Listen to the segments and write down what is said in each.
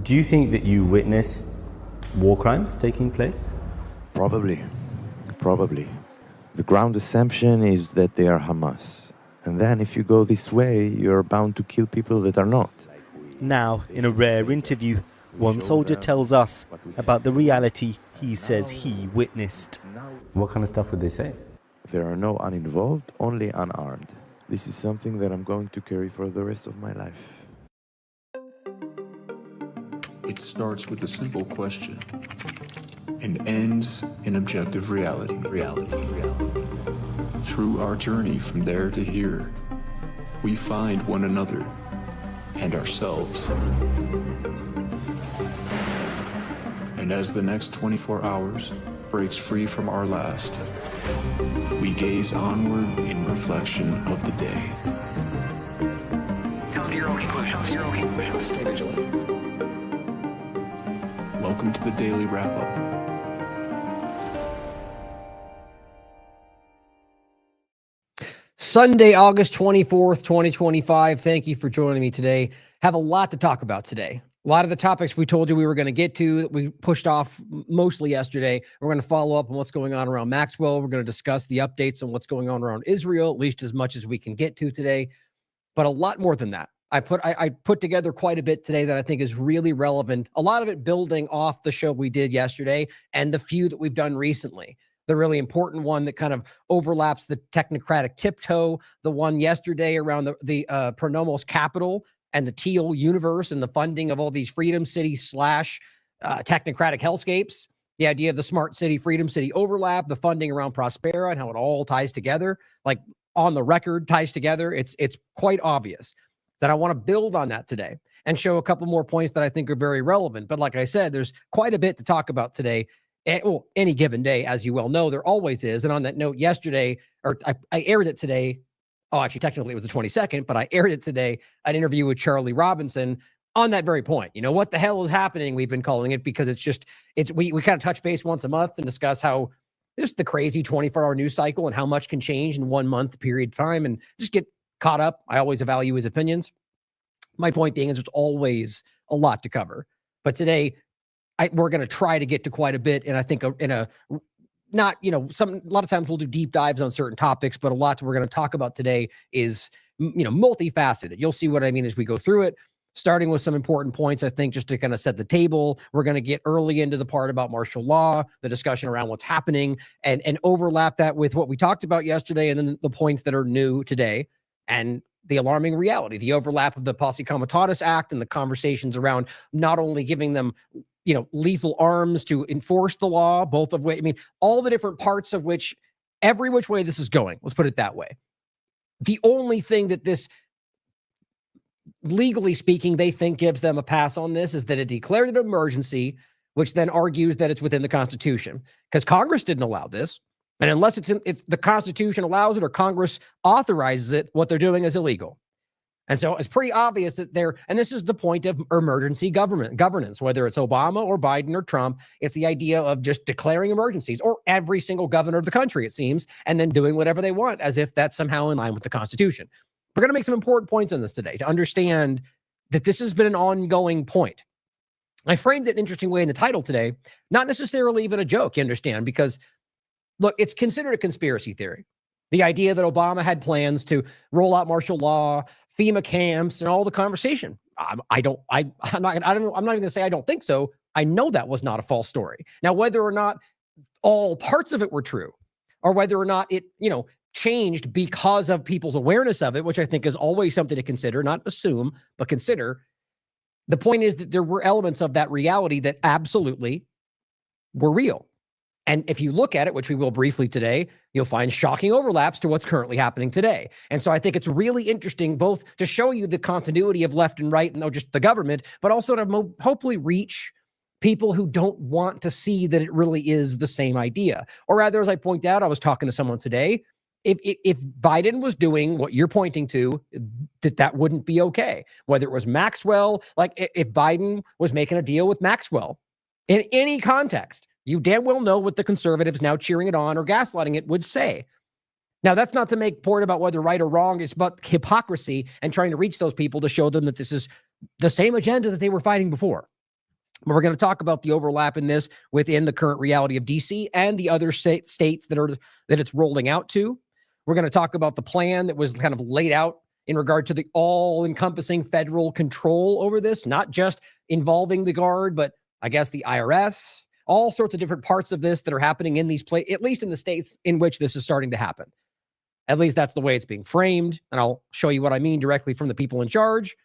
Do you think that you witnessed war crimes taking place? Probably. The ground assumption is that they are Hamas. And then if you go this way, you're bound to kill people that are not. Now, in a rare interview, one soldier tells us about the reality he says he witnessed. What kind of stuff would they say? There are no uninvolved, only unarmed. This is something that I'm going to carry for the rest of my life. It starts with a simple question and ends in objective reality. Through our journey from there to here, we find one another and ourselves. And as the next 24 hours breaks free from our last, we gaze onward in reflection of the day. Come to your own conclusions. Stay vigilant. Welcome to the Daily Wrap-Up. Sunday, August 24th, 2025. Thank you for joining me today. Have a lot to talk about today. A lot of the topics we told you we were going to get to that we pushed off mostly yesterday. We're going to follow up on what's going on around Maxwell. We're going to discuss the updates on what's going on around Israel, at least as much as we can get to today. But a lot more than that. I put together quite a bit today that I think is really relevant. A lot of it building off the show we did yesterday and the few that we've done recently. The really important one that kind of overlaps the technocratic tiptoe, the one yesterday around the Pronomos Capital and the Teal universe and the funding of all these Freedom City / technocratic hellscapes, the idea of the Smart City, Freedom City overlap, the funding around Prospera and how it all ties together, like on the record ties together. It's quite obvious that I want to build on that today and show a couple more points that I think are very relevant. But like I said, there's quite a bit to talk about today. Well, any given day, as you well know, there always is. And on that note, yesterday, or I aired it today. Oh, actually, technically it was the 22nd, but I aired it today, an interview with Charlie Robinson on that very point. You know, what the hell is happening? We've been calling it because we kind of touch base once a month and discuss how just the crazy 24-hour news cycle and how much can change in 1 month period of time and just get caught up. I always value his opinions. My point being is there's always a lot to cover. But today, we're going to try to get to quite a bit. And I think a lot of times we'll do deep dives on certain topics, but a lot that we're going to talk about today is, multifaceted. You'll see what I mean as we go through it, starting with some important points, I think, just to kind of set the table. We're going to get early into the part about martial law, the discussion around what's happening, and overlap that with what we talked about yesterday, and then the points that are new today, and the alarming reality, the overlap of the Posse Comitatus Act and the conversations around not only giving them, lethal arms to enforce the law, both of which, all the different parts of which, every which way this is going, let's put it that way. The only thing that this, legally speaking, they think gives them a pass on this is that it declared an emergency, which then argues that it's within the Constitution, because Congress didn't allow this. And unless if the Constitution allows it or Congress authorizes it, what they're doing is illegal. And so it's pretty obvious that and this is the point of emergency governance, whether it's Obama or Biden or Trump, it's the idea of just declaring emergencies, or every single governor of the country, it seems, and then doing whatever they want as if that's somehow in line with the Constitution. We're going to make some important points on this today to understand that this has been an ongoing point. I framed it an interesting way in the title today, not necessarily even a joke, you understand, because look, it's considered a conspiracy theory. The idea that Obama had plans to roll out martial law, FEMA camps, and all the conversation. I'm not even going to say I don't think so. I know that was not a false story. Now, whether or not all parts of it were true, or whether or not it, changed because of people's awareness of it, which I think is always something to consider, not assume, but consider. The point is that there were elements of that reality that absolutely were real. And if you look at it, which we will briefly today, you'll find shocking overlaps to what's currently happening today. And so I think it's really interesting both to show you the continuity of left and right and not just the government, but also to hopefully reach people who don't want to see that it really is the same idea. Or rather, as I point out, I was talking to someone today, if Biden was doing what you're pointing to, that wouldn't be okay. Whether it was Maxwell, like if Biden was making a deal with Maxwell in any context, you damn well know what the conservatives now cheering it on or gaslighting it would say. Now, that's not to make point about whether right or wrong. It's about hypocrisy and trying to reach those people to show them that this is the same agenda that they were fighting before. We're going to talk about the overlap in this within the current reality of DC and the other states that it's rolling out to. We're going to talk about the plan that was kind of laid out in regard to the all-encompassing federal control over this, not just involving the Guard, but I guess the IRS, all sorts of different parts of this that are happening in these at least in the states in which this is starting to happen. At least that's the way it's being framed, and I'll show you what I mean directly from the people in charge.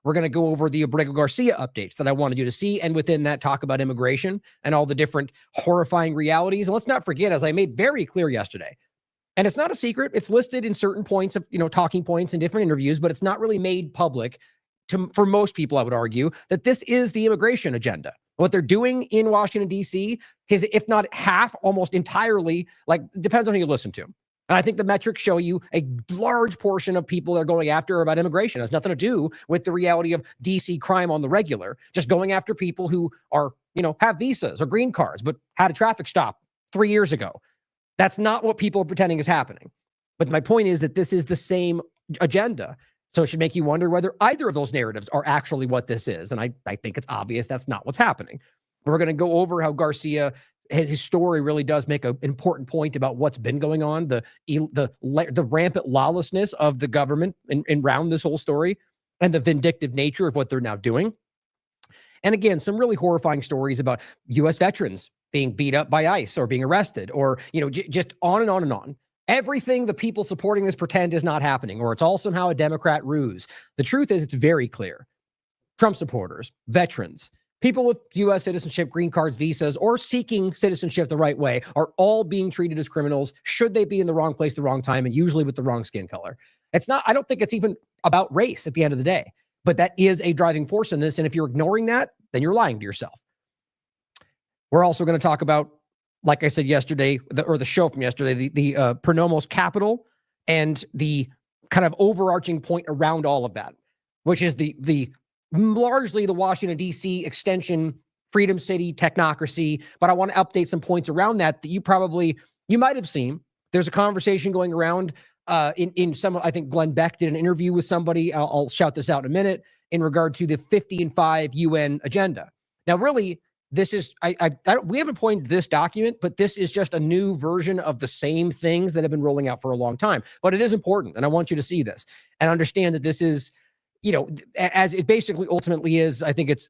We're going to go over the Abrego Garcia updates that I wanted you to see, and within that, talk about immigration and all the different horrifying realities. And let's not forget, as I made very clear yesterday, and it's not a secret, it's listed in certain points of, talking points in different interviews, but it's not really made public for most people, I would argue, that this is the immigration agenda. What they're doing in Washington, D.C. is, if not half, almost entirely, depends on who you listen to. And I think the metrics show you a large portion of people they're going after about immigration. It has nothing to do with the reality of DC crime on the regular, just going after people who are, have visas or green cards, but had a traffic stop 3 years ago. That's not what people are pretending is happening. But my point is that this is the same agenda. So it should make you wonder whether either of those narratives are actually what this is. And I think it's obvious that's not what's happening. We're going to go over how Garcia, his story really does make an important point about what's been going on, the rampant lawlessness of the government around this whole story, and the vindictive nature of what they're now doing. And again, some really horrifying stories about U.S. veterans being beat up by ICE or being arrested, or just on and on and on. Everything the people supporting this pretend is not happening, or it's all somehow a Democrat ruse. The truth is, it's very clear. Trump supporters, veterans, people with U.S. citizenship, green cards, visas, or seeking citizenship the right way are all being treated as criminals should they be in the wrong place, the wrong time, and usually with the wrong skin color. I don't think it's even about race at the end of the day, but that is a driving force in this. And if you're ignoring that, then you're lying to yourself. We're also going to talk about, like I said yesterday, the show from yesterday, the Pronomos Capital, and the kind of overarching point around all of that, which is the largely the Washington, D.C. extension, Freedom City, technocracy. But I want to update some points around that you might have seen. There's a conversation going around in some, I think Glenn Beck did an interview with somebody. I'll shout this out in a minute, in regard to the 50-5 UN agenda. Now, really, this is, we haven't pointed to this document, but this is just a new version of the same things that have been rolling out for a long time. But it is important, and I want you to see this and understand that this is, as it basically ultimately is, I think it's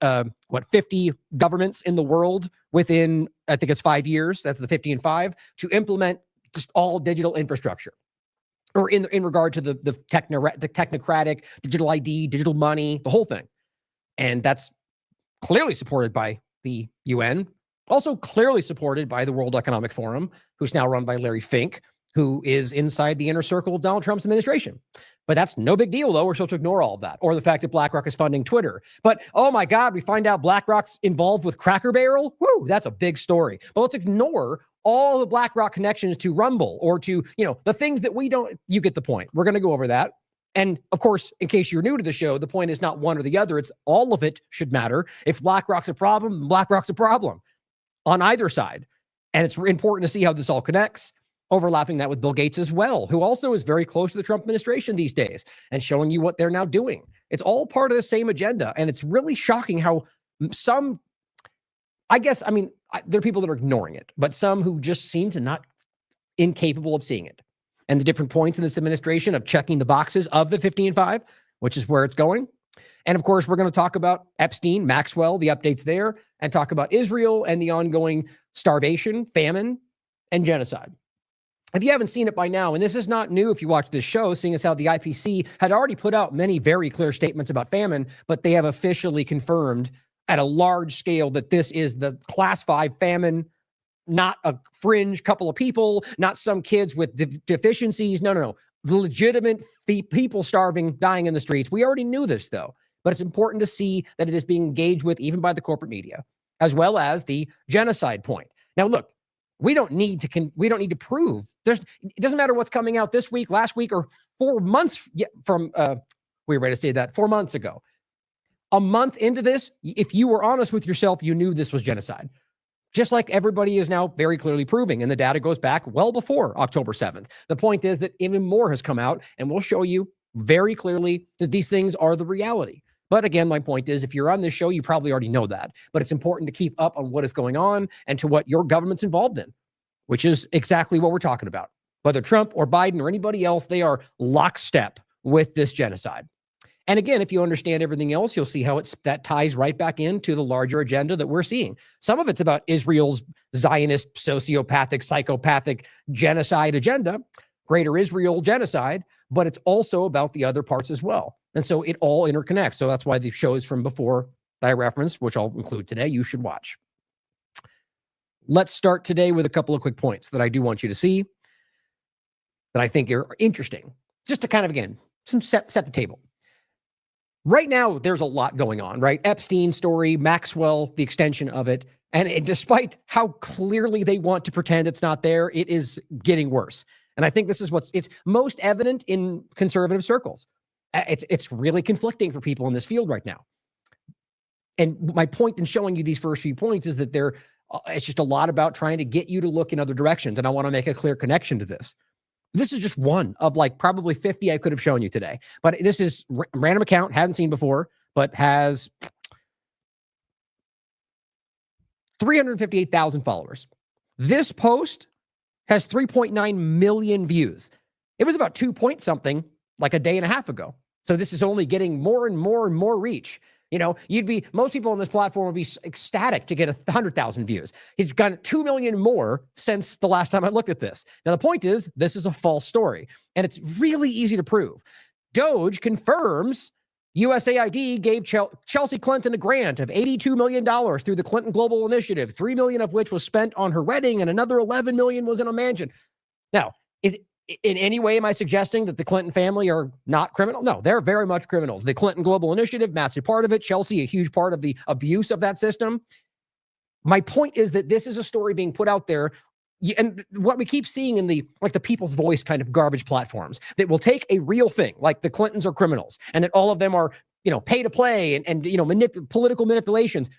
50 governments in the world within, I think it's 5 years, that's the 50-5, to implement just all digital infrastructure, or in regard to the technocratic digital ID, digital money, the whole thing. And that's clearly supported by the UN, also clearly supported by the World Economic Forum, who's now run by Larry Fink, who is inside the inner circle of Donald Trump's administration. But that's no big deal, though. We're supposed to ignore all of that. Or the fact that BlackRock is funding Twitter. But, oh my God, we find out BlackRock's involved with Cracker Barrel? Woo, that's a big story. But let's ignore all the BlackRock connections to Rumble, or to, the things that we don't, you get the point. We're going to go over that. And of course, in case you're new to the show, the point is not one or the other. It's all of it should matter. If BlackRock's a problem, BlackRock's a problem on either side. And it's important to see how this all connects, overlapping that with Bill Gates as well, who also is very close to the Trump administration these days, and showing you what they're now doing. It's all part of the same agenda. And it's really shocking how some, there are people that are ignoring it, but some who just seem to not incapable of seeing it. And the different points in this administration of checking the boxes of the 50-5, which is where it's going. And of course, we're going to talk about Epstein, Maxwell, the updates there, and talk about Israel and the ongoing starvation, famine, and genocide. If you haven't seen it by now, and this is not new if you watch this show, seeing as how the IPC had already put out many very clear statements about famine, but they have officially confirmed at a large scale that this is the class 5 famine, not a fringe couple of people, not some kids with deficiencies. No. The legitimate people starving, dying in the streets. We already knew this, though, but it's important to see that it is being engaged with even by the corporate media, as well as the genocide point. Now, look, we don't need to prove. It doesn't matter what's coming out this week, last week, or 4 months from. We were ready to say that 4 months ago. A month into this, if you were honest with yourself, you knew this was genocide. Just like everybody is now very clearly proving, and the data goes back well before October 7th. The point is that even more has come out, and we'll show you very clearly that these things are the reality. But again, my point is, if you're on this show, you probably already know that. But it's important to keep up on what is going on and to what your government's involved in, which is exactly what we're talking about. Whether Trump or Biden or anybody else, they are lockstep with this genocide. And again, if you understand everything else, you'll see how that ties right back into the larger agenda that we're seeing. Some of it's about Israel's Zionist, sociopathic, psychopathic genocide agenda, greater Israel genocide, but it's also about the other parts as well. And so it all interconnects. So that's why the shows from before that I referenced, which I'll include today, you should watch. Let's start today with a couple of quick points that I do want you to see that I think are interesting, just to kind of, again, set the table. Right now, there's a lot going on, right? Epstein story, Maxwell, the extension of it. And despite how clearly they want to pretend it's not there, it is getting worse. And I think this is it's most evident in conservative circles. It's really conflicting for people in this field right now. And my point in showing you these first few points is that it's just a lot about trying to get you to look in other directions. And I want to make a clear connection to this. This is just one of like probably 50 I could have shown you today. But this is random account, hadn't seen before, but has 358,000 followers. This post has 3.9 million views. It was about 2 point something like a day and a half ago. So this is only getting more and more and more reach. You know, most people on this platform would be ecstatic to get 100,000 views. He's gotten 2 million more since the last time I looked at this. Now, the point is, this is a false story, and it's really easy to prove. Doge confirms USAID gave Chelsea Clinton a grant of $82 million through the Clinton Global Initiative, $3 million of which was spent on her wedding, and another $11 million was in a mansion. Now, in any way, am I suggesting that the Clinton family are not criminal? No, they're very much criminals. The Clinton Global Initiative, massive part of it. Chelsea, a huge part of the abuse of that system. My point is that this is a story being put out there. And what we keep seeing in the People's Voice kind of garbage platforms that will take a real thing, like the Clintons are criminals, and that all of them are, pay to play and political manipulations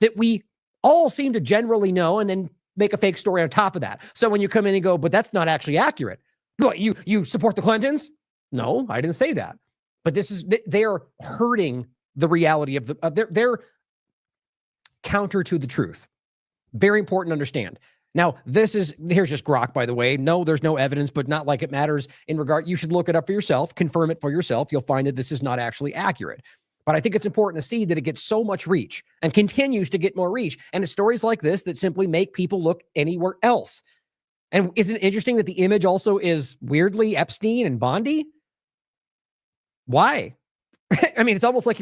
that we all seem to generally know, and then make a fake story on top of that. So when you come in and go, but that's not actually accurate. What, you support the Clintons? No, I didn't say that. But they are hurting the reality of they're counter to the truth. Very important to understand. Now, here's just grok, by the way. No, there's no evidence, but not like it matters in regard. You should look it up for yourself, confirm it for yourself. You'll find that this is not actually accurate. But I think it's important to see that it gets so much reach and continues to get more reach. And it's stories like this that simply make people look anywhere else. And isn't it interesting that the image also is weirdly Epstein and Bondi? Why? I mean, it's almost like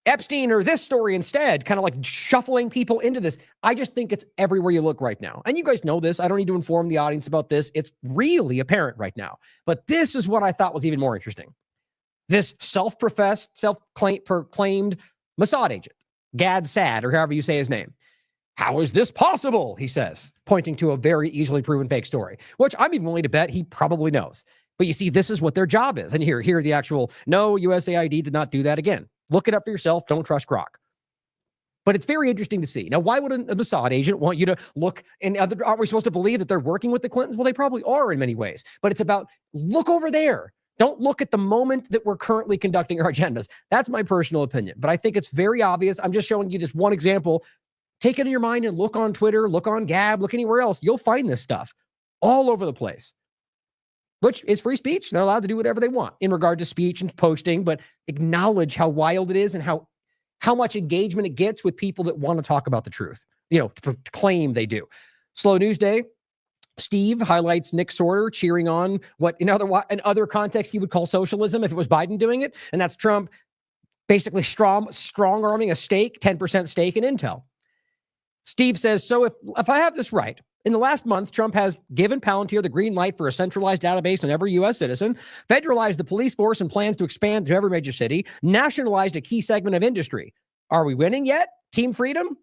Epstein or this story instead, kind of like shuffling people into this. I just think it's everywhere you look right now. And you guys know this. I don't need to inform the audience about this. It's really apparent right now. But this is what I thought was even more interesting. This self-professed, self-proclaimed Mossad agent, Gad Saad, or however you say his name. How is this possible? He says, pointing to a very easily proven fake story, which I'm even willing to bet he probably knows. But you see, this is what their job is. And here the actual, no, USAID did not do that again. Look it up for yourself. Don't trust grok. But it's very interesting to see. Now, why would a Mossad agent want you to look, and aren't we supposed to believe that they're working with the Clintons? Well, they probably are in many ways. But it's about, look over there. Don't look at the moment that we're currently conducting our agendas. That's my personal opinion. But I think it's very obvious. I'm just showing you this one example. Take it in your mind and look on Twitter, look on Gab, look anywhere else. You'll find this stuff all over the place, which is free speech. They're allowed to do whatever they want in regard to speech and posting, but acknowledge how wild it is and how much engagement it gets with people that want to talk about the truth, to claim they do. Slow News Day. Steve highlights Nick Sorter cheering on what in other contexts he would call socialism if it was Biden doing it. And that's Trump basically strong-arming a 10% stake in Intel. Steve says, so if I have this right, in the last month, Trump has given Palantir the green light for a centralized database on every U.S. citizen, federalized the police force and plans to expand to every major city, nationalized a key segment of industry. Are we winning yet? Team freedom?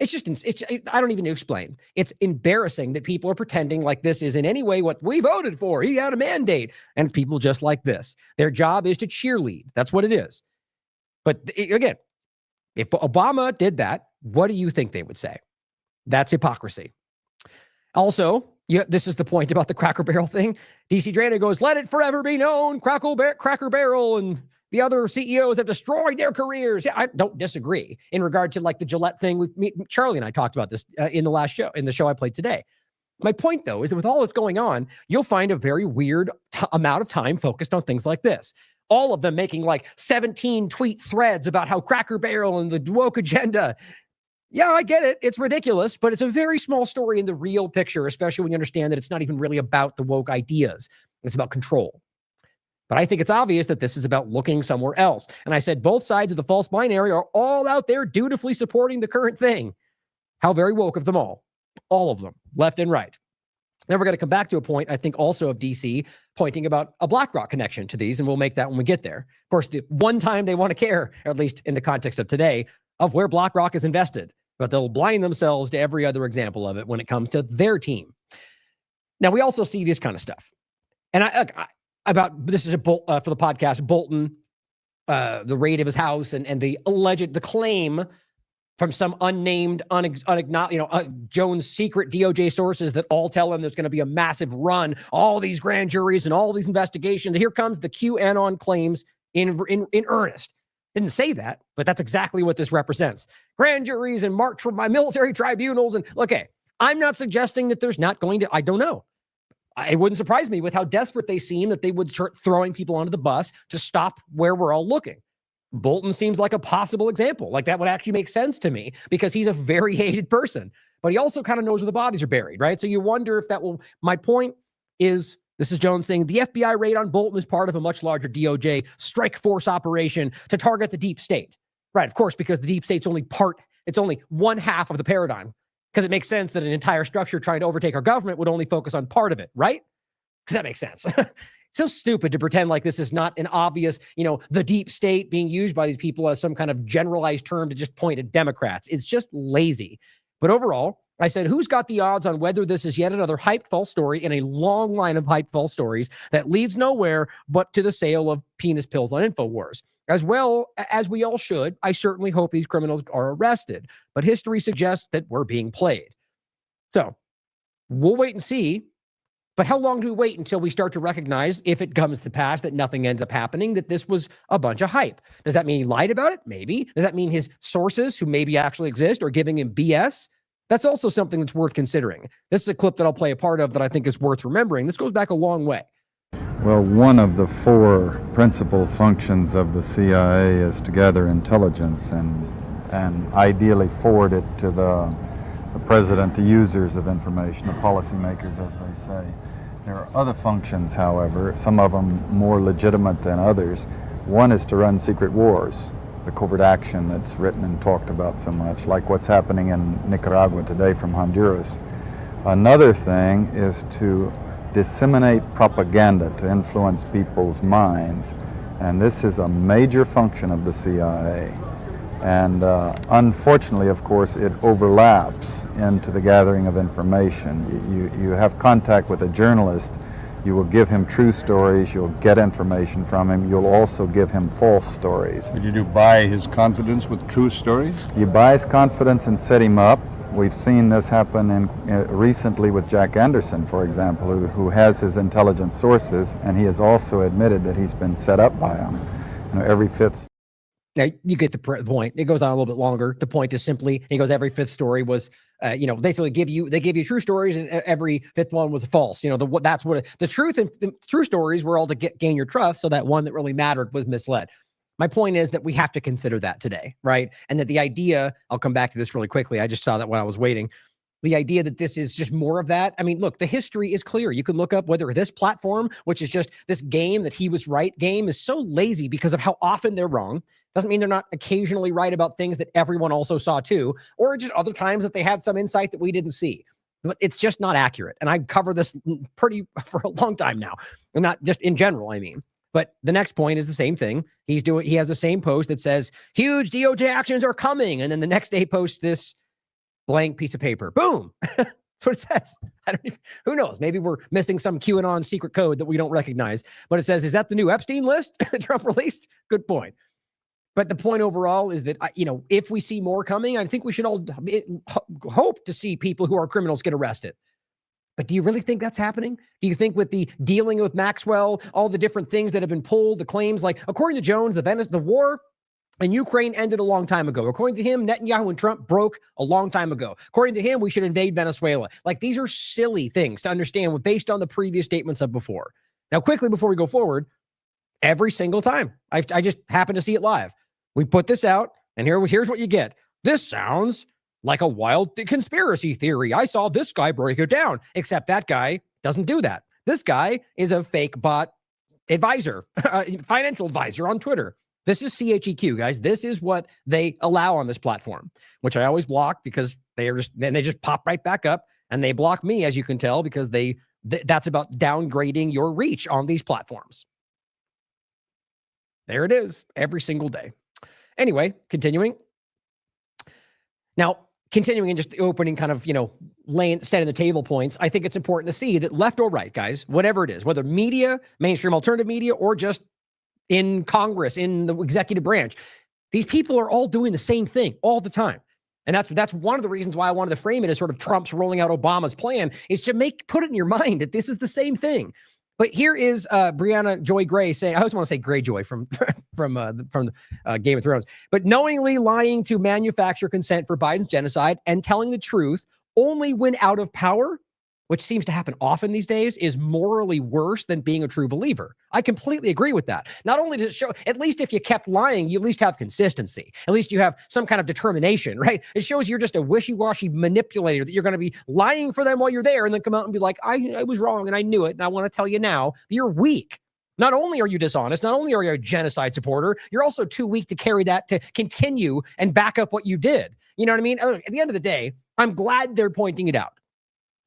I don't even need to explain. It's embarrassing that people are pretending like this is in any way what we voted for. He had a mandate. And people just like this. Their job is to cheerlead. That's what it is. But again, if Obama did that, what do you think they would say? That's hypocrisy. Also, this is the point about the Cracker Barrel thing. DC Drader goes, let it forever be known, Cracker Barrel. And the other CEOs have destroyed their careers. Yeah, I don't disagree in regard to like the Gillette thing. Charlie and I talked about this in the last show, in the show I played today. My point, though, is that with all that's going on, you'll find a very weird amount of time focused on things like this. All of them making like 17 tweet threads about how Cracker Barrel and the woke agenda. Yeah, I get it. It's ridiculous, but it's a very small story in the real picture, especially when you understand that it's not even really about the woke ideas. It's about control. But I think it's obvious that this is about looking somewhere else. And I said both sides of the false binary are all out there dutifully supporting the current thing. How very woke of them all. All of them, left and right. Now we're going to come back to a point, I think, also of DC pointing about a BlackRock connection to these, and we'll make that when we get there. Of course, the one time they want to care, or at least in the context of today, of where BlackRock is invested, but they'll blind themselves to every other example of it when it comes to their team. Now, we also see this kind of stuff. And this is for the podcast, Bolton, the raid of his house and the claim from some unnamed, Jones secret DOJ sources that all tell him there's going to be a massive run, all these grand juries and all these investigations. Here comes the QAnon claims in earnest. Didn't say that, but that's exactly what this represents. Grand juries and military tribunals. And okay, I'm not suggesting that there's not going to, I don't know. It wouldn't surprise me with how desperate they seem that they would start throwing people onto the bus to stop where we're all looking. Bolton seems like a possible example. Like that would actually make sense to me because he's a very hated person, but he also kind of knows where the bodies are buried, right? So you wonder if that will, my point is, this is Jones saying the FBI raid on Bolton is part of a much larger DOJ strike force operation to target the deep state. Right, of course, because the deep state's it's only one half of the paradigm. Because it makes sense that an entire structure trying to overtake our government would only focus on part of it, right? Because that makes sense. So stupid to pretend like this is not an obvious, the deep state being used by these people as some kind of generalized term to just point at Democrats. It's just lazy. But overall, I said, who's got the odds on whether this is yet another hyped false story in a long line of hyped false stories that leads nowhere but to the sale of penis pills on InfoWars? As well as we all should, I certainly hope these criminals are arrested. But history suggests that we're being played. So we'll wait and see. But how long do we wait until we start to recognize, if it comes to pass, that nothing ends up happening, that this was a bunch of hype? Does that mean he lied about it? Maybe. Does that mean his sources, who maybe actually exist, are giving him BS? That's also something that's worth considering. This is a clip that I'll play a part of that I think is worth remembering. This goes back a long way. Well, one of the four principal functions of the CIA is to gather intelligence and ideally forward it to the president, the users of information, the policymakers, as they say. There are other functions, however, some of them more legitimate than others. One is to run secret wars, the covert action that's written and talked about so much, like what's happening in Nicaragua today from Honduras. Another thing is to disseminate propaganda to influence people's minds, and this is a major function of the CIA. And unfortunately, of course, it overlaps into the gathering of information. You have contact with a journalist, you will give him true stories, you'll get information from him, you'll also give him false stories. But you do buy his confidence with true stories? You buy his confidence and set him up. We've seen this happen recently with Jack Anderson, for example, who has his intelligence sources, and he has also admitted that he's been set up by them. Every fifth. Now, you get the point. It goes on a little bit longer. The point is simply, he goes, every fifth story was, they give you true stories, and every fifth one was false. That's what the truth and the true stories were all to gain your trust. So that one that really mattered was misled. My point is that we have to consider that today, right? And that the idea, I'll come back to this really quickly. I just saw that when I was waiting. The idea that this is just more of that. I mean, look, the history is clear. You can look up whether this platform, which is just this game that he was right game, is so lazy because of how often they're wrong. Doesn't mean they're not occasionally right about things that everyone also saw too, or just other times that they had some insight that we didn't see. But it's just not accurate. And I cover this for a long time now. And not just in general, I mean. But the next point is the same thing. He has the same post that says, huge DOJ actions are coming. And then the next day posts this blank piece of paper. Boom. That's what it says. Who knows? Maybe we're missing some QAnon secret code that we don't recognize. But it says, is that the new Epstein list that Trump released? Good point. But the point overall is that, if we see more coming, I think we should all hope to see people who are criminals get arrested. But do you really think that's happening? Do you think with the dealing with Maxwell, all the different things that have been pulled, the claims, like according to Jones, the war in Ukraine ended a long time ago. According to him, Netanyahu and Trump broke a long time ago. According to him, we should invade Venezuela. Like, these are silly things to understand based on the previous statements of before. Now, quickly before we go forward, every single time, I just happen to see it live. We put this out, and here's what you get. This sounds like a wild conspiracy theory. I saw this guy break it down, except that guy doesn't do that. This guy is a fake bot advisor, financial advisor on Twitter. This is CHEQ, guys. This is what they allow on this platform, which I always block because they just pop right back up, and they block me, as you can tell, because that's about downgrading your reach on these platforms. There it is, every single day. Anyway, continuing. Now, continuing in just the opening kind of, setting the table points, I think it's important to see that left or right, guys, whatever it is, whether media, mainstream alternative media, or just in Congress, in the executive branch, these people are all doing the same thing all the time. And that's one of the reasons why I wanted to frame it as sort of Trump's rolling out Obama's plan, is to put it in your mind that this is the same thing. But here is Brianna Joy Gray saying, I always want to say Greyjoy from Game of Thrones, but knowingly lying to manufacture consent for Biden's genocide and telling the truth only when out of power, which seems to happen often these days, is morally worse than being a true believer. I completely agree with that. Not only does it show, at least if you kept lying, you at least have consistency. At least you have some kind of determination, right? It shows you're just a wishy-washy manipulator, that you're going to be lying for them while you're there and then come out and be like, I was wrong and I knew it and I want to tell you now. You're weak. Not only are you dishonest, not only are you a genocide supporter, you're also too weak to carry that, to continue and back up what you did. You know what I mean? At the end of the day, I'm glad they're pointing it out.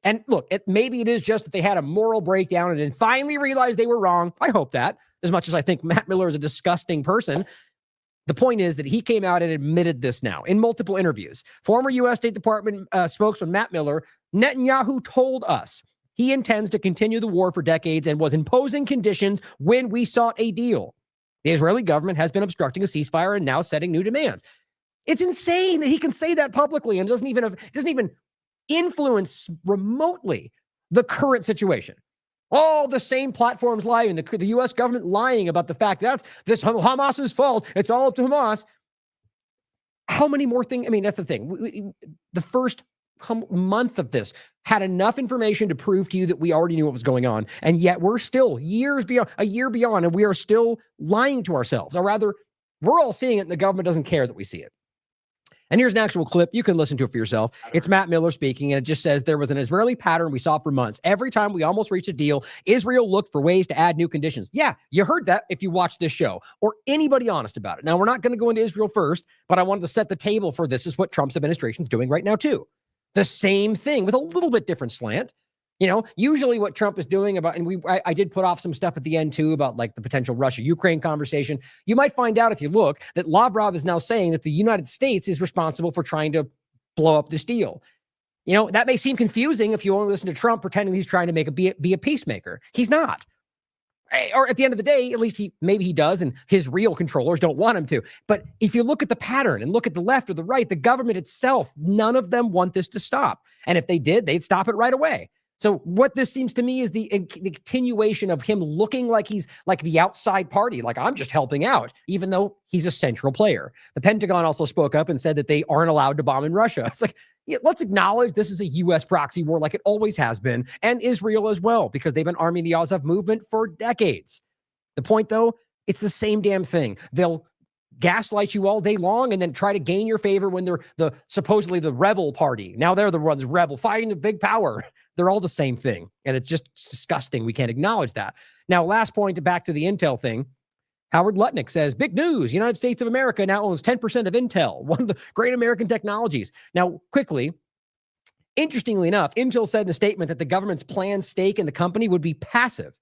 And look, maybe it is just that they had a moral breakdown and then finally realized they were wrong. I hope that, as much as I think Matt Miller is a disgusting person. The point is that he came out and admitted this now in multiple interviews. Former U.S. State Department spokesman Matt Miller, Netanyahu told us he intends to continue the war for decades and was imposing conditions when we sought a deal. The Israeli government has been obstructing a ceasefire and now setting new demands. It's insane that he can say that publicly and doesn't even influence remotely the current situation. All the same platforms lying, the U.S. government lying about the fact that's this Hamas's fault. It's all up to Hamas. How many more things? I mean, that's the thing. The first month of this had enough information to prove to you that we already knew what was going on. And yet we're still a year beyond, and we are still lying to ourselves. Or rather, we're all seeing it and the government doesn't care that we see it. And here's an actual clip. You can listen to it for yourself. It's Matt Miller speaking, and it just says, there was an Israeli pattern we saw for months. Every time we almost reached a deal, Israel looked for ways to add new conditions. Yeah, you heard that if you watched this show, or anybody honest about it. Now, we're not going to go into Israel first, but I wanted to set the table for this is what Trump's administration is doing right now, too. The same thing with a little bit different slant. Usually what Trump is doing I did put off some stuff at the end too about like the potential Russia-Ukraine conversation. You might find out if you look that Lavrov is now saying that the United States is responsible for trying to blow up this deal. That may seem confusing if you only listen to Trump pretending he's trying to be a peacemaker. He's not. Or at the end of the day, at least maybe he does, and his real controllers don't want him to. But if you look at the pattern and look at the left or the right, the government itself, none of them want this to stop. And if they did, they'd stop it right away. So what this seems to me is the continuation of him looking like he's like the outside party, like I'm just helping out, even though he's a central player. The Pentagon also spoke up and said that they aren't allowed to bomb in Russia. It's like, yeah, let's acknowledge this is a U.S. proxy war like it always has been, and Israel as well, because they've been arming the Azov movement for decades. The point, though, it's the same damn thing. They'll gaslight you all day long and then try to gain your favor when they're supposedly the rebel party. Now they're the ones rebel fighting the big power. They're all the same thing. And it's just disgusting. We can't acknowledge that. Now, last point, back to the Intel thing. Howard Lutnick says, big news. United States of America now owns 10% of Intel, one of the great American technologies. Now, quickly, interestingly enough, Intel said in a statement that the government's planned stake in the company would be passive,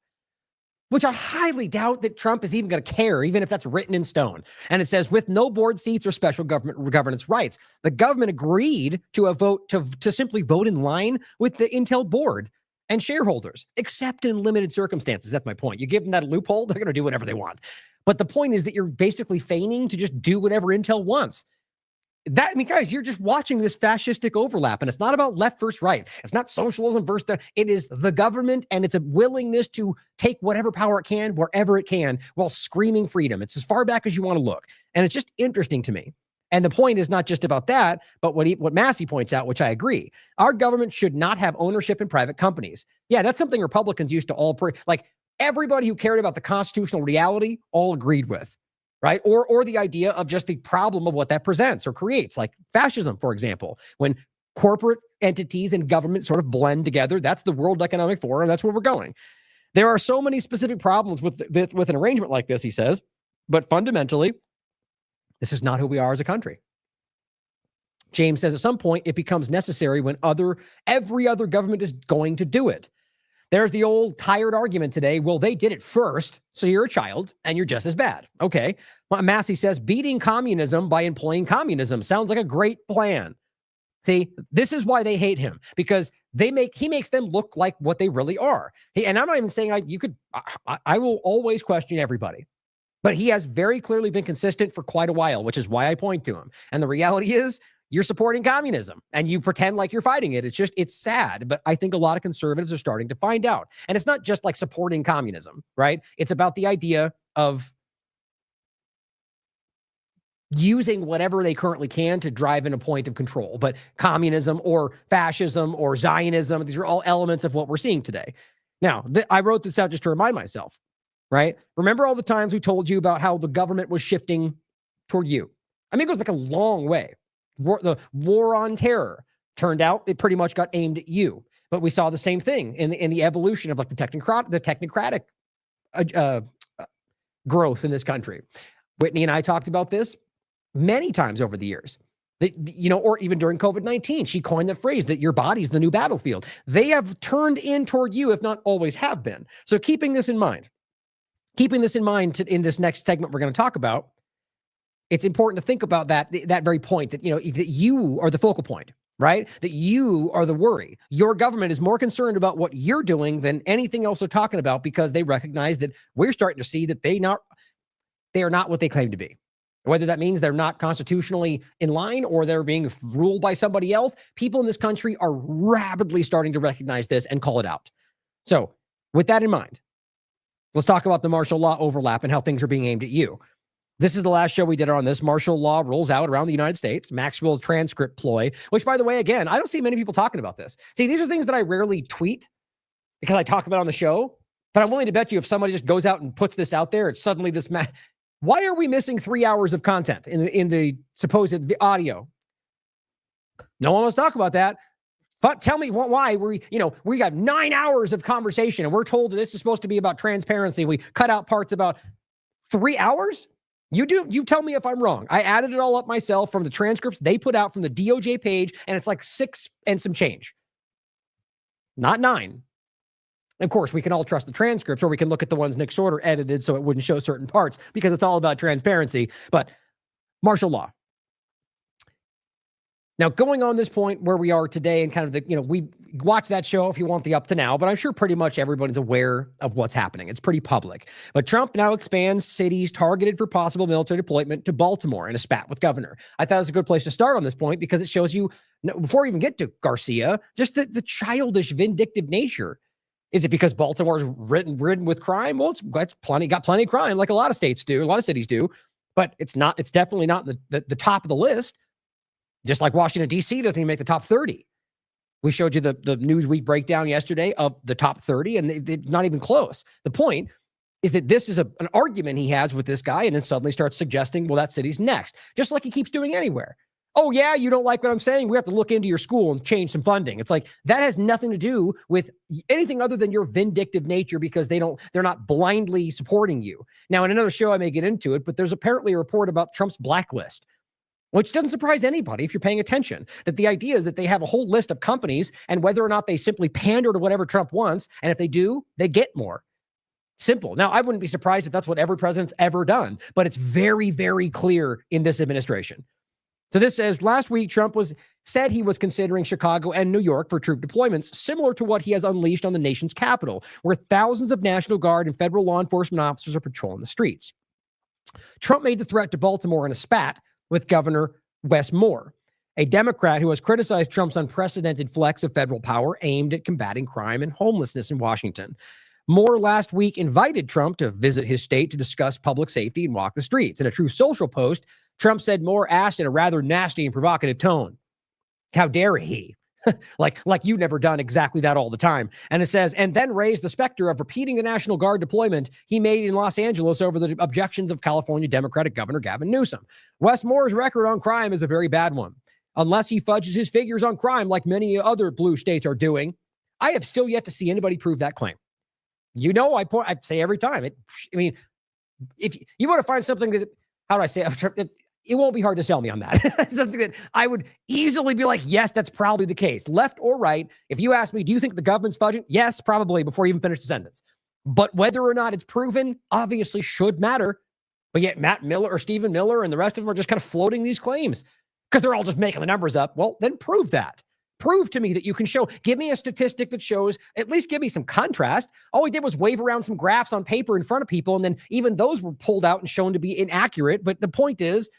which I highly doubt that Trump is even going to care, even if that's written in stone. And it says, with no board seats or special governance rights, the government agreed to a vote to simply vote in line with the Intel board and shareholders, except in limited circumstances. That's my point. You give them that loophole, they're going to do whatever they want. But the point is that you're basically feigning to just do whatever Intel wants. I mean, guys, you're just watching this fascistic overlap, and it's not about left versus right. It's not socialism versus it is the government, and it's a willingness to take whatever power it can, wherever it can, while screaming freedom. It's as far back as you want to look. And it's just interesting to me. And the point is not just about that, but what Massey points out, which I agree. Our government should not have ownership in private companies. Yeah, that's something Republicans used to all like everybody who cared about the constitutional reality all agreed with. Right? Or the idea of just the problem of what that presents or creates, like fascism, for example, when corporate entities and government sort of blend together. That's the World Economic Forum. That's where we're going. There are so many specific problems with an arrangement like this, he says, but fundamentally, this is not who we are as a country. James says at some point it becomes necessary when every other government is going to do it. There's the old tired argument today. Well, they did it first, so you're a child and you're just as bad. Okay. Massey says beating communism by employing communism sounds like a great plan. See, this is why they hate him, because he makes them look like what they really are. And I'm not even saying I will always question everybody, but he has very clearly been consistent for quite a while, which is why I point to him. And the reality is, you're supporting communism and you pretend like you're fighting it. It's sad, but I think a lot of conservatives are starting to find out. And it's not just like supporting communism, right? It's about the idea of using whatever they currently can to drive in a point of control. But communism or fascism or Zionism, these are all elements of what we're seeing today. Now, I wrote this out just to remind myself, right? Remember all the times we told you about how the government was shifting toward you? I mean, it goes back a long way. The war on terror turned out it pretty much got aimed at you, but we saw the same thing in the evolution of like the technocratic growth in this country. Whitney and I talked about this many times over the years. Or even during COVID-19, she coined the phrase that your body's the new battlefield. They have turned in toward you, if not always have been. So keeping this in mind in this next segment we're going to talk about. It's important to think about that very point that you are the focal point, right? That you are the worry. Your government is more concerned about what you're doing than anything else they're talking about, because they recognize that we're starting to see that they are not what they claim to be. Whether that means they're not constitutionally in line or they're being ruled by somebody else, people in this country are rapidly starting to recognize this and call it out. So with that in mind, let's talk about the martial law overlap and how things are being aimed at you. This is the last show we did on this. Martial law rolls out around the United States. Maxwell transcript ploy, which, by the way, again, I don't see many people talking about this. See, these are things that I rarely tweet because I talk about on the show, but I'm willing to bet you if somebody just goes out and puts this out there, it's suddenly this. Why are we missing 3 hours of content in the supposed audio? No one wants to talk about that. But tell me why we got 9 hours of conversation and we're told that this is supposed to be about transparency. We cut out parts about 3 hours. You tell me if I'm wrong. I added it all up myself from the transcripts they put out from the DOJ page, and it's like 6 and some change. Not 9. Of course, we can all trust the transcripts, or we can look at the ones Nick Sorter edited so it wouldn't show certain parts, because it's all about transparency. But martial law. Now, going on this point where we are today and kind of we watch that show if you want the up to now, but I'm sure pretty much everybody's aware of what's happening. It's pretty public. But Trump now expands cities targeted for possible military deployment to Baltimore in a spat with governor. I thought it was a good place to start on this point because it shows you, before we even get to Garcia, just the childish, vindictive nature. Is it because Baltimore's ridden with crime? Well, it's got plenty of crime, like a lot of states do, a lot of cities do, but it's definitely not the top of the list. Just like Washington, D.C. doesn't even make the top 30. We showed you the Newsweek breakdown yesterday of the top 30, and they're not even close. The point is that this is an argument he has with this guy, and then suddenly starts suggesting, well, that city's next, just like he keeps doing anywhere. Oh, yeah, you don't like what I'm saying? We have to look into your school and change some funding. It's like that has nothing to do with anything other than your vindictive nature, because they're not blindly supporting you. Now, in another show, I may get into it, but there's apparently a report about Trump's blacklist, which doesn't surprise anybody if you're paying attention, that the idea is that they have a whole list of companies and whether or not they simply pander to whatever Trump wants. And if they do, they get more. Simple. Now, I wouldn't be surprised if that's what every president's ever done, but it's very, very clear in this administration. So this says last week, Trump said he was considering Chicago and New York for troop deployments, similar to what he has unleashed on the nation's capital, where thousands of National Guard and federal law enforcement officers are patrolling the streets. Trump made the threat to Baltimore in a spat with Governor Wes Moore, a Democrat who has criticized Trump's unprecedented flex of federal power aimed at combating crime and homelessness in Washington. Moore last week invited Trump to visit his state to discuss public safety and walk the streets. In a Truth Social post, Trump said Moore asked in a rather nasty and provocative tone, "How dare he?" like you've never done exactly that all the time. And it says, and then raised the specter of repeating the National Guard deployment he made in Los Angeles over the objections of California Democratic Governor Gavin Newsom. Wes Moore's record on crime is a very bad one. Unless he fudges his figures on crime like many other blue states are doing, I have still yet to see anybody prove that claim. You know, I say every time. If you want to find something that, how do I say it won't be hard to sell me on that. Something that I would easily be like, yes, that's probably the case. Left or right, if you ask me, do you think the government's fudging? Yes, probably, before you even finish the sentence. But whether or not it's proven obviously should matter. But yet Matt Miller or Stephen Miller and the rest of them are just kind of floating these claims because they're all just making the numbers up. Well, then prove that. Prove to me that you can show. Give me a statistic that shows, at least give me some contrast. All we did was wave around some graphs on paper in front of people, and then even those were pulled out and shown to be inaccurate. But the point is,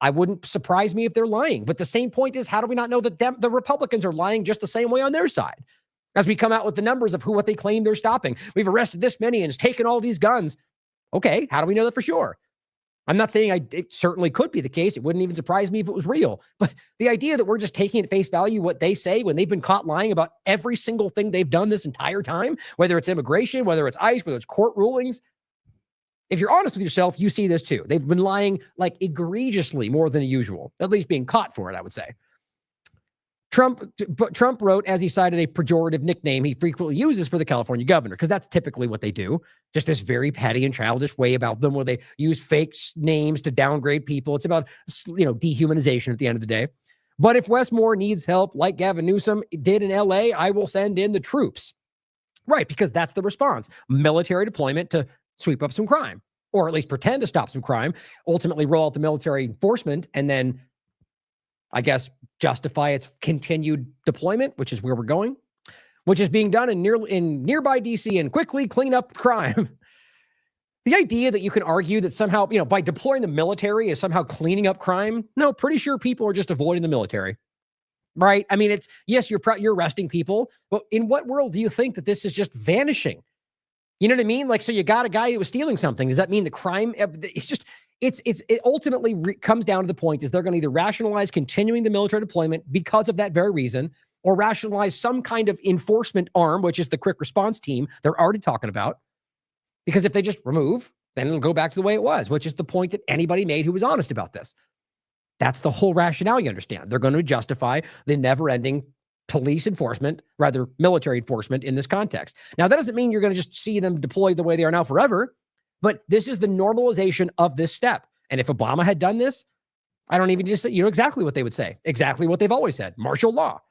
I wouldn't surprise me if they're lying. But the same point is, how do we not know that the Republicans are lying just the same way on their side? As we come out with the numbers of what they claim they're stopping. We've arrested this many and it's taken all these guns. Okay, how do we know that for sure? I'm not saying it certainly could be the case. It wouldn't even surprise me if it was real. But the idea that we're just taking at face value what they say when they've been caught lying about every single thing they've done this entire time, whether it's immigration, whether it's ICE, whether it's court rulings, if you're honest with yourself, you see this too. They've been lying like egregiously more than usual, at least being caught for it, I would say. Trump wrote, as he cited a pejorative nickname he frequently uses for the California governor, because that's typically what they do. Just this very petty and childish way about them where they use fake names to downgrade people. It's about, dehumanization at the end of the day. But if Wes Moore needs help like Gavin Newsom did in LA, I will send in the troops. Right, because that's the response. Military deployment to sweep up some crime, or at least pretend to stop some crime, ultimately roll out the military enforcement, and then, I guess, justify its continued deployment, which is where we're going, which is being done in nearby DC, and quickly clean up crime. The idea that you can argue that somehow, by deploying the military is somehow cleaning up crime. No, pretty sure people are just avoiding the military, right? I mean, it's, yes, you're arresting people, but in what world do you think that this is just vanishing? You know what I mean? Like, so you got a guy who was stealing something. Does that mean the crime? It ultimately comes down to the point is they're going to either rationalize continuing the military deployment because of that very reason, or rationalize some kind of enforcement arm, which is the quick response team they're already talking about. Because if they just remove, then it'll go back to the way it was, which is the point that anybody made who was honest about this. That's the whole rationale, you understand. They're going to justify the never-ending police enforcement, rather military enforcement in this context. Now, that doesn't mean you're going to just see them deployed the way they are now forever, but this is the normalization of this step. And if Obama had done this, I don't even need to say, exactly what they would say, exactly what they've always said, martial law.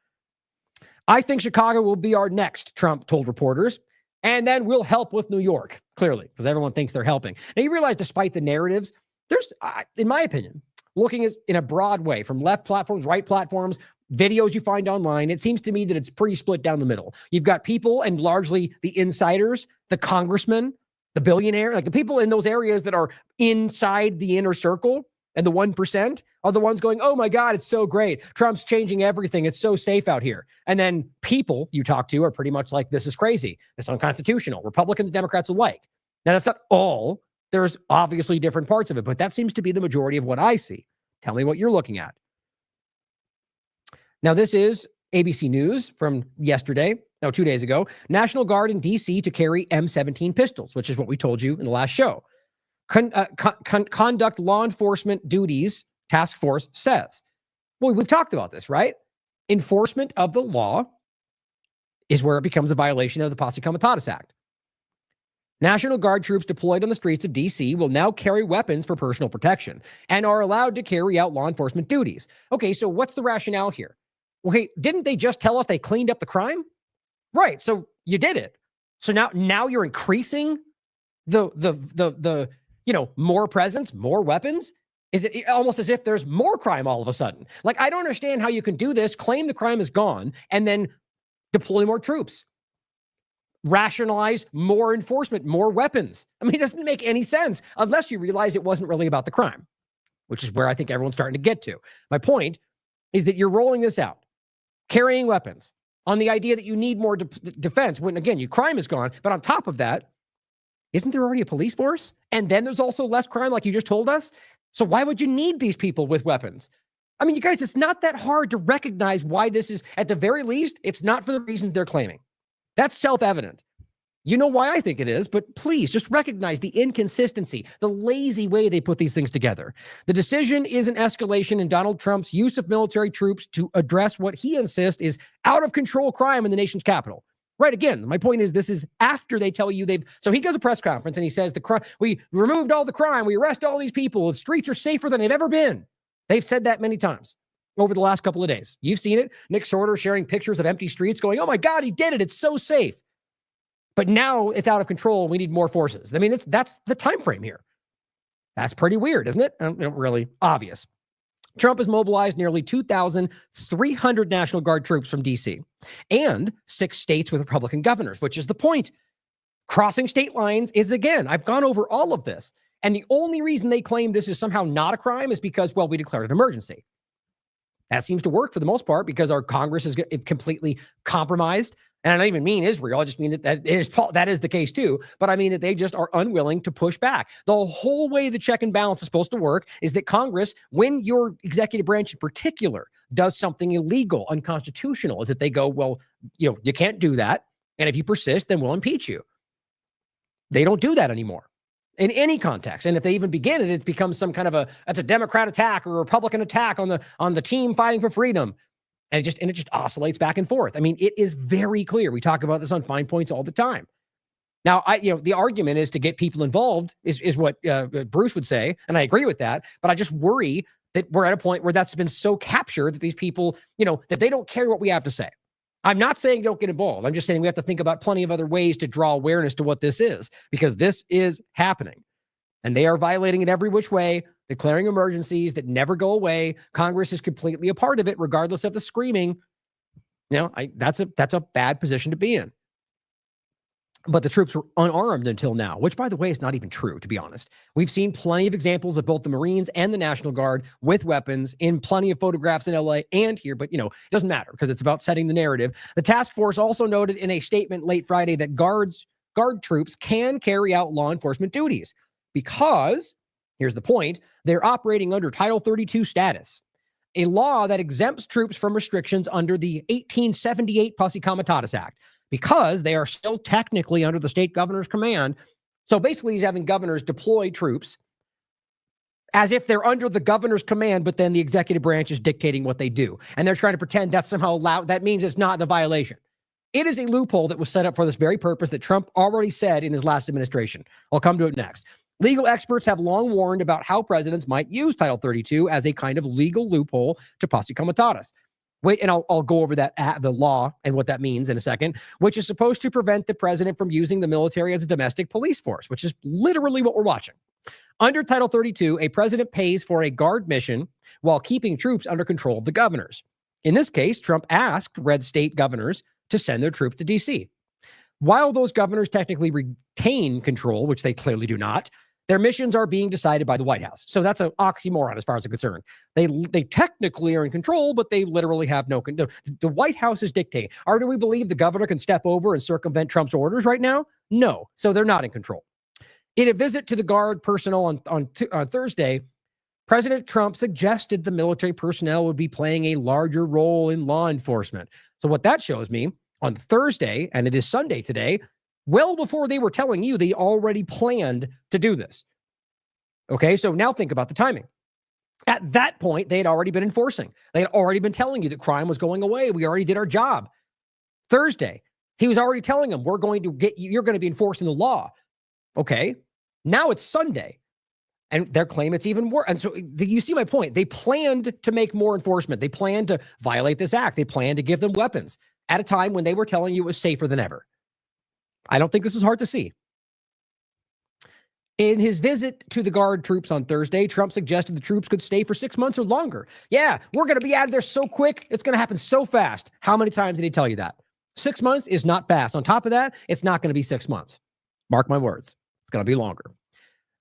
I think Chicago will be our next, Trump told reporters, and then we'll help with New York, clearly, because everyone thinks they're helping. Now, you realize, despite the narratives, there's, in my opinion, looking in a broad way from left platforms, right platforms, videos you find online, it seems to me that it's pretty split down the middle. You've got people, and largely the insiders, the congressmen, the billionaire, like the people in those areas that are inside the inner circle, and the 1% are the ones going, oh my God, it's so great. Trump's changing everything. It's so safe out here. And then people you talk to are pretty much like, this is crazy. It's unconstitutional. Republicans, Democrats alike. Now, that's not all. There's obviously different parts of it, but that seems to be the majority of what I see. Tell me what you're looking at. Now, this is ABC News from 2 days ago. National Guard in D.C. to carry M17 pistols, which is what we told you in the last show. Conduct law enforcement duties, task force says. Well, we've talked about this, right? Enforcement of the law is where it becomes a violation of the Posse Comitatus Act. National Guard troops deployed on the streets of D.C. will now carry weapons for personal protection and are allowed to carry out law enforcement duties. Okay, so what's the rationale here? Okay, didn't they just tell us they cleaned up the crime? Right, so you did it. So now you're increasing the more presence, more weapons? Is it almost as if there's more crime all of a sudden? Like, I don't understand how you can do this, claim the crime is gone, and then deploy more troops. Rationalize more enforcement, more weapons. I mean, it doesn't make any sense unless you realize it wasn't really about the crime. which is where I think everyone's starting to get to. My point is that you're rolling this out, carrying weapons on the idea that you need more defense when, again, your crime is gone. But on top of that, isn't there already a police force? And then there's also less crime, like you just told us. So why would you need these people with weapons? I mean, you guys, it's not that hard to recognize why this is, at the very least, it's not for the reasons they're claiming. That's self-evident. You know why I think it is, but please just recognize the inconsistency, the lazy way they put these things together. The decision is an escalation in Donald Trump's use of military troops to address what he insists is out of control crime in the nation's capital. Right. Again, my point is this is after they tell you so he goes a press conference and he says we removed all the crime. We arrest all these people. The streets are safer than they've ever been. They've said that many times over the last couple of days. You've seen it. Nick Sorter sharing pictures of empty streets going, oh my God, he did it. It's so safe. But now it's out of control. We need more forces. I mean, that's the time frame here. That's pretty weird, isn't it? Really obvious. Trump has mobilized nearly 2,300 National Guard troops from D.C. and 6 states with Republican governors, which is the point. Crossing state lines is, again, I've gone over all of this. And the only reason they claim this is somehow not a crime is because, well, we declared an emergency. That seems to work for the most part because our Congress is completely compromised. And I don't even mean Israel. I just mean that is the case too. But I mean that they just are unwilling to push back. The whole way the check and balance is supposed to work is that Congress, when your executive branch in particular does something illegal, unconstitutional, is that they go, well, you can't do that. And if you persist, then we'll impeach you. They don't do that anymore in any context. And if they even begin it, it becomes some kind of it's a Democrat attack or a Republican attack on the team fighting for freedom. And it just oscillates back and forth. I mean, it is very clear. We talk about this on Fine Points all the time. Now, the argument is to get people involved is what Bruce would say, and I agree with that. But I just worry that we're at a point where that's been so captured that these people, that they don't care what we have to say. I'm not saying don't get involved. I'm just saying we have to think about plenty of other ways to draw awareness to what this is, because this is happening. And they are violating it every which way, declaring emergencies that never go away. Congress is completely a part of it, regardless of the screaming. That's a bad position to be in. But the troops were unarmed until now, which, by the way, is not even true, to be honest. We've seen plenty of examples of both the Marines and the National Guard with weapons in plenty of photographs in LA and here, but, it doesn't matter because it's about setting the narrative. The task force also noted in a statement late Friday that guard troops can carry out law enforcement duties because, here's the point, they're operating under Title 32 status, a law that exempts troops from restrictions under the 1878 Posse Comitatus Act, because they are still technically under the state governor's command. So basically, he's having governors deploy troops as if they're under the governor's command, but then the executive branch is dictating what they do. And they're trying to pretend that's somehow allowed. That means it's not the violation. It is a loophole that was set up for this very purpose that Trump already said in his last administration. I'll come to it next. Legal experts have long warned about how presidents might use Title 32 as a kind of legal loophole to Posse Comitatus. Wait, and I'll go over that the law and what that means in a second, which is supposed to prevent the president from using the military as a domestic police force, which is literally what we're watching. Under Title 32, a president pays for a guard mission while keeping troops under control of the governors. In this case, Trump asked red state governors to send their troops to D.C. While those governors technically retain control, which they clearly do not, their missions are being decided by the White House. So that's an oxymoron as far as I'm concerned. They technically are in control, but they literally have no control. The White House is dictating. Or do we believe the governor can step over and circumvent Trump's orders right now? No. So they're not in control. In a visit to the Guard personnel on Thursday, President Trump suggested the military personnel would be playing a larger role in law enforcement. So what that shows me on Thursday, and it is Sunday today, well before they were telling you, they already planned to do this. Okay, so now think about the timing. At that point, they had already been enforcing. They had already been telling you that crime was going away. We already did our job. Thursday, he was already telling them, you're going to be enforcing the law. Okay, now it's Sunday. And their claim it's even worse. And so you see my point. They planned to make more enforcement. They planned to violate this act. They planned to give them weapons at a time when they were telling you it was safer than ever. I don't think this is hard to see. In his visit to the Guard troops on Thursday, Trump suggested the troops could stay for 6 months or longer. Yeah, we're going to be out of there so quick. It's going to happen so fast. How many times did he tell you that? 6 months is not fast. On top of that, it's not going to be 6 months. Mark my words. It's going to be longer.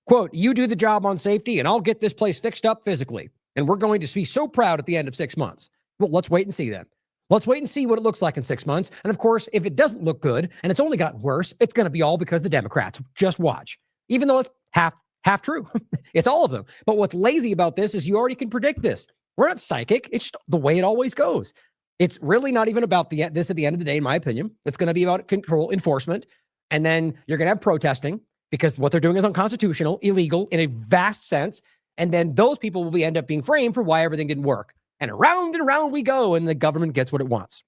Quote, you do the job on safety and I'll get this place fixed up physically. And we're going to be so proud at the end of 6 months. Well, let's wait and see then. Let's wait and see what it looks like in 6 months. And of course, if it doesn't look good and it's only gotten worse, it's going to be all because of the Democrats. Just watch. Even though it's half true. It's all of them. But what's lazy about this is you already can predict this. We're not psychic. It's just the way it always goes. It's really not even about this at the end of the day, in my opinion. It's going to be about control, enforcement. And then you're going to have protesting because what they're doing is unconstitutional, illegal in a vast sense. And then those people will end up being framed for why everything didn't work. And around we go, and the government gets what it wants.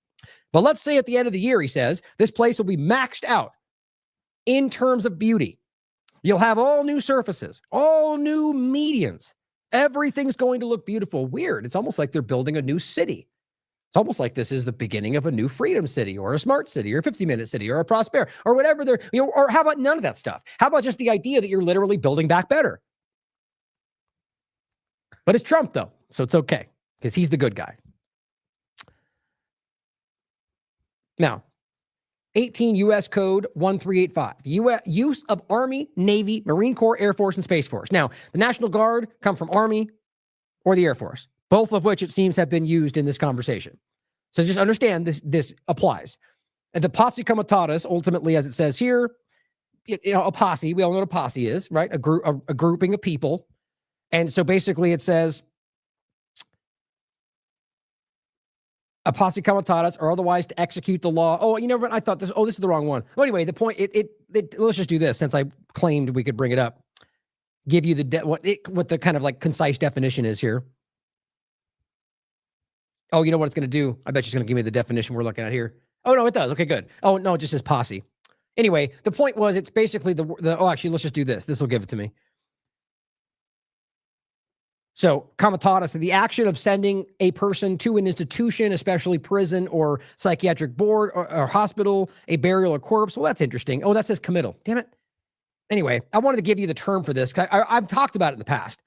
But let's say at the end of the year, he says, this place will be maxed out in terms of beauty. You'll have all new surfaces, all new medians. Everything's going to look beautiful. Weird. It's almost like they're building a new city. It's almost like this is the beginning of a new freedom city or a smart city or a 50-minute city or a prosper or whatever they're, or how about none of that stuff? How about just the idea that you're literally building back better? But it's Trump, though, so it's okay because he's the good guy. Now, 18 U.S. Code 1385, use of Army, Navy, Marine Corps, Air Force, and Space Force. Now, the National Guard come from Army or the Air Force, both of which it seems have been used in this conversation. So just understand this applies. And the posse comitatus, ultimately, as it says here, a posse, we all know what a posse is, right? A grouping of people. And so basically it says, a posse comitatus or otherwise to execute the law. Oh, you know what? I thought this is the wrong one. Well, anyway, the point, let's just do this since I claimed we could bring it up. Give you what the kind of like concise definition is here. Oh, you know what it's going to do? I bet she's going to give me the definition we're looking at here. Oh, no, it does. Okay, good. Oh, no, it just says posse. Anyway, the point was it's basically actually, let's just do this. This will give it to me. So, comitatus, the action of sending a person to an institution, especially prison or psychiatric board or hospital, a burial or corpse. Well, that's interesting. Oh, that says committal. Damn it. Anyway, I wanted to give you the term for this. I've talked about it in the past.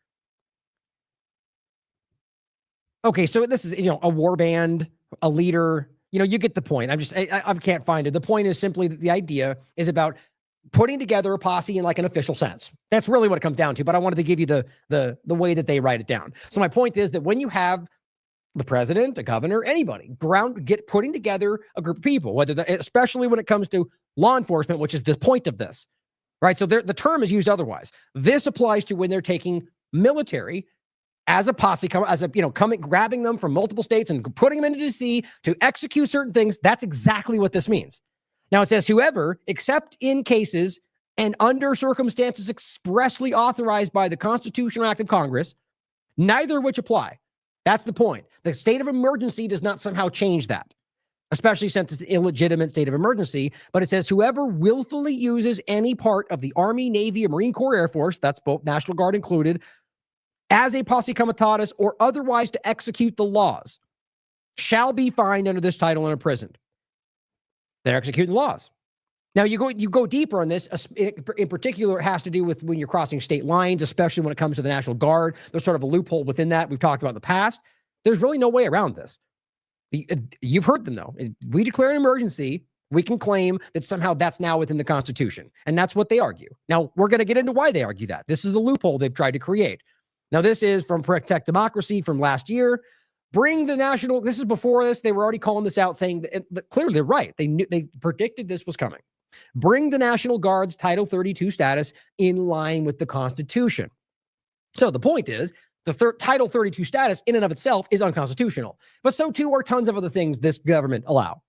Okay, so this is, a war band, a leader. You get the point. I can't find it. The point is simply that the idea is about putting together a posse in like an official sense. That's really what it comes down to. But I wanted to give you the way that they write it down. So my point is that when you have the president, a governor, anybody putting together a group of people, especially when it comes to law enforcement, which is the point of this, right? So the term is used otherwise. This applies to when they're taking military as a posse, grabbing them from multiple states and putting them into DC to execute certain things. That's exactly what this means. Now it says, whoever, except in cases and under circumstances expressly authorized by the Constitutional Act of Congress, neither of which apply. That's the point. The state of emergency does not somehow change that, especially since it's an illegitimate state of emergency. But it says, whoever willfully uses any part of the Army, Navy, or Marine Corps, Air Force, that's both National Guard included, as a posse comitatus or otherwise to execute the laws, shall be fined under this title and imprisoned. They're executing laws. Now, you go deeper on this. In particular, it has to do with when you're crossing state lines, especially when it comes to the National Guard. There's sort of a loophole within that we've talked about in the past. There's really no way around this. You've heard them, though. We declare an emergency. We can claim that somehow that's now within the Constitution. And that's what they argue. Now, we're going to get into why they argue that. This is the loophole they've tried to create. Now, this is from Protect Democracy from last year. This is before this. They were already calling this out, saying that clearly they're right. They predicted this was coming. Bring the National Guard's Title 32 status in line with the Constitution. So the point is, the Title 32 status in and of itself is unconstitutional. But so too are tons of other things this government allow.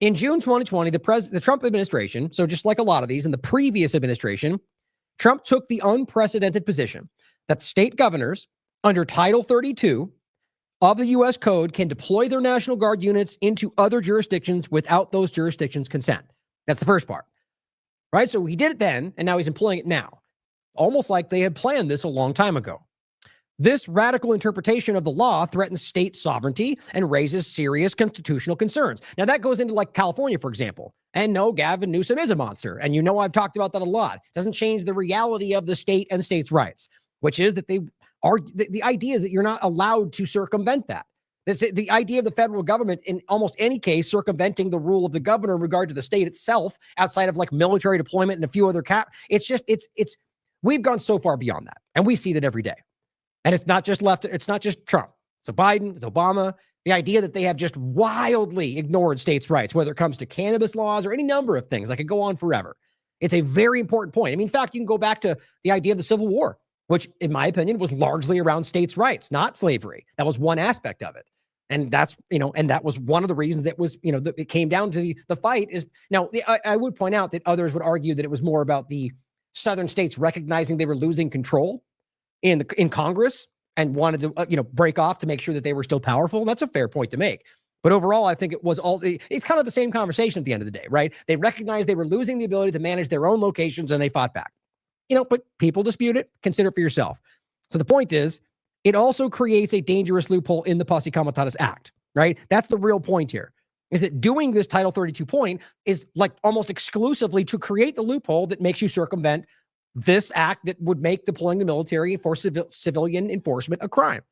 In June 2020, the Trump administration, so just like a lot of these in the previous administration, Trump took the unprecedented position that state governors under Title 32 of the U.S. Code can deploy their National Guard units into other jurisdictions without those jurisdictions' consent. That's the first part, right? So he did it then, and now he's employing it now, almost like they had planned this a long time ago. This radical interpretation of the law threatens state sovereignty and raises serious constitutional concerns. Now, that goes into like California, for example. And no, Gavin Newsom is a monster. And I've talked about that a lot. It doesn't change the reality of the state and states' rights, which is that the idea is that you're not allowed to circumvent that. The idea of the federal government in almost any case circumventing the rule of the governor in regard to the state itself outside of like military deployment and a few other it's We've gone so far beyond that, and we see that every day. And it's not just left, it's not just Trump. It's Biden, it's Obama. The idea that they have just wildly ignored states' rights, whether it comes to cannabis laws or any number of things. I could go on forever. It's a very important point. I mean, in fact, you can go back to the idea of the Civil War, which, in my opinion, was largely around states' rights, not slavery. That was one aspect of it. And that's, and that was one of the reasons it was, it came down to the fight is now, I would point out that others would argue that it was more about the southern states recognizing they were losing control in Congress and wanted to, break off to make sure that they were still powerful. And that's a fair point to make. But overall, I think it's kind of the same conversation at the end of the day, right? They recognized they were losing the ability to manage their own locations and they fought back. But people dispute it. Consider it for yourself. So the point is, it also creates a dangerous loophole in the Posse Comitatus Act, right? That's the real point here, is that doing this Title 32 point is like almost exclusively to create the loophole that makes you circumvent this act that would make deploying the military for civilian enforcement a crime.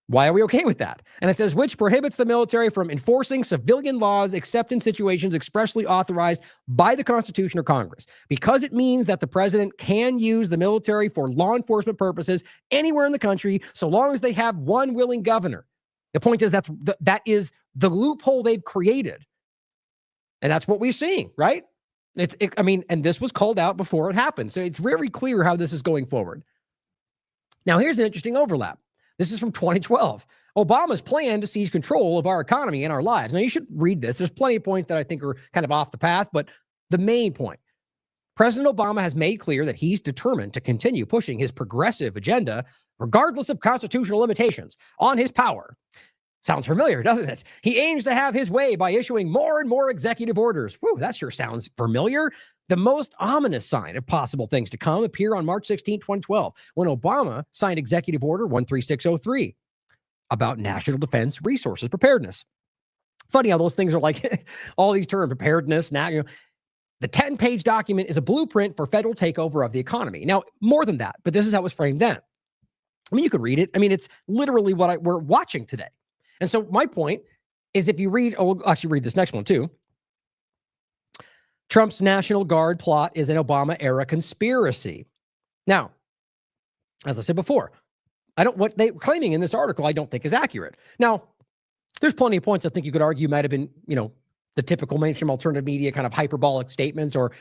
Why are we okay with that? And it says, which prohibits the military from enforcing civilian laws except in situations expressly authorized by the Constitution or Congress, because it means that the president can use the military for law enforcement purposes anywhere in the country, so long as they have one willing governor. The point is that is the loophole they've created. And that's what we're seeing, right? And this was called out before it happened. So it's very clear how this is going forward. Now, here's an interesting overlap. This is from 2012. Obama's plan to seize control of our economy and our lives. Now, you should read this. There's plenty of points that I think are kind of off the path, but the main point, President Obama has made clear that he's determined to continue pushing his progressive agenda, regardless of constitutional limitations, on his power. Sounds familiar, doesn't it? He aims to have his way by issuing more and more executive orders. Whew, that sure sounds familiar. The most ominous sign of possible things to come appear on March 16, 2012, when Obama signed Executive Order 13603 about national defense resources preparedness. Funny how those things are like all these terms, preparedness. Now, the 10-page document is a blueprint for federal takeover of the economy. Now, more than that, but this is how it was framed then. I mean, you could read it. I mean, it's literally what we're watching today. And so my point is, if you read, I'll actually read this next one too. Trump's National Guard plot is an Obama-era conspiracy. Now, as I said before, what they're claiming in this article, I don't think is accurate. Now, there's plenty of points I think you could argue might have been, the typical mainstream alternative media kind of hyperbolic statements or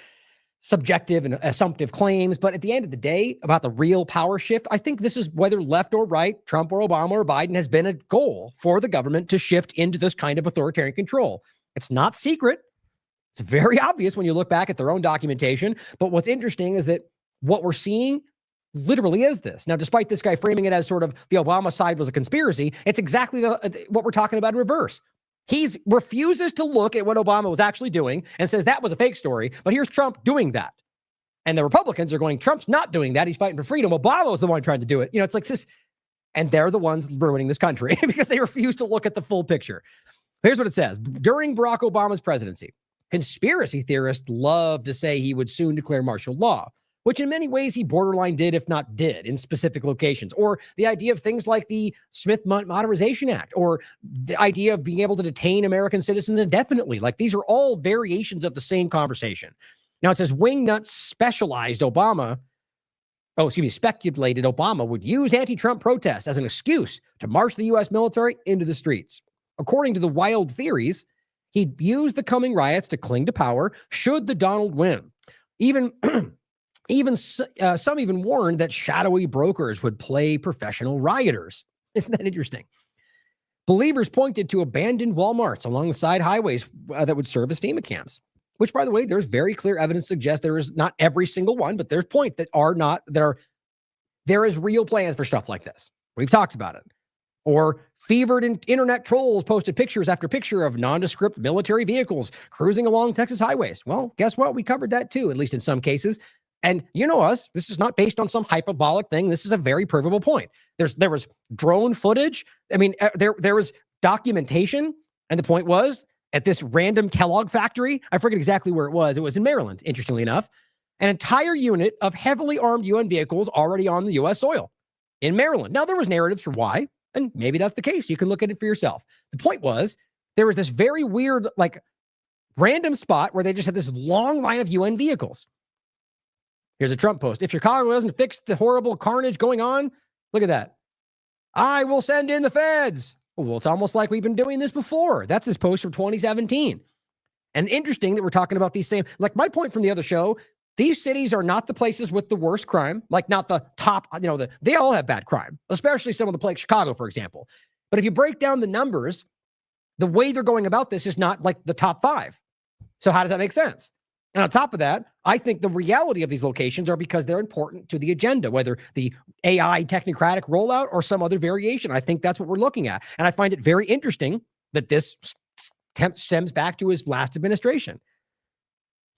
subjective and assumptive claims. But at the end of the day, about the real power shift, I think this is, whether left or right, Trump or Obama or Biden, has been a goal for the government to shift into this kind of authoritarian control. It's not secret. It's very obvious when you look back at their own documentation. But what's interesting is that what we're seeing literally is this. Now, despite this guy framing it as sort of the Obama side was a conspiracy, it's exactly what we're talking about in reverse. He refuses to look at what Obama was actually doing and says that was a fake story. But here's Trump doing that. And the Republicans are going, Trump's not doing that. He's fighting for freedom. Obama was the one trying to do it. It's like this. And they're the ones ruining this country because they refuse to look at the full picture. Here's what it says. During Barack Obama's presidency, conspiracy theorists love to say he would soon declare martial law, which in many ways he borderline did, if not did, in specific locations. Or the idea of things like the Smith Modernization Act, or the idea of being able to detain American citizens indefinitely. Like, these are all variations of the same conversation. Now, it says Wingnuts speculated Obama would use anti-Trump protests as an excuse to march the U.S. military into the streets. According to the wild theories, he'd use the coming riots to cling to power should the Donald win. Some even warned that shadowy brokers would play professional rioters. Isn't that interesting? Believers pointed to abandoned Walmarts along the side highways that would serve as FEMA camps, which, by the way, there's very clear evidence to suggest there is not every single one, but there's point that are not there. There is real plans for stuff like this. We've talked about it. Or fevered internet trolls posted pictures after picture of nondescript military vehicles cruising along Texas highways. Well, guess what? We covered that too, at least in some cases. And you know us, this is not based on some hyperbolic thing. This is a very provable point. There was drone footage. I mean, there was documentation. And the point was, at this random Kellogg factory, I forget exactly where it was. It was in Maryland, interestingly enough, an entire unit of heavily armed UN vehicles already on the U.S. soil in Maryland. Now, there was narratives for why, and maybe that's the case. You can look at it for yourself. The point was, there was this very weird, random spot where they just had this long line of UN vehicles. Here's a Trump post. If Chicago doesn't fix the horrible carnage going on, look at that. I will send in the feds. Well, it's almost like we've been doing this before. That's his post from 2017. And interesting that we're talking about these same, like my point from the other show, these cities are not the places with the worst crime, like not the top, they all have bad crime, especially some of the places, Chicago, for example. But if you break down the numbers, the way they're going about this is not like the top 5. So how does that make sense? And on top of that, I think the reality of these locations are because they're important to the agenda, whether the AI technocratic rollout or some other variation. I think that's what we're looking at. And I find it very interesting that this stems back to his last administration.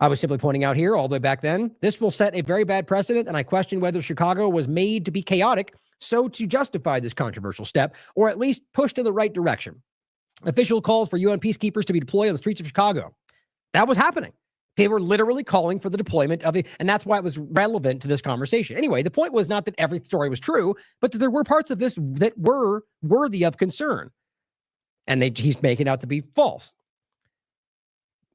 I was simply pointing out here all the way back then, this will set a very bad precedent, and I question whether Chicago was made to be chaotic so to justify this controversial step, or at least push in the right direction. Official calls for UN peacekeepers to be deployed on the streets of Chicago. That was happening. They were literally calling for the deployment of and that's why it was relevant to this conversation. Anyway, the point was not that every story was true, but that there were parts of this that were worthy of concern. And he's making out to be false.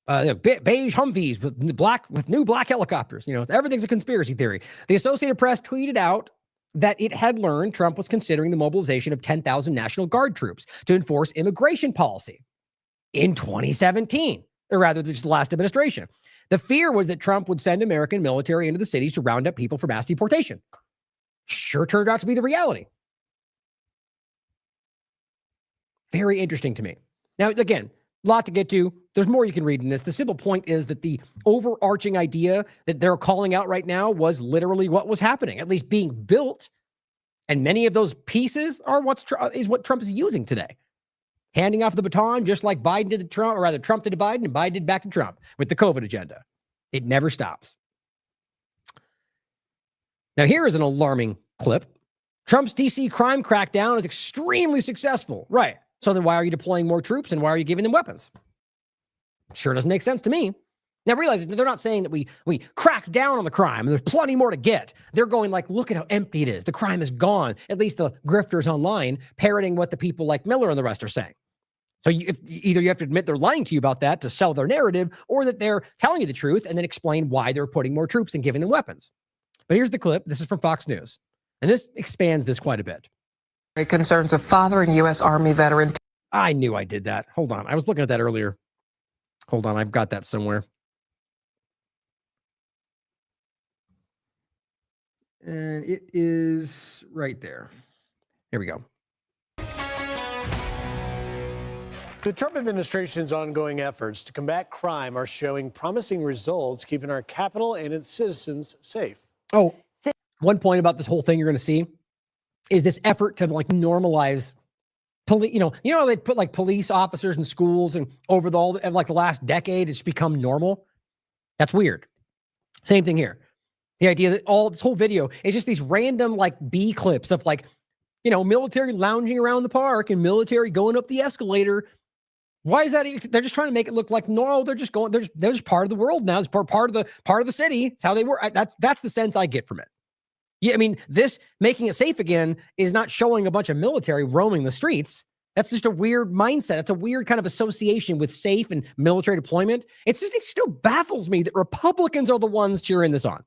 Beige Humvees with new black helicopters. Everything's a conspiracy theory. The Associated Press tweeted out that it had learned Trump was considering the mobilization of 10,000 National Guard troops to enforce immigration policy in 2017, or rather, just the last administration. The fear was that Trump would send American military into the cities to round up people for mass deportation. Sure turned out to be the reality. Very interesting to me. Now, again, a lot to get to. There's more you can read in this. The simple point is that the overarching idea that they're calling out right now was literally what was happening, at least being built. And many of those pieces are what Trump is using today. Handing off the baton, just like Biden did to Trump, or rather Trump did to Biden and Biden did back to Trump with the COVID agenda. It never stops. Now, here is an alarming clip. Trump's DC crime crackdown is extremely successful. Right. So then why are you deploying more troops and why are you giving them weapons? Sure doesn't make sense to me. Now, realize they're not saying that we crack down on the crime and there's plenty more to get. They're going like, look at how empty it is. The crime is gone. At least the grifters online parroting what the people like Miller and the rest are saying. So either you have to admit they're lying to you about that to sell their narrative, or that they're telling you the truth and then explain why they're putting more troops and giving them weapons. But here's the clip. This is from Fox News. And this expands this quite a bit. Concerns of father and U.S. Army veteran. I knew I did that. Hold on. I was looking at that earlier. Hold on. I've got that somewhere. And it is right there. Here we go. The Trump administration's ongoing efforts to combat crime are showing promising results, keeping our capital and its citizens safe. Oh, one point about this whole thing you're going to see is this effort to like normalize police. How they put like police officers in schools, and over the last decade, it's become normal. That's weird. Same thing here. The idea that this whole video is just these random like B clips of military lounging around the park and military going up the escalator. Why is that? They're just trying to make it look like no, they're just going. They're just part of the world now. It's part of the city. It's how they work. That's the sense I get from it. Yeah, I mean, this making it safe again is not showing a bunch of military roaming the streets. That's just a weird mindset. It's a weird kind of association with safe and military deployment. It still baffles me that Republicans are the ones cheering this on.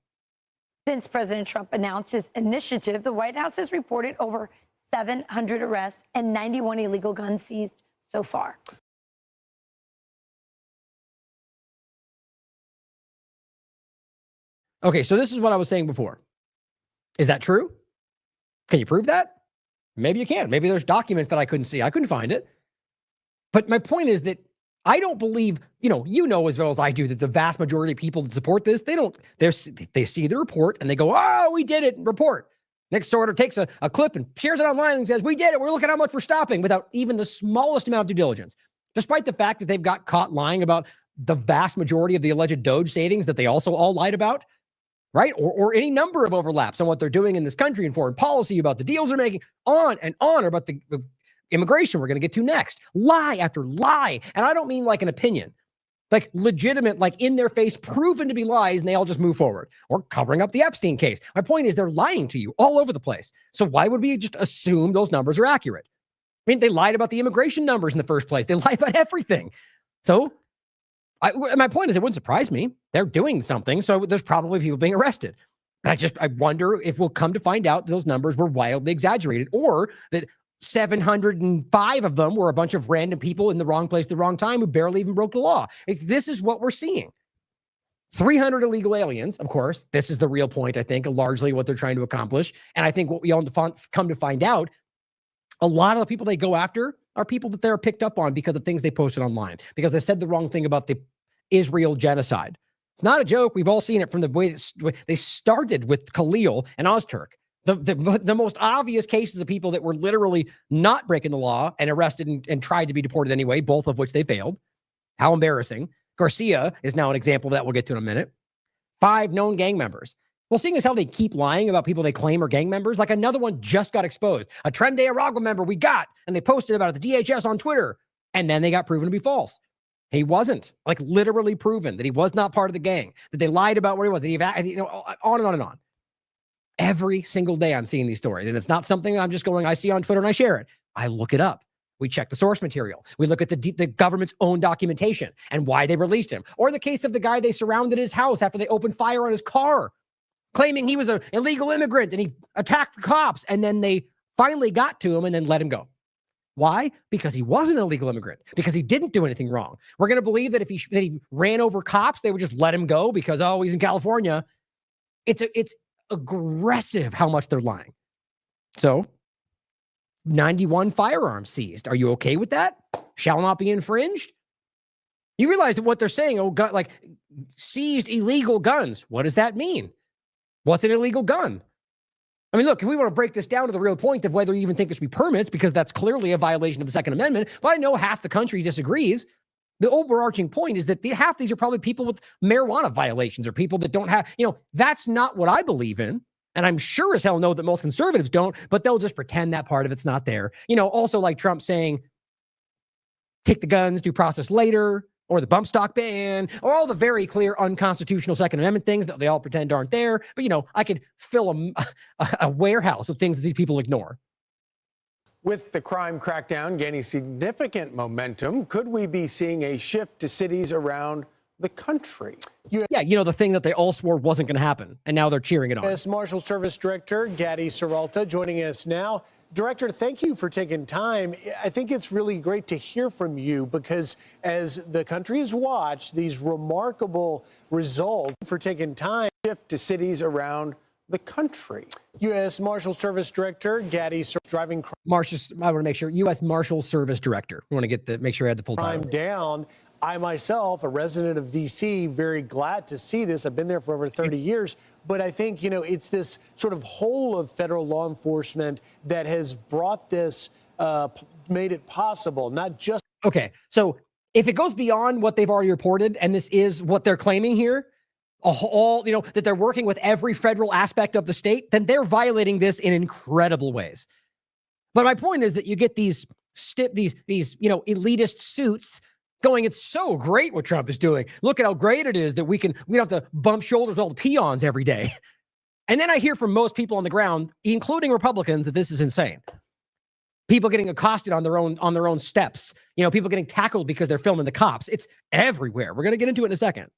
Since President Trump announced his initiative, the White House has reported over 700 arrests and 91 illegal guns seized so far. Okay, so this is what I was saying before. Is that true? Can you prove that? Maybe you can. Maybe there's documents that I couldn't see. I couldn't find it. But my point is that I don't believe, you know as well as I do, that the vast majority of people that support this, they see the report and they go, oh, we did it, report. Next order takes a clip and shares it online and says, we did it. We're looking at how much we're stopping, without even the smallest amount of due diligence. Despite the fact that they've got caught lying about the vast majority of the alleged Doge savings that they also all lied about. Right? Or any number of overlaps on what they're doing in this country and foreign policy, about the deals they're making, on and on, or about the immigration we're going to get to next. Lie after lie. And I don't mean like an opinion, like legitimate, like in their face, proven to be lies, and they all just move forward. Or covering up the Epstein case. My point is they're lying to you all over the place. So why would we just assume those numbers are accurate? I mean, they lied about the immigration numbers in the first place. They lied about everything. So my point is, it wouldn't surprise me. They're doing something, so there's probably people being arrested. I wonder if we'll come to find out those numbers were wildly exaggerated, or that 705 of them were a bunch of random people in the wrong place at the wrong time who barely even broke the law. This is what we're seeing. 300 illegal aliens, of course. This is the real point, I think, largely what they're trying to accomplish. And I think what we all come to find out, a lot of the people they go after are people that they're picked up on because of things they posted online, because they said the wrong thing about the Israel genocide. It's not a joke. We've all seen it from the way they started with Khalil and Ozturk. The most obvious cases of people that were literally not breaking the law and arrested and tried to be deported anyway, both of which they failed. How embarrassing. Garcia is now an example of that we'll get to in a minute. 5 known gang members. Well, seeing as how they keep lying about people they claim are gang members, like another one just got exposed. A Tren de Aragua member we got, and they posted about it at the DHS on Twitter, and then they got proven to be false. He wasn't, like literally proven that he was not part of the gang, that they lied about where he was, that he, on and on and on. Every single day I'm seeing these stories, and it's not something I'm just going, I see on Twitter and I share it. I look it up. We check the source material. We look at the government's own documentation and why they released him. Or the case of the guy they surrounded his house after they opened fire on his car, claiming he was an illegal immigrant and he attacked the cops. And then they finally got to him and then let him go. Why? Because he wasn't an illegal immigrant, because he didn't do anything wrong. We're going to believe that if he ran over cops, they would just let him go because, oh, he's in California. It's aggressive how much they're lying. So 91 firearms seized. Are you okay with that? Shall not be infringed. You realize that what they're saying, like seized illegal guns. What does that mean? What's an illegal gun? I mean, look, if we want to break this down to the real point of whether you even think there should be permits, because that's clearly a violation of the Second Amendment, but I know half the country disagrees. The overarching point is that half these are probably people with marijuana violations or people that don't have, that's not what I believe in. And I'm sure as hell know that most conservatives don't, but they'll just pretend that part of it's not there. Also like Trump saying, take the guns, due process later, or the bump stock ban, or all the very clear unconstitutional Second Amendment things that they all pretend aren't there. But, I could fill a warehouse of things that these people ignore. With the crime crackdown gaining significant momentum, could we be seeing a shift to cities around the country? The thing that they all swore wasn't going to happen, and now they're cheering it on. U.S. Marshal Service Director Gadi Saralta joining us now. Director, thank you for taking time. I think it's really great to hear from you, because as the country has watched these remarkable results, for taking time shift to cities around the country. U.S. Marshal Service Director Gadi driving crime. I want to make sure U.S. Marshal Service Director. We want to make sure I had the full title. Down. I myself, a resident of D.C., very glad to see this. I've been there for over 30 years. But I think, it's this sort of whole of federal law enforcement that has brought this, made it possible, not just. Okay, so if it goes beyond what they've already reported, and this is what they're claiming here, that they're working with every federal aspect of the state, then they're violating this in incredible ways. But my point is that you get these elitist suits going, it's so great what Trump is doing. Look at how great it is that we don't have to bump shoulders with all the peons every day. And then I hear from most people on the ground, including Republicans, that this is insane. People getting accosted on their own steps. People getting tackled because they're filming the cops. It's everywhere. We're going to get into it in a second.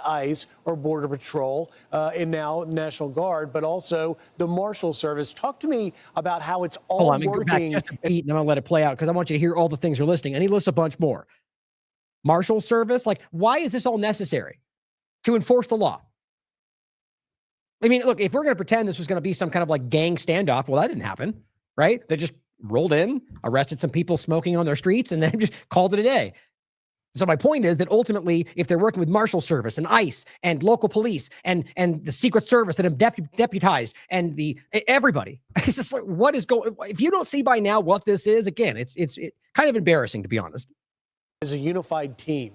ICE or Border Patrol and now National Guard, but also the Marshal Service. Talk to me about how it's all working. Go back just a beat, and I'm going to let it play out because I want you to hear all the things you're listing. And he lists a bunch more. Marshal Service, why is this all necessary? To enforce the law. I mean, look, if we're going to pretend this was going to be some kind of gang standoff, well, that didn't happen, right? They just rolled in, arrested some people smoking on their streets, and then just called it a day. So my point is that ultimately, if they're working with Marshal Service and ICE and local police and the Secret Service that have deputized and everybody, it's just what is going? If you don't see by now what this is, again, it's kind of embarrassing, to be honest. As a unified team,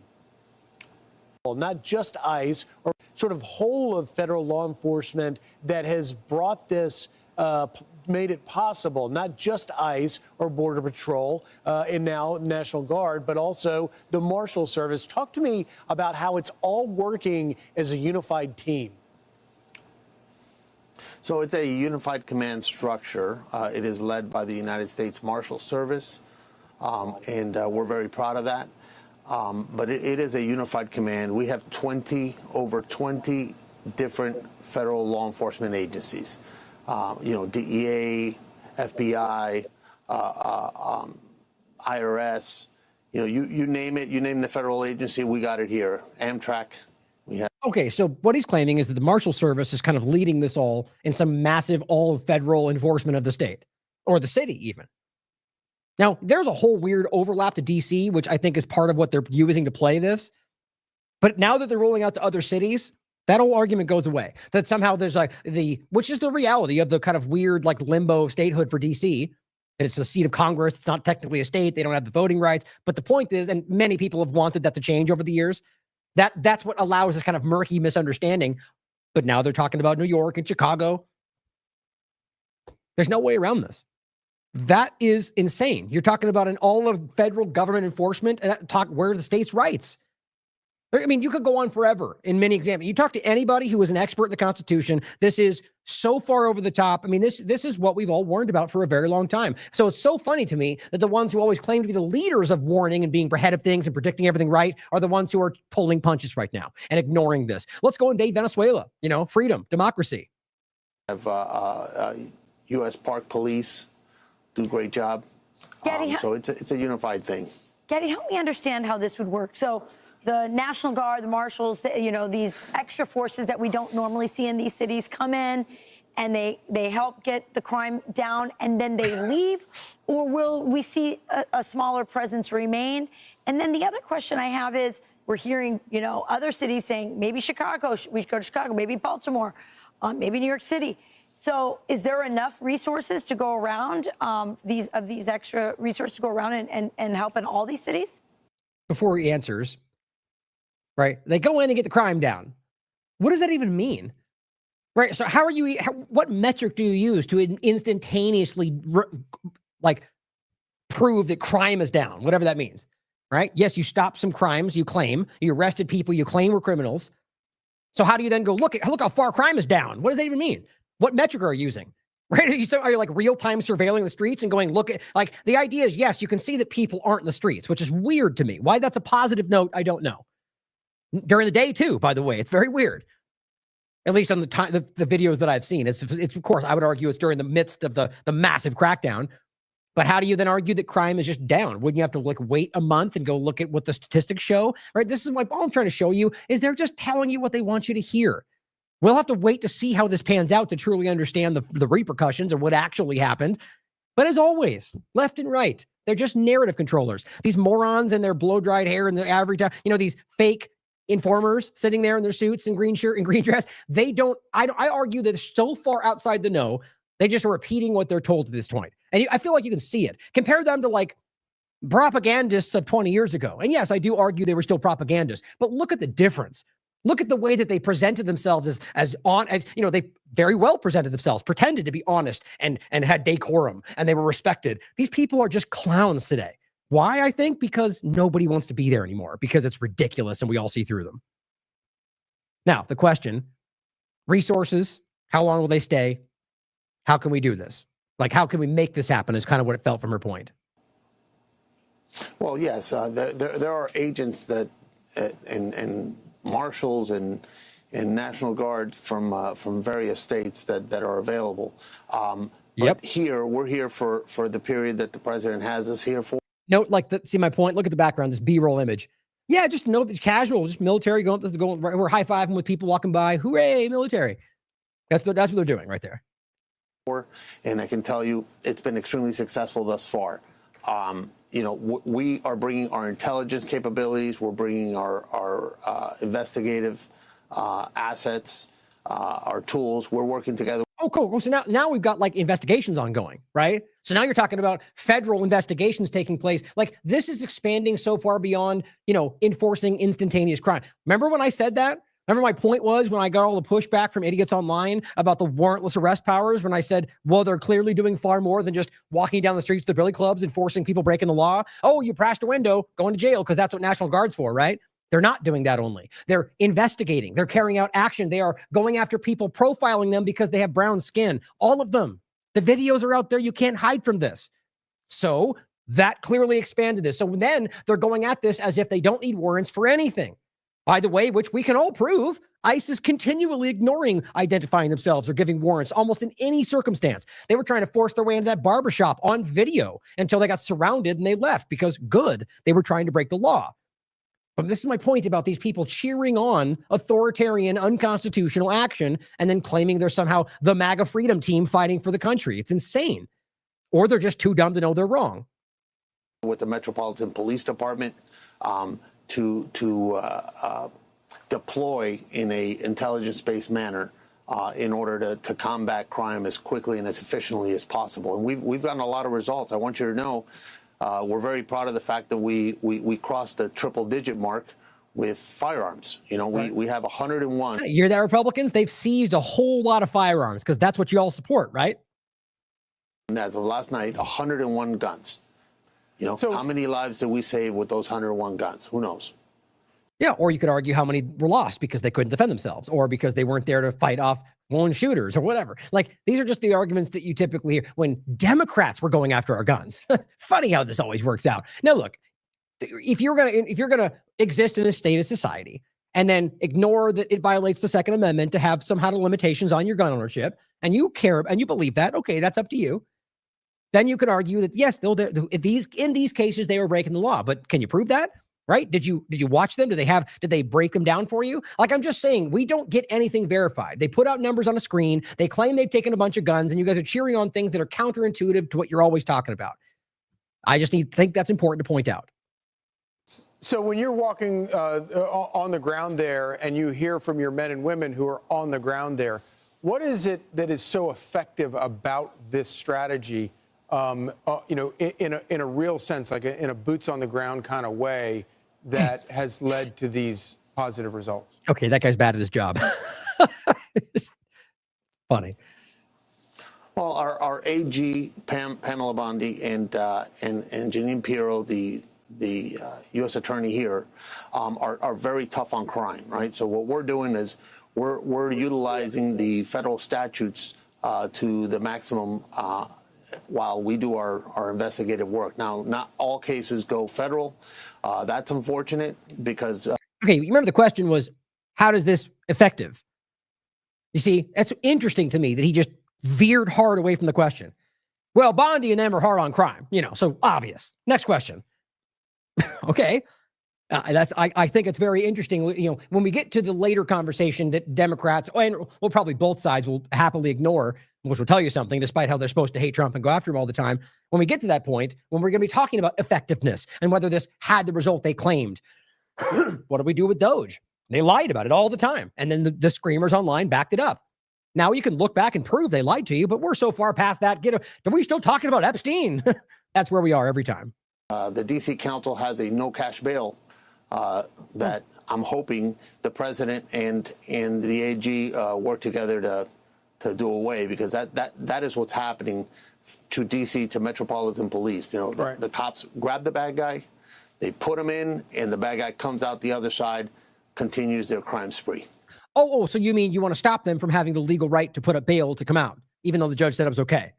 not just ICE or sort of whole of federal law enforcement that has brought this, made it possible, not just ICE or Border Patrol and now National Guard, but also the Marshal Service. Talk to me about how it's all working as a unified team. So it's a unified command structure. It is led by the United States Marshal Service, and we're very proud of that. But it is a unified command. We have over 20 different federal law enforcement agencies. DEA, FBI, IRS, you name it, you name the federal agency, we got it here. Amtrak, we have. Okay, so what he's claiming is that the Marshal Service is kind of leading this all in some massive all-federal enforcement of the state, or the city even. Now, there's a whole weird overlap to D.C., which I think is part of what they're using to play this. But now that they're rolling out to other cities, that whole argument goes away. That somehow there's which is the reality of the kind of weird limbo statehood for D.C., and it's the seat of Congress. It's not technically a state. They don't have the voting rights. But the point is, and many people have wanted that to change over the years, that's what allows this kind of murky misunderstanding. But now they're talking about New York and Chicago. There's no way around this. That is insane. You're talking about an all of federal government enforcement and where the states' rights. I mean, you could go on forever in many examples. You talk to anybody who is an expert in the Constitution. This is so far over the top. I mean, this is what we've all warned about for a very long time. So it's so funny to me that the ones who always claim to be the leaders of warning and being ahead of things and predicting everything right are the ones who are pulling punches right now and ignoring this. Let's go invade Venezuela. Freedom, democracy. Have U.S. Park Police do a great job. Getty, so it's a unified thing. Getty, help me understand how this would work. So the National Guard, the Marshals, these extra forces that we don't normally see in these cities come in and they help get the crime down and then they leave? Or will we see a smaller presence remain? And then the other question I have is, we're hearing, other cities saying maybe Chicago, we should go to Chicago, maybe Baltimore, maybe New York City. So is there enough resources to go around, these extra resources to go around and help in all these cities? Before he answers, right? They go in and get the crime down. What does that even mean? Right? So what metric do you use to instantaneously prove that crime is down, whatever that means, right? Yes, you stopped some crimes, you claim, you arrested people you claim were criminals. So how do you then go, look how far crime is down? What does that even mean? What metric are you using? Right? Are you real-time surveilling the streets and going, look at, the idea is, yes, you can see that people aren't in the streets, which is weird to me. Why that's a positive note, I don't know. During the day too, by the way, it's very weird. At least on the videos that I've seen. It's of course, I would argue it's during the midst of the massive crackdown. But how do you then argue that crime is just down? Wouldn't you have to wait a month and go look at what the statistics show? Right? This is all I'm trying to show you is they're just telling you what they want you to hear. We'll have to wait to see how this pans out to truly understand the repercussions of what actually happened. But as always, left and right, they're just narrative controllers. These morons and their blow-dried hair and their average, these fake informers sitting there in their suits and green shirt and green dress. I argue that they're so far outside the know, they just are repeating what they're told to this point. And I feel like you can see it. Compare them to propagandists of 20 years ago. And yes, I do argue they were still propagandists, but look at the difference. Look at the way that they presented themselves they very well presented themselves, pretended to be honest and had decorum and they were respected. These people are just clowns today. Why? I think because nobody wants to be there anymore because it's ridiculous and we all see through them. Now, the question, resources, how long will they stay? How can we do this? How can we make this happen is kind of what it felt from her point. Well, yes, there are agents that and marshals and National Guard from various states that are available. But here, we're here for the period that the president has us here for. No, see my point? Look at the background, this B-roll image. Yeah, just it's casual, just military going, we're high-fiving with people walking by. Hooray, military. That's what they're doing right there. And I can tell you it's been extremely successful thus far. We are bringing our intelligence capabilities. We're bringing our investigative assets, our tools. We're working together. Oh, cool. So now we've got investigations ongoing, right? So now you're talking about federal investigations taking place. This is expanding so far beyond, enforcing instantaneous crime. Remember when I said that? Remember my point was when I got all the pushback from idiots online about the warrantless arrest powers, when I said, well, they're clearly doing far more than just walking down the streets of the billy clubs and forcing people breaking the law. Oh, you crashed a window, going to jail because that's what National Guard's for, right? They're not doing that only. They're investigating. They're carrying out action. They are going after people, profiling them because they have brown skin. All of them. The videos are out there. You can't hide from this. So that clearly expanded this. So then they're going at this as if they don't need warrants for anything. By the way, which we can all prove. ICE is continually ignoring identifying themselves or giving warrants almost in any circumstance. They were trying to force their way into that barbershop on video until they got surrounded and they left because they were trying to break the law. But this is my point about these people cheering on authoritarian, unconstitutional action and then claiming they're somehow the MAGA freedom team fighting for the country. It's insane. Or they're just too dumb to know they're wrong. With the Metropolitan Police Department to deploy in a intelligence-based manner in order to combat crime as quickly and as efficiently as possible. And we've gotten a lot of results. I want you to know we're very proud of the fact that we crossed the triple-digit mark with firearms. You know, we have 101. You hear that, Republicans? They've seized a whole lot of firearms because that's what you all support, right? And as of last night, 101 guns. You know, so how many lives did we save with those 101 guns? Who knows? Yeah, or you could argue how many were lost because they couldn't defend themselves or because they weren't there to fight off lone shooters or whatever. Like, these are just the arguments that you typically hear when Democrats were going after our guns. Funny how this always works out. Now, look, if you're gonna exist in this state of society and then ignore that it violates the Second Amendment to have some kind of limitations on your gun ownership, and you care and you believe that, okay, that's up to you. Then you could argue that yes, in these cases they were breaking the law, but can you prove that? Right? Did you watch them? Did they break them down for you? Like, I'm just saying, we don't get anything verified. They put out numbers on a screen. They claim they've taken a bunch of guns, and you guys are cheering on things that are counterintuitive to what you're always talking about. I just think that's important to point out. So when you're walking on the ground there and you hear from your men and women who are on the ground there, what is it that is so effective about this strategy? You know, in a real sense, like in a boots on the ground kind of way, that has led to these positive results. Okay, that guy's bad at his job. Funny. Well, our AG Pamela Bondi and Janine Pirro, the U.S. attorney here, are very tough on crime, right? So what we're doing is we're utilizing the federal statutes to the maximum while we do our investigative work. Now, not all cases go federal. That's unfortunate because... Okay, remember the question was, how is this effective? You see, that's interesting to me that he just veered hard away from the question. Well, Bondi and them are hard on crime, you know, so obvious. Next question. Okay. I think it's very interesting, you know, when we get to the later conversation that Democrats, and well, probably both sides will happily ignore, which will tell you something, despite how they're supposed to hate Trump and go after him all the time. When we get to that point, when we're going to be talking about effectiveness and whether this had the result they claimed, what do we do with Doge? They lied about it all the time. And then the screamers online backed it up. Now you can look back and prove they lied to you, but we're so far past that. Are we still talking about Epstein? That's where we are every time. The D.C. Council has a no cash bail that I'm hoping the president and the AG work together to do away, because that is what's happening to D.C., to Metropolitan Police. You know, the cops grab the bad guy, they put him in, and the bad guy comes out the other side, continues their crime spree. Oh, so you mean you want to stop them from having the legal right to put up bail to come out, even though the judge said it was okay?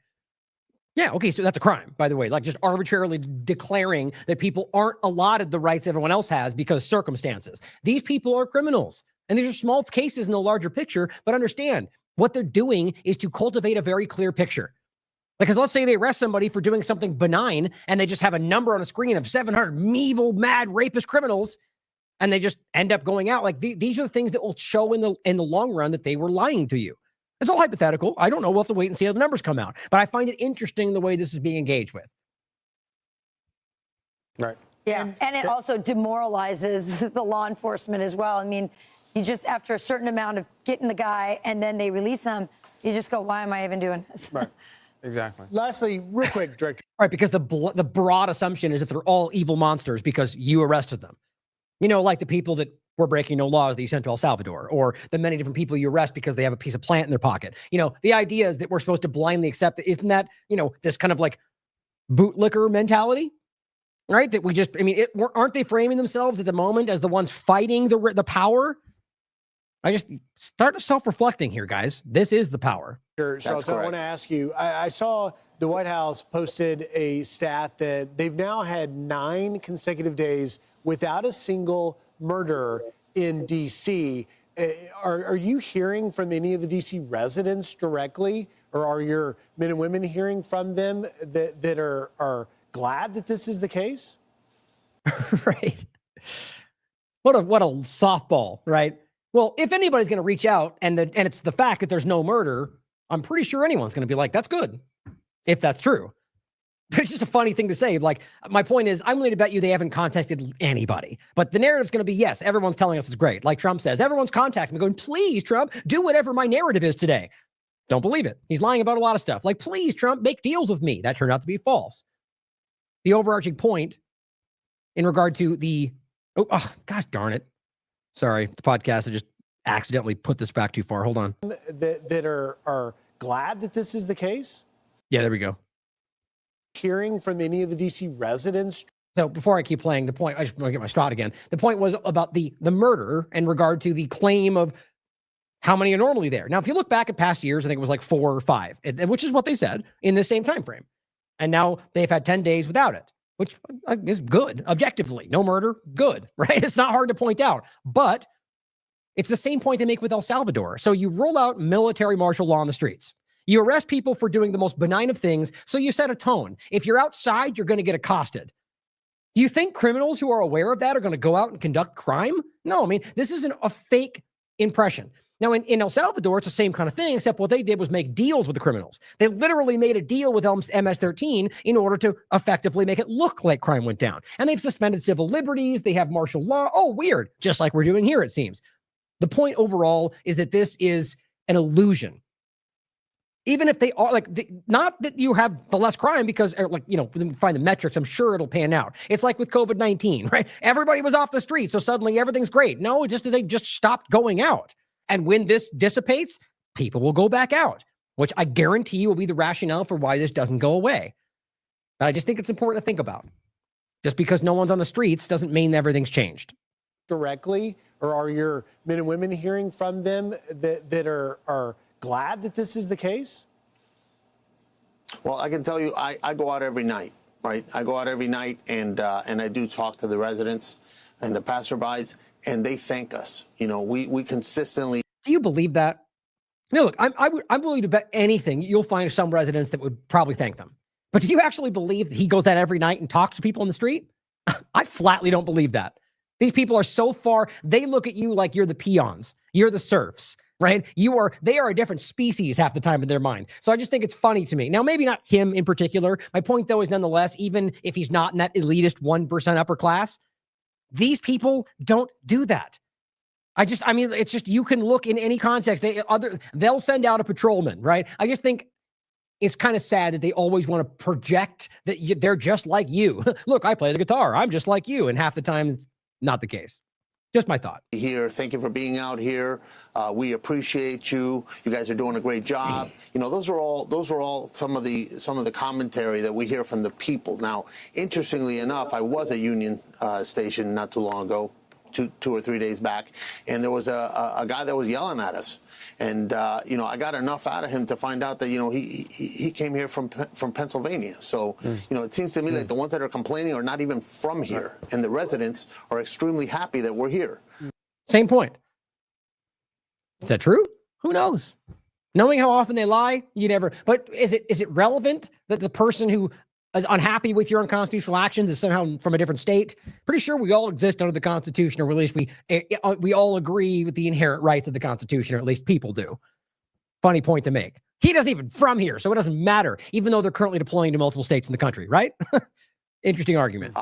Yeah, okay, so that's a crime, by the way, like just arbitrarily declaring that people aren't allotted the rights everyone else has because circumstances. These people are criminals, and these are small cases in the larger picture, but understand, what they're doing is to cultivate a very clear picture. Because let's say they arrest somebody for doing something benign, and they just have a number on a screen of 700 evil, mad, rapist criminals, and they just end up going out. Like, these are the things that will show in the long run that they were lying to you. It's all hypothetical. I don't know. We'll have to wait and see how the numbers come out. But I find it interesting the way this is being engaged with. Right. Yeah, and it also demoralizes the law enforcement as well. I mean, you just, after a certain amount of getting the guy and then they release him, you just go, why am I even doing this? Right. Exactly. Lastly, real quick, Director. Right, because the broad assumption is that they're all evil monsters because you arrested them. You know, like the people that were breaking no laws that you sent to El Salvador, or the many different people you arrest because they have a piece of plant in their pocket. You know, the idea is that we're supposed to blindly accept that. Isn't that, you know, this kind of like bootlicker mentality, right? That we just, I mean, aren't they framing themselves at the moment as the ones fighting the power? I just start self-reflecting here, guys. This is the power. Sure. So I want to ask you, I saw the White House posted a stat that they've now had 9 consecutive days without a single murder in D.C. Are you hearing from any of the D.C. residents directly, or are your men and women hearing from them that are glad that this is the case? Right. What a softball, right? Well, if anybody's going to reach out and it's the fact that there's no murder, I'm pretty sure anyone's going to be like, that's good, if that's true. But it's just a funny thing to say. Like, my point is, I'm willing to bet you they haven't contacted anybody. But the narrative's going to be, yes, everyone's telling us it's great. Like Trump says, everyone's contacting me going, please, Trump, do whatever my narrative is today. Don't believe it. He's lying about a lot of stuff. Like, please, Trump, make deals with me. That turned out to be false. The overarching point in regard to the, gosh darn it. Sorry, the podcast, I just accidentally put this back too far. Hold on. That are glad that this is the case? Yeah, there we go. Hearing from any of the D.C. residents? So before I keep playing the point, I just want to get my shot again. The point was about the murder in regard to the claim of how many are normally there. Now, if you look back at past years, I think it was like 4 or 5, which is what they said in the same time frame. And now they've had 10 days without it, which is good, objectively. No murder, good, right? It's not hard to point out. But it's the same point they make with El Salvador. So you roll out military martial law on the streets. You arrest people for doing the most benign of things, so you set a tone. If you're outside, you're going to get accosted. Do you think criminals who are aware of that are going to go out and conduct crime? No, I mean, this isn't a fake impression. Now, in El Salvador, it's the same kind of thing, except what they did was make deals with the criminals. They literally made a deal with MS-13 in order to effectively make it look like crime went down. And they've suspended civil liberties. They have martial law. Oh, weird. Just like we're doing here, it seems. The point overall is that this is an illusion. Even if they are not that you have the less crime because when we find the metrics, I'm sure it'll pan out. It's like with COVID-19, right? Everybody was off the street. So suddenly everything's great. No, they just stopped going out. And when this dissipates, people will go back out, which I guarantee will be the rationale for why this doesn't go away. But I just think it's important to think about. Just because no one's on the streets doesn't mean everything's changed. Directly, or are your men and women hearing from them that are glad that this is the case? Well, I can tell you, I go out every night, right? I go out every night and I do talk to the residents and the passerbys, and they thank us. We consistently. Do you believe that? No, look, I'm willing to bet anything. You'll find some residents that would probably thank them. But do you actually believe that he goes out every night and talks to people on the street? I flatly don't believe that. These people are so far, they look at you like you're the peons. You're the serfs. Right? They are a different species half the time in their mind. So I just think it's funny to me. Now, maybe not him in particular. My point, though, is nonetheless, even if he's not in that elitist 1% upper class, these people don't do that. It's just, you can look in any context. They'll send out a patrolman, right? I just think it's kind of sad that they always want to project that they're just like you. Look, I play the guitar. I'm just like you. And half the time, it's not the case. Just my thought. Here, thank you for being out here. We appreciate you. You guys are doing a great job. Those are all some of the commentary that we hear from the people. Now, interestingly enough, I was at Union Station not too long ago, 2 or 3 days back, and there was a guy that was yelling at us. And I got enough out of him to find out that he came here from Pennsylvania. So it seems to me like the ones that are complaining are not even from here, and the residents are extremely happy that we're here. Same point. Is that true? Who knows? Knowing how often they lie, you never. But is it relevant that the person who is unhappy with your unconstitutional actions is somehow from a different state? Pretty sure we all exist under the Constitution, or at least we all agree with the inherent rights of the Constitution, or at least people do. Funny point to make. He doesn't even from here, so it doesn't matter, even though they're currently deploying to multiple states in the country, right? Interesting argument.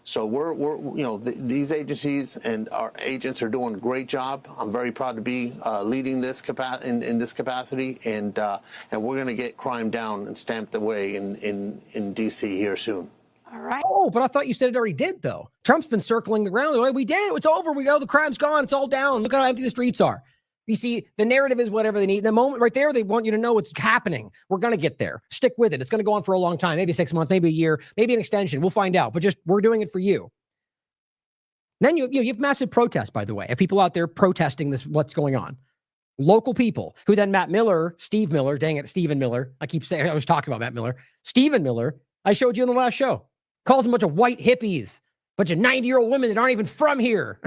So we're these agencies and our agents are doing a great job. I'm very proud to be leading this in this capacity, and we're going to get crime down and stamped away in D.C. here soon. All right. Oh, but I thought you said it already did, though. Trump's been circling the ground. Like, we did it. It's over. The crime's gone. It's all down. Look how empty the streets are. You see, the narrative is whatever they need. The moment right there, they want you to know it's happening. We're going to get there. Stick with it. It's going to go on for a long time, maybe 6 months, maybe a year, maybe an extension. We'll find out. But we're doing it for you. Then you have massive protests, by the way, of people out there protesting what's going on. Local people who then Stephen Miller. I was talking about Matt Miller. Stephen Miller, I showed you in the last show, calls them a bunch of white hippies, bunch of 90-year-old women that aren't even from here.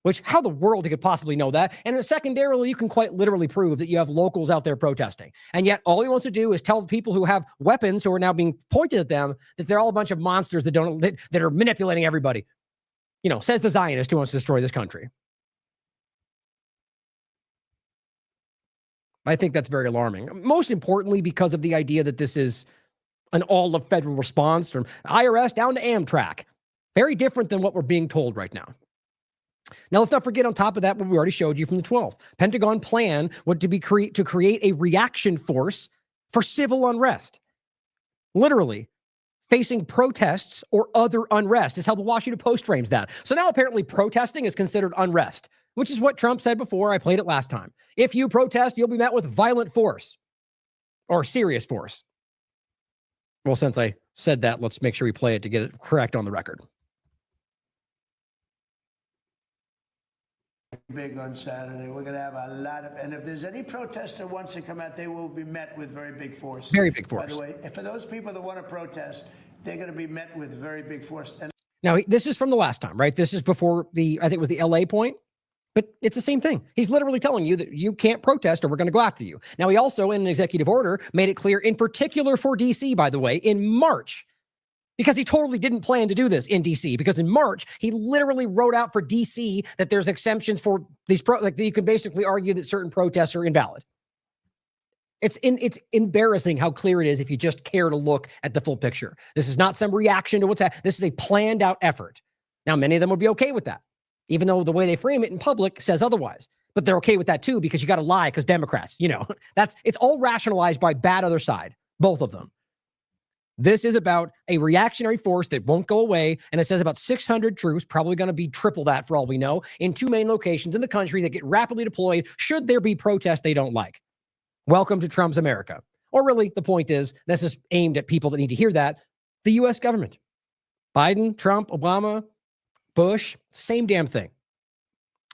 which how the world he could possibly know that? And secondarily, you can quite literally prove that you have locals out there protesting. And yet all he wants to do is tell the people who have weapons who are now being pointed at them that they're all a bunch of monsters that are manipulating everybody. You know, says the Zionist who wants to destroy this country. I think that's very alarming. Most importantly, because of the idea that this is an all of federal response from IRS down to Amtrak. Very different than what we're being told right now. Now, let's not forget on top of that what we already showed you from the 12th. Pentagon plan would to create a reaction force for civil unrest. Literally, facing protests or other unrest is how the Washington Post frames that. So now apparently protesting is considered unrest, which is what Trump said before. I played it last time. If you protest, you'll be met with violent force or serious force. Well, since I said that, let's make sure we play it to get it correct on the record. Big on Saturday. We're going to have a lot of, and if there's any protest that wants to come out, they will be met with very big force. Very big force. By the way, for those people that want to protest, they're going to be met with very big force. And now, this is from the last time, right? This is before I think it was the LA point, but it's the same thing. He's literally telling you that you can't protest or we're going to go after you. Now, he also, in an executive order, made it clear, in particular for DC, by the way, in March, because he totally didn't plan to do this in DC, because in March, he literally wrote out for DC that there's exemptions for these, you can basically argue that certain protests are invalid. It's embarrassing how clear it is if you just care to look at the full picture. This is not some reaction to what's happening. This is a planned out effort. Now, many of them would be okay with that, even though the way they frame it in public says otherwise. But they're okay with that too, because you got to lie because Democrats, it's all rationalized by bad other side, both of them. This is about a reactionary force that won't go away. And it says about 600 troops, probably going to be triple that for all we know, in 2 main locations in the country that get rapidly deployed should there be protests they don't like. Welcome to Trump's America. Or really, the point is, this is aimed at people that need to hear that. The U.S. government. Biden, Trump, Obama, Bush, same damn thing.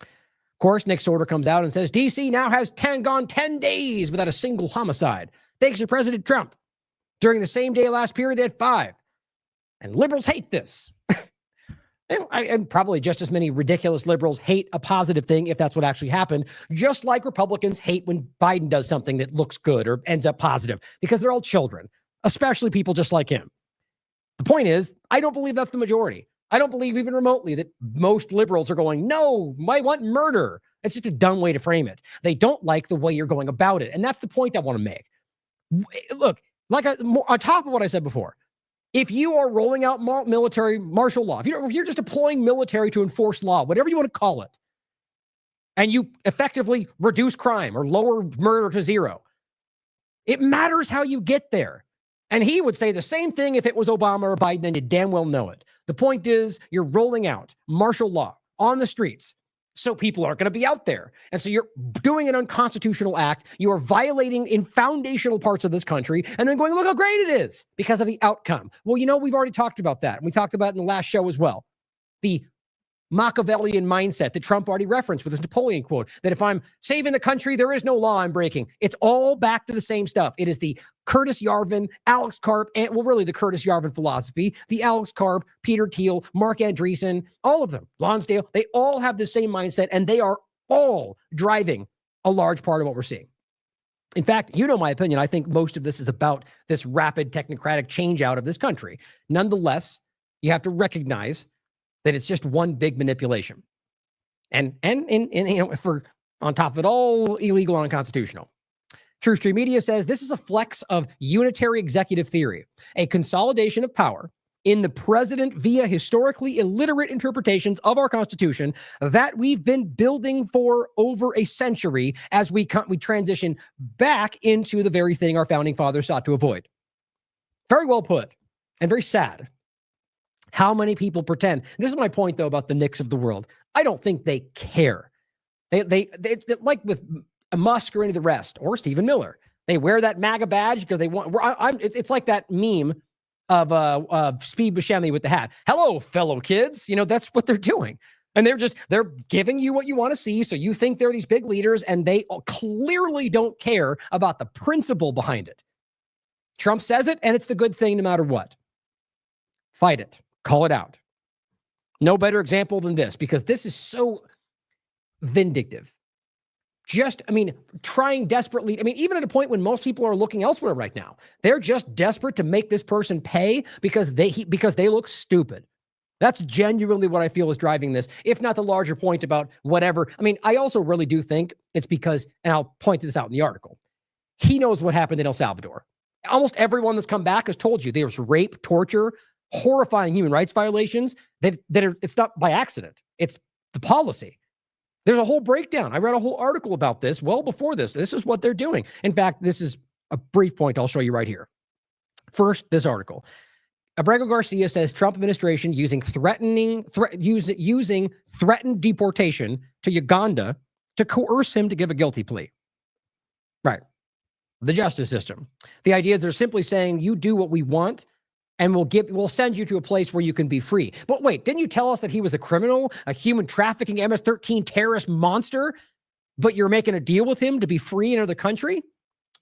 Of course, next order comes out and says, D.C. now has gone 10 days without a single homicide. Thanks to President Trump. During the same day last period, they had 5. And liberals hate this. And probably just as many ridiculous liberals hate a positive thing if that's what actually happened, just like Republicans hate when Biden does something that looks good or ends up positive, because they're all children, especially people just like him. The point is, I don't believe that's the majority. I don't believe even remotely that most liberals are going, no, I want murder. It's just a dumb way to frame it. They don't like the way you're going about it. And that's the point I want to make. Look, on top of what I said before, if you are rolling out military martial law, if you're just deploying military to enforce law, whatever you want to call it, and you effectively reduce crime or lower murder to 0, it matters how you get there. And he would say the same thing if it was Obama or Biden, and you damn well know it. The point is, you're rolling out martial law on the streets, so people aren't going to be out there. And so you're doing an unconstitutional act. You are violating in foundational parts of this country and then going, look how great it is because of the outcome. Well, we've already talked about that. And we talked about it in the last show as well. The Machiavellian mindset that Trump already referenced with his Napoleon quote, that if I'm saving the country, there is no law I'm breaking. It's all back to the same stuff. It is the Curtis Yarvin, Alex Karp, and really the Curtis Yarvin philosophy, the Alex Karp, Peter Thiel, Mark Andreessen, all of them, Lonsdale, they all have the same mindset, and they are all driving a large part of what we're seeing. In fact, my opinion, I think most of this is about this rapid technocratic change out of this country. Nonetheless, you have to recognize that it's just one big manipulation. And for on top of it all, illegal and unconstitutional. True Street Media says this is a flex of unitary executive theory, a consolidation of power in the president via historically illiterate interpretations of our Constitution that we've been building for over a century as we transition back into the very thing our founding fathers sought to avoid. Very well put, and very sad. How many people pretend? This is my point, though, about the Knicks of the world. I don't think they care. They like with Musk or any of the rest, or Stephen Miller. They wear that MAGA badge because they want. It's like that meme of Steve Buscemi with the hat. Hello, fellow kids. That's what they're doing, and they're giving you what you want to see. So you think they're these big leaders, and they clearly don't care about the principle behind it. Trump says it, and it's the good thing no matter what. Fight it. Call it out. No better example than this, because this is so vindictive. Just, I mean, trying desperately. I mean, even at a point when most people are looking elsewhere right now, they're just desperate to make this person pay because they look stupid. That's genuinely what I feel is driving this, if not the larger point about whatever. I mean, I also really do think it's because, and I'll point this out in the article, he knows what happened in El Salvador. Almost everyone that's come back has told you there's rape, torture, horrifying human rights violations it's not by accident. It's the policy. There's a whole breakdown. I read a whole article about this well before this. This is what they're doing. In fact, this is a brief point I'll show you right here. First, this article. Abrego Garcia says Trump administration using threatened deportation to Uganda to coerce him to give a guilty plea. Right. The justice system. The idea is they're simply saying you do what we want and we'll send you to a place where you can be free. But wait, didn't you tell us that he was a criminal, a human trafficking MS-13 terrorist monster, but you're making a deal with him to be free in another country?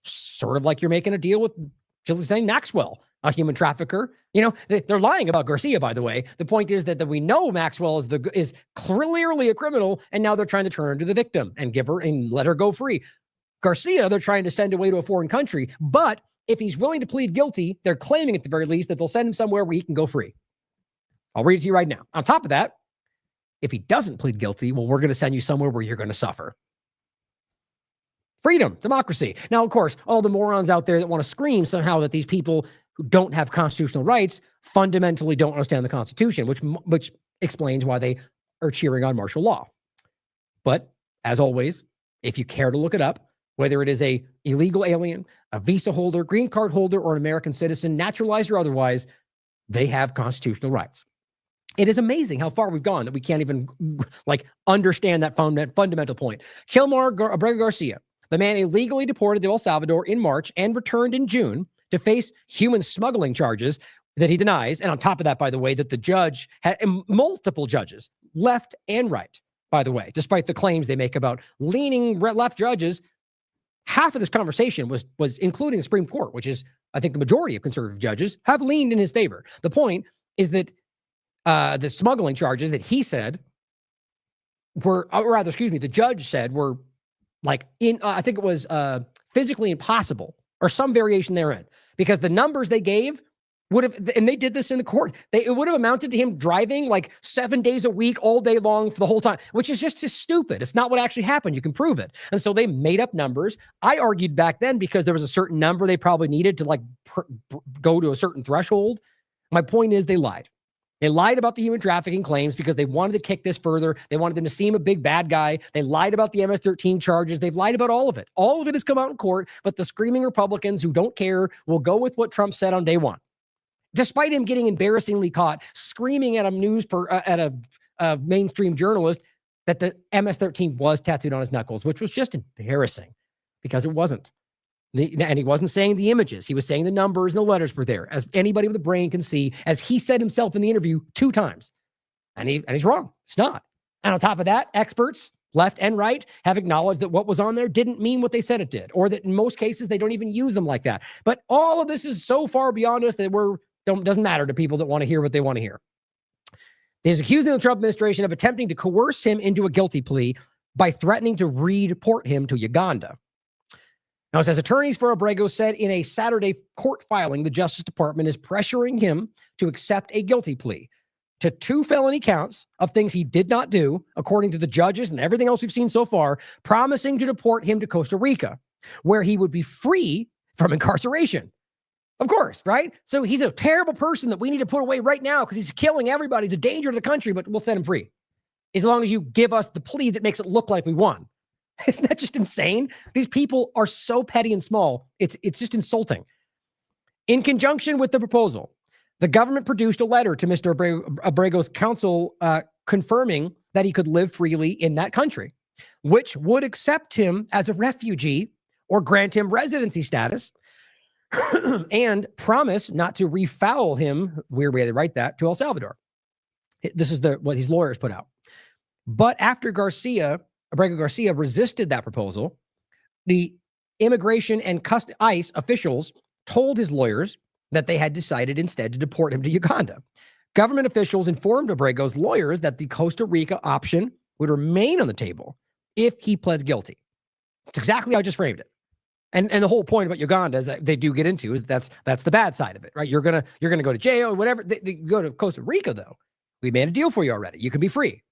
Sort of like you're making a deal with Ghislaine Maxwell, a human trafficker. You know, they're lying about Garcia, by the way. The point is that we know Maxwell is clearly a criminal, and now they're trying to turn her into the victim and let her go free. Garcia, they're trying to send away to a foreign country, but if he's willing to plead guilty, they're claiming at the very least that they'll send him somewhere where he can go free. I'll read it to you right now. On top of that, if he doesn't plead guilty, well, we're going to send you somewhere where you're going to suffer. Freedom, democracy. Now, of course, all the morons out there that want to scream somehow that these people who don't have constitutional rights fundamentally don't understand the Constitution, which explains why they are cheering on martial law. But as always, if you care to look it up, whether it is a illegal alien, a visa holder, green card holder, or an American citizen, naturalized or otherwise, they have constitutional rights. It is amazing how far we've gone that we can't even understand that fundamental point. Kilmar Abrego Garcia, the man illegally deported to El Salvador in March and returned in June to face human smuggling charges that he denies. And on top of that, by the way, that the judge had multiple judges, left and right, by the way, despite the claims they make about leaning left judges. Half of this conversation was including the Supreme Court, which is, I think, the majority of conservative judges have leaned in his favor. The point is that the smuggling charges that he said the judge said were I think it was physically impossible or some variation therein, because the numbers they gave would have, and they did this in the court, it would have amounted to him driving 7 days a week, all day long for the whole time, which is just stupid. It's not what actually happened. You can prove it. And so they made up numbers. I argued back then because there was a certain number they probably needed to go to a certain threshold. My point is they lied. They lied about the human trafficking claims because they wanted to kick this further. They wanted them to seem a big bad guy. They lied about the MS-13 charges. They've lied about all of it. All of it has come out in court, but the screaming Republicans who don't care will go with what Trump said on day one. Despite him getting embarrassingly caught screaming at a mainstream journalist that the MS-13 was tattooed on his knuckles, which was just embarrassing because it wasn't. And he wasn't saying the images. He was saying the numbers and the letters were there, as anybody with a brain can see, as he said himself in the interview 2 times. And he's wrong. It's not. And on top of that, experts, left and right, have acknowledged that what was on there didn't mean what they said it did, or that in most cases they don't even use them like that. But all of this is so far beyond us that doesn't matter to people that want to hear what they want to hear. He's accusing the Trump administration of attempting to coerce him into a guilty plea by threatening to redeport him to Uganda. Now, as attorneys for Abrego said in a Saturday court filing, the Justice Department is pressuring him to accept a guilty plea to 2 felony counts of things he did not do, according to the judges and everything else we've seen so far, promising to deport him to Costa Rica, where he would be free from incarceration. Of course, right? So he's a terrible person that we need to put away right now because he's killing everybody. He's a danger to the country, but we'll set him free as long as you give us the plea that makes it look like we won. Isn't that just insane? These people are so petty and small. It's just insulting. In conjunction with the proposal, the government produced a letter to Mr. Abrego's counsel confirming that he could live freely in that country, which would accept him as a refugee or grant him residency status and promise not to refoul him, weird way they write that, to El Salvador. This is what his lawyers put out. But after Abrego Garcia resisted that proposal, the immigration and ICE officials told his lawyers that they had decided instead to deport him to Uganda. Government officials informed Abrego's lawyers that the Costa Rica option would remain on the table, if he pleads guilty. It's exactly how I just framed it. And the whole point about Uganda is that they do get into is that's the bad side of it, right? You're gonna go to jail or whatever. They go to Costa Rica though. We made a deal for you already. You can be free.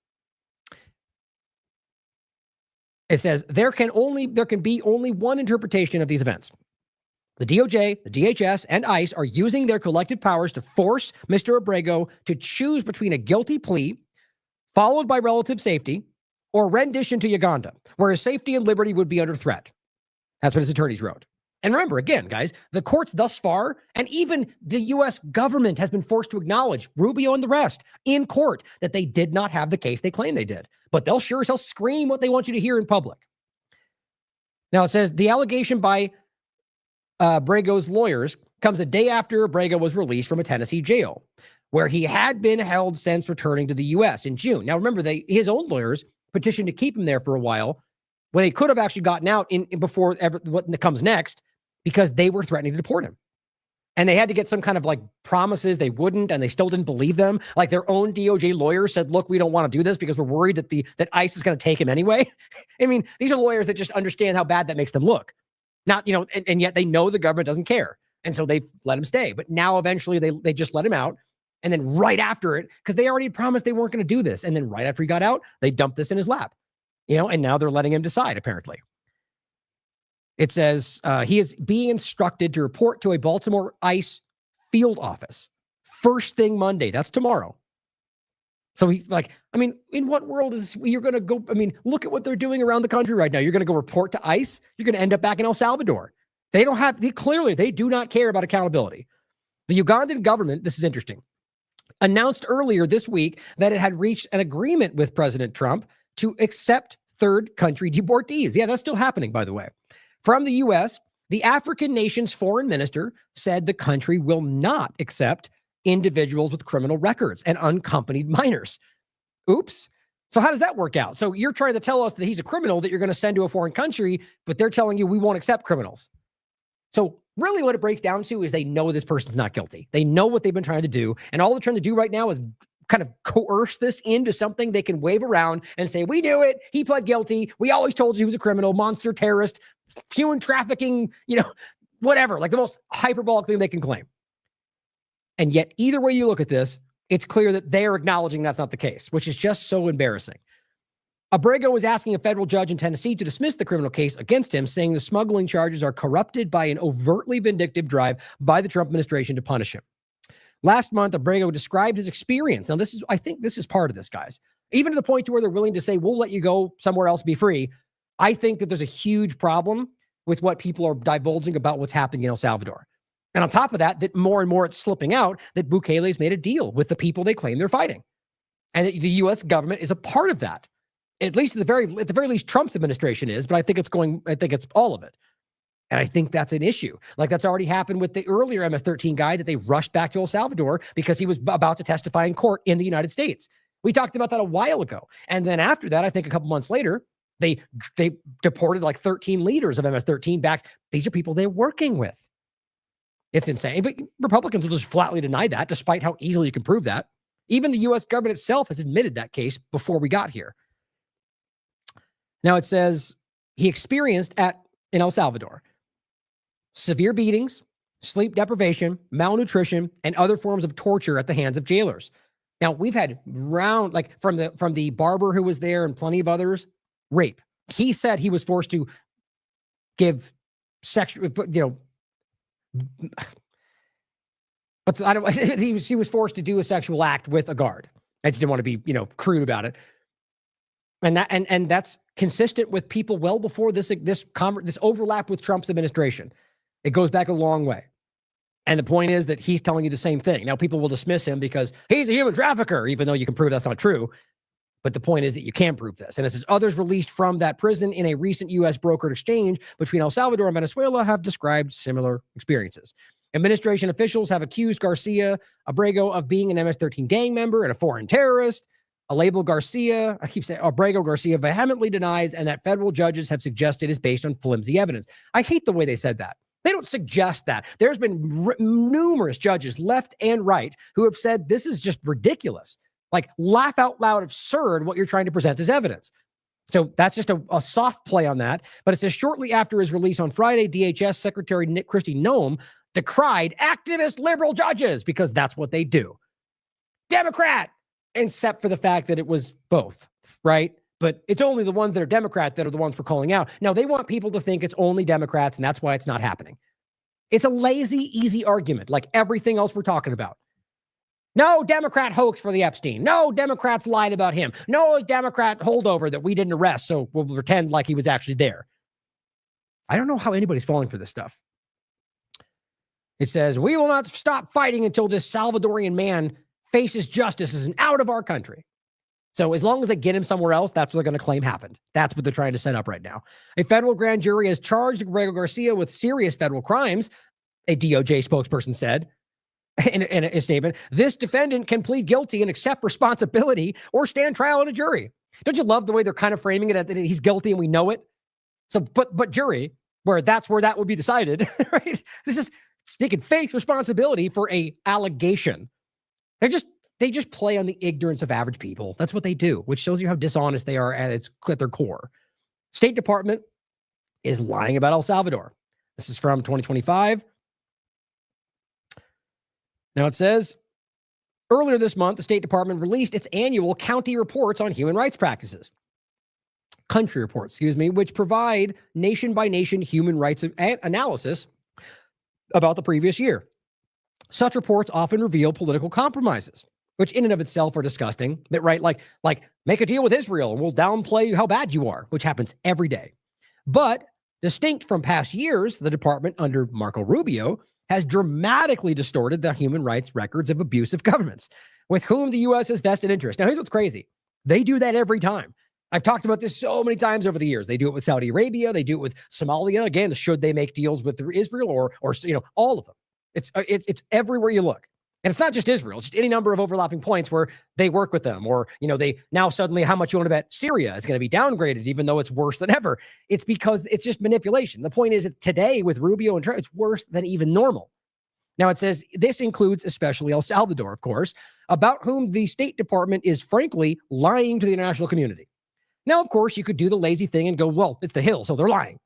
It says there can be only one interpretation of these events. The DOJ, the DHS, and ICE are using their collective powers to force Mr. Abrego to choose between a guilty plea, followed by relative safety, or rendition to Uganda, where his safety and liberty would be under threat. That's what his attorneys wrote. And remember, again, guys, the courts thus far, and even the U.S. government has been forced to acknowledge, Rubio and the rest, in court, that they did not have the case they claim they did. But they'll sure as hell scream what they want you to hear in public. Now, it says the allegation by Abrego's lawyers comes a day after Abrego was released from a Tennessee jail, where he had been held since returning to the U.S. in June. Now, remember, his own lawyers petitioned to keep him there for a while, when they could have actually gotten out before what comes next, because they were threatening to deport him. And they had to get some kind of like promises they wouldn't, and they still didn't believe them. Like their own DOJ lawyers said, look, we don't want to do this because we're worried that ICE is going to take him anyway. I mean, these are lawyers that just understand how bad that makes them look. Not, and yet they know the government doesn't care. And so they let him stay. But now eventually they just let him out. And then right after it, because they already promised they weren't going to do this. And then right after he got out, they dumped this in his lap. And now they're letting him decide, apparently. It says he is being instructed to report to a Baltimore ICE field office first thing Monday. That's tomorrow. So in what world you're going to go? Look at what they're doing around the country right now. You're going to go report to ICE. You're going to end up back in El Salvador. They do not care about accountability. The Ugandan government, this is interesting, announced earlier this week that it had reached an agreement with President Trump to accept third country deportees. Yeah, that's still happening, by the way. From the U.S., the African nation's foreign minister said the country will not accept individuals with criminal records and unaccompanied minors. Oops. So how does that work out? So you're trying to tell us that he's a criminal that you're going to send to a foreign country, but they're telling you we won't accept criminals. So really what it breaks down to is they know this person's not guilty. They know what they've been trying to do. And all they're trying to do right now is kind of coerce this into something they can wave around and say, we knew it. He pled guilty. We always told you he was a criminal, monster, terrorist, human trafficking, whatever, like the most hyperbolic thing they can claim. And yet either way you look at this, it's clear that they're acknowledging that's not the case, which is just so embarrassing. Abrego was asking a federal judge in Tennessee to dismiss the criminal case against him, saying the smuggling charges are corrupted by an overtly vindictive drive by the Trump administration to punish him. Last month, Abrego described his experience. Now, I think this is part of this, guys. Even to the point to where they're willing to say, we'll let you go somewhere else, be free. I think that there's a huge problem with what people are divulging about what's happening in El Salvador. And on top of that more and more it's slipping out that Bukele's made a deal with the people they claim they're fighting. And that the U.S. government is a part of that. At least at the very least, Trump's administration is, but I think it's all of it. And I think that's an issue. Like that's already happened with the earlier MS-13 guy that they rushed back to El Salvador because he was about to testify in court in the United States. We talked about that a while ago. And then after that, I think a couple months later, they deported like 13 leaders of MS-13 back. These are people they're working with. It's insane. But Republicans will just flatly deny that, despite how easily you can prove that. Even the U.S. government itself has admitted that case before we got here. Now it says he experienced in El Salvador severe beatings, sleep deprivation, malnutrition, and other forms of torture at the hands of jailers. Now we've had from the barber who was there and plenty of others, rape. He said he was forced to give sexual, but I don't. He was forced to do a sexual act with a guard. I just didn't want to be crude about it. And that's consistent with people well before this overlap with Trump's administration. It goes back a long way. And the point is that he's telling you the same thing. Now, people will dismiss him because he's a human trafficker, even though you can prove that's not true. But the point is that you can prove this. And it says others released from that prison in a recent U.S. brokered exchange between El Salvador and Venezuela have described similar experiences. Administration officials have accused Garcia Abrego of being an MS-13 gang member and a foreign terrorist. Abrego Garcia vehemently denies, and that federal judges have suggested is based on flimsy evidence. I hate the way they said that. They don't suggest that. There's been numerous judges, left and right, who have said this is just ridiculous. Like laugh out loud absurd what you're trying to present as evidence. So that's just a soft play on that. But it says shortly after his release on Friday, DHS Secretary Kristi Noem decried activist liberal judges because that's what they do. Democrat, except for the fact that it was both, right? But it's only the ones that are Democrat that are the ones we're calling out. Now, they want people to think it's only Democrats, and that's why it's not happening. It's a lazy, easy argument, like everything else we're talking about. No Democrat hoax for the Epstein. No Democrats lied about him. No Democrat holdover that we didn't arrest, so we'll pretend like he was actually there. I don't know how anybody's falling for this stuff. It says, we will not stop fighting until this Salvadorian man faces justice as an out of our country. So as long as they get him somewhere else, that's what they're going to claim happened. That's what they're trying to set up right now. A federal grand jury has charged Gregor Garcia with serious federal crimes, a DOJ spokesperson said. In a statement, this defendant can plead guilty and accept responsibility or stand trial in a jury. Don't you love the way they're kind of framing it that he's guilty and we know it? So, but jury, where that would be decided, right? This is, they can face responsibility for a allegation. They just play on the ignorance of average people. That's what they do, which shows you how dishonest they are at their core. State Department is lying about El Salvador. This is from 2025. Now it says, earlier this month, the State Department released its annual county reports on human rights practices. Country reports, which provide nation-by-nation human rights analysis about the previous year. Such reports often reveal political compromises, which in and of itself are disgusting. That right, like make a deal with Israel and we'll downplay how bad you are, which happens every day. But distinct from past years, the department under Marco Rubio has dramatically distorted the human rights records of abusive governments with whom the U.S. has vested interest. Now, here's what's crazy. They do that every time. I've talked about this so many times over the years. They do it with Saudi Arabia. They do it with Somalia. Again, should they make deals with Israel or all of them? It's everywhere you look. And it's not just Israel. It's just any number of overlapping points where they work with them or, they now suddenly how much you want to bet Syria is going to be downgraded, even though it's worse than ever. It's because it's just manipulation. The point is that today with Rubio and Trump, it's worse than even normal. Now it says this includes especially El Salvador, of course, about whom the State Department is frankly lying to the international community. Now, of course, you could do the lazy thing and go, well, it's the Hill, so they're lying,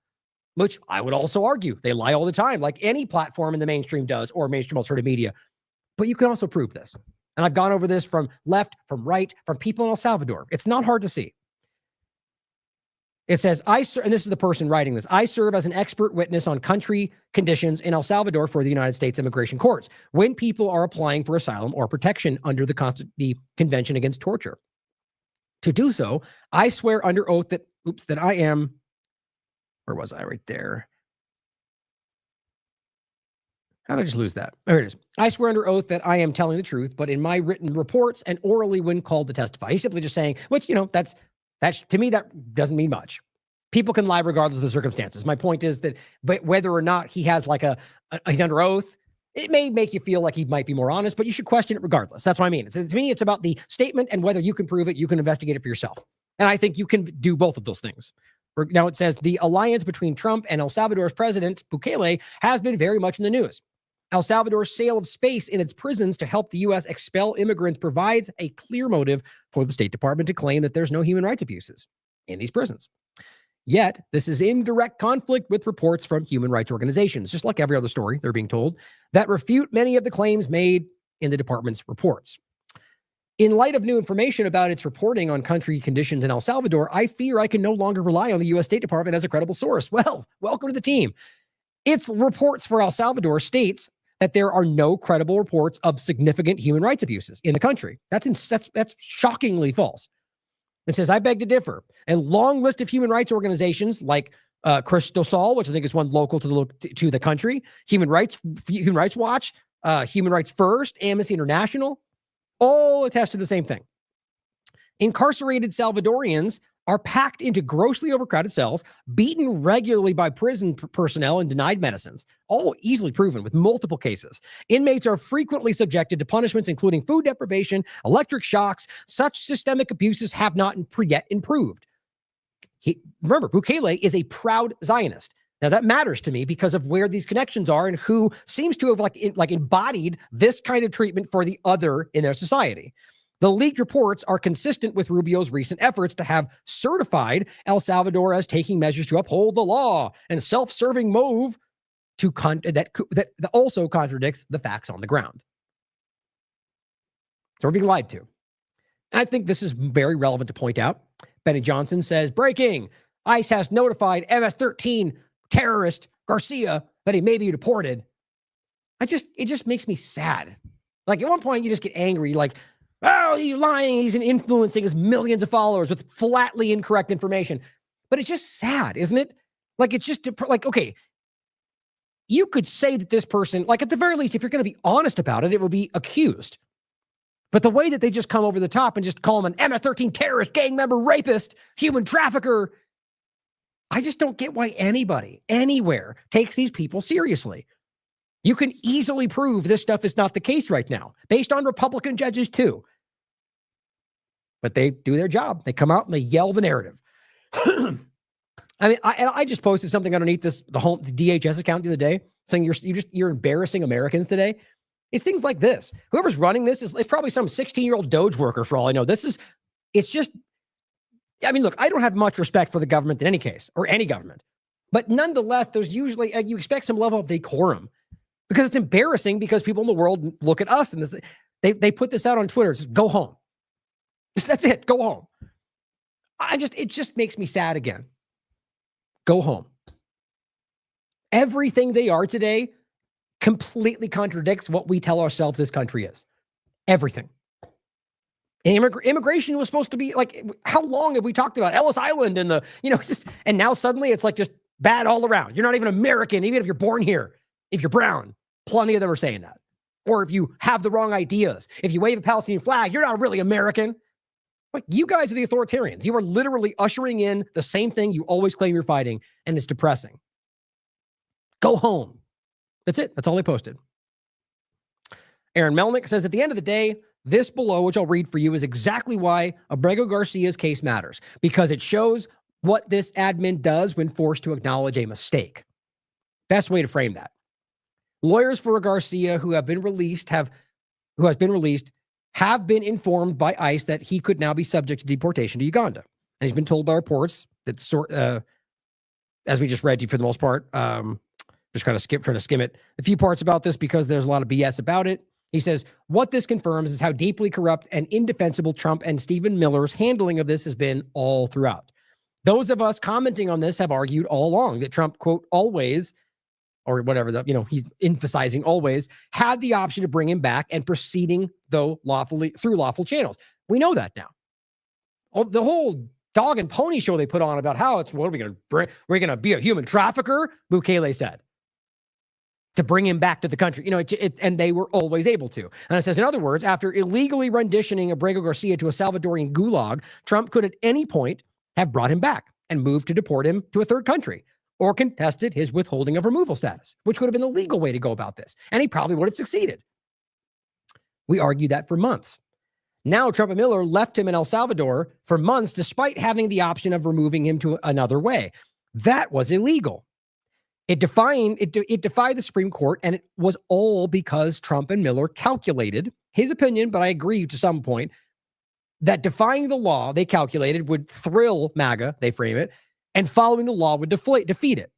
which I would also argue. They lie all the time, like any platform in the mainstream does or mainstream alternative media. But you can also prove this. And I've gone over this from left, from right, from people in El Salvador. It's not hard to see. It says, and this is the person writing this, I serve as an expert witness on country conditions in El Salvador for the United States immigration courts when people are applying for asylum or protection under the Convention Against Torture. To do so, I swear under oath that I am, where was I right there? How did I just lose that? There it is. I swear under oath that I am telling the truth, but in my written reports and orally when called to testify. He's simply just saying, which, that's to me, that doesn't mean much. People can lie regardless of the circumstances. My point is that, but whether or not he has he's under oath, it may make you feel like he might be more honest, but you should question it regardless. That's what I mean. To me, it's about the statement and whether you can prove it, you can investigate it for yourself. And I think you can do both of those things. Now it says the alliance between Trump and El Salvador's president, Bukele, has been very much in the news. El Salvador's sale of space in its prisons to help the U.S. expel immigrants provides a clear motive for the State Department to claim that there's no human rights abuses in these prisons. Yet, this is in direct conflict with reports from human rights organizations, just like every other story they're being told, that refute many of the claims made in the department's reports. In light of new information about its reporting on country conditions in El Salvador, I fear I can no longer rely on the U.S. State Department as a credible source. Well, welcome to the team. Its reports for El Salvador states that there are no credible reports of significant human rights abuses in the country. That's shockingly false. It says, I beg to differ. A long list of human rights organizations like Cristosol, which I think is one local to the country, Human Rights Watch, Human Rights First, Amnesty International, all attest to the same thing. Incarcerated Salvadorians are packed into grossly overcrowded cells, beaten regularly by prison personnel and denied medicines, all easily proven with multiple cases. Inmates are frequently subjected to punishments, including food deprivation, electric shocks. Such systemic abuses have not yet improved. Remember, Bukele is a proud Zionist. Now, that matters to me because of where these connections are and who seems to have embodied this kind of treatment for the other in their society. The leaked reports are consistent with Rubio's recent efforts to have certified El Salvador as taking measures to uphold the law, and self-serving move that also contradicts the facts on the ground. So we're being lied to. I think this is very relevant to point out. Benny Johnson says, breaking, ICE has notified MS-13 terrorist Garcia that he may be deported. It just makes me sad. Like at one point you just get angry, like, oh, he's lying, he's influencing his millions of followers with flatly incorrect information. But it's just sad, isn't it? Like, it's just like, okay, you could say that this person, like at the very least, if you're going to be honest about it, it would be accused. But the way that they just come over the top and just call him an MS-13 terrorist, gang member, rapist, human trafficker, I just don't get why anybody, anywhere, takes these people seriously. You can easily prove this stuff is not the case right now, based on Republican judges too. But they do their job. They come out and they yell the narrative. I mean, I just posted something underneath the DHS account the other day saying you're embarrassing Americans today. It's things like this. Whoever's running this is probably some 16-year-old Doge worker for all I know. I mean, look, I don't have much respect for the government in any case, or any government. But nonetheless, there's usually, you expect some level of decorum because it's embarrassing because people in the world look at us and they put this out on Twitter. It's just, go home. That's it. Go home. It just makes me sad again. Go home. Everything they are today completely contradicts what we tell ourselves this country is. Everything. Immigration was supposed to be like, how long have we talked about Ellis Island and and now suddenly it's like just bad all around. You're not even American, even if you're born here. If you're brown, plenty of them are saying that. Or if you have the wrong ideas, if you wave a Palestinian flag, you're not really American. Like, you guys are the authoritarians. You are literally ushering in the same thing you always claim you're fighting, and it's depressing. Go home. That's it. That's all they posted. Aaron Melnick says, at the end of the day, this below, which I'll read for you, is exactly why Abrego Garcia's case matters, because it shows what this admin does when forced to acknowledge a mistake. Best way to frame that. Lawyers for Garcia who have been released have been informed by ICE that he could now be subject to deportation to Uganda. And he's been told by reports that, as we just read to you for the most part, just trying to skim it, a few parts about this because there's a lot of BS about it. He says, what this confirms is how deeply corrupt and indefensible Trump and Stephen Miller's handling of this has been all throughout. Those of us commenting on this have argued all along that Trump, quote, always, or whatever, he's emphasizing always, had the option to bring him back and proceeding, though lawfully, through lawful channels. We know that now. The whole dog and pony show they put on about how what are we going to bring? We're going to be a human trafficker, Bukele said, to bring him back to the country. And they were always able to. And it says, in other words, after illegally renditioning Abrego Garcia to a Salvadorian gulag, Trump could at any point have brought him back and moved to deport him to a third country, or contested his withholding of removal status, which would have been the legal way to go about this. And he probably would have succeeded. We argued that for months. Now, Trump and Miller left him in El Salvador for months, despite having the option of removing him to another way. That was illegal. It defied the Supreme Court, and it was all because Trump and Miller calculated his opinion, but I agree to some point, that defying the law, they calculated, would thrill MAGA, they frame it, and following the law would deflate it.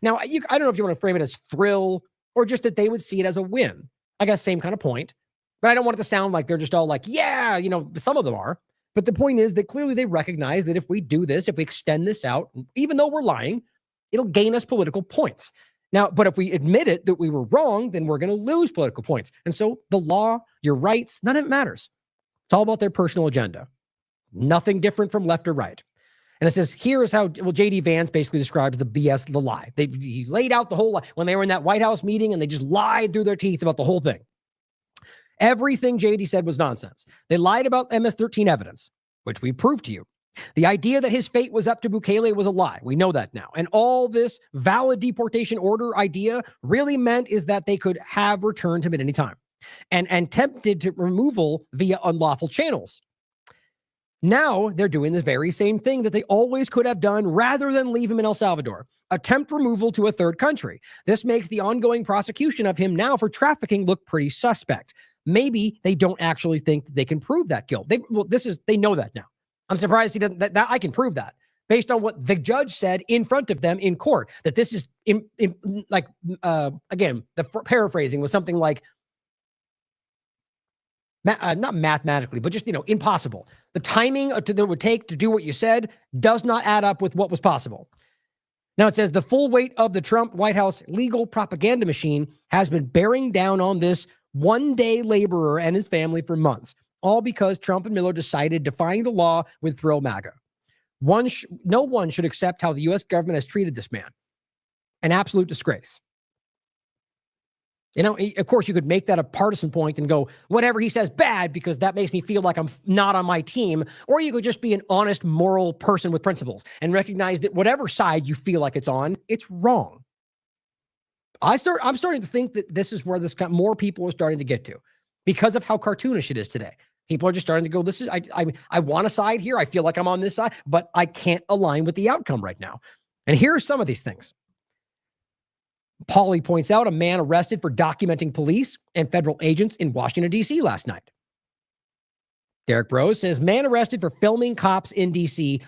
Now, I don't know if you want to frame it as thrill or just that they would see it as a win. I guess same kind of point, but I don't want it to sound like they're just all like, yeah, some of them are. But the point is that clearly they recognize that if we do this, if we extend this out, even though we're lying, it'll gain us political points. Now, but if we admit it that we were wrong, then we're going to lose political points. And so the law, your rights, none of it matters. It's all about their personal agenda. Nothing different from left or right. And it says, here is how, J.D. Vance basically described the BS, the lie. He laid out the whole lie when they were in that White House meeting and they just lied through their teeth about the whole thing. Everything J.D. said was nonsense. They lied about MS-13 evidence, which we proved to you. The idea that his fate was up to Bukele was a lie. We know that now. And all this valid deportation order idea really meant is that they could have returned him at any time and tempted to removal via unlawful channels. Now they're doing the very same thing that they always could have done rather than leave him in El Salvador. Attempt removal to a third country. This makes the ongoing prosecution of him now for trafficking look pretty suspect. maybe they don't actually think that they can prove that guilt. They know that now. I'm surprised he doesn't. That I can prove that based on what the judge said in front of them in court. That this is again, the paraphrasing was something like, not mathematically, but just impossible. The timing that it would take to do what you said does not add up with what was possible. Now it says the full weight of the Trump White House legal propaganda machine has been bearing down on this one-day laborer and his family for months, all because Trump and Miller decided defying the law would thrill MAGA. No one should accept how the U.S. government has treated this man. An absolute disgrace. Of course, you could make that a partisan point and go, whatever he says bad, because that makes me feel like I'm not on my team. Or you could just be an honest, moral person with principles and recognize that whatever side you feel like it's on, it's wrong. I'm starting to think that this is where more people are starting to get to because of how cartoonish it is today. People are just starting to go, I want a side here. I feel like I'm on this side, but I can't align with the outcome right now. And here are some of these things. Pauly points out a man arrested for documenting police and federal agents in Washington, D.C. last night. Derek Rose says, man arrested for filming cops in D.C.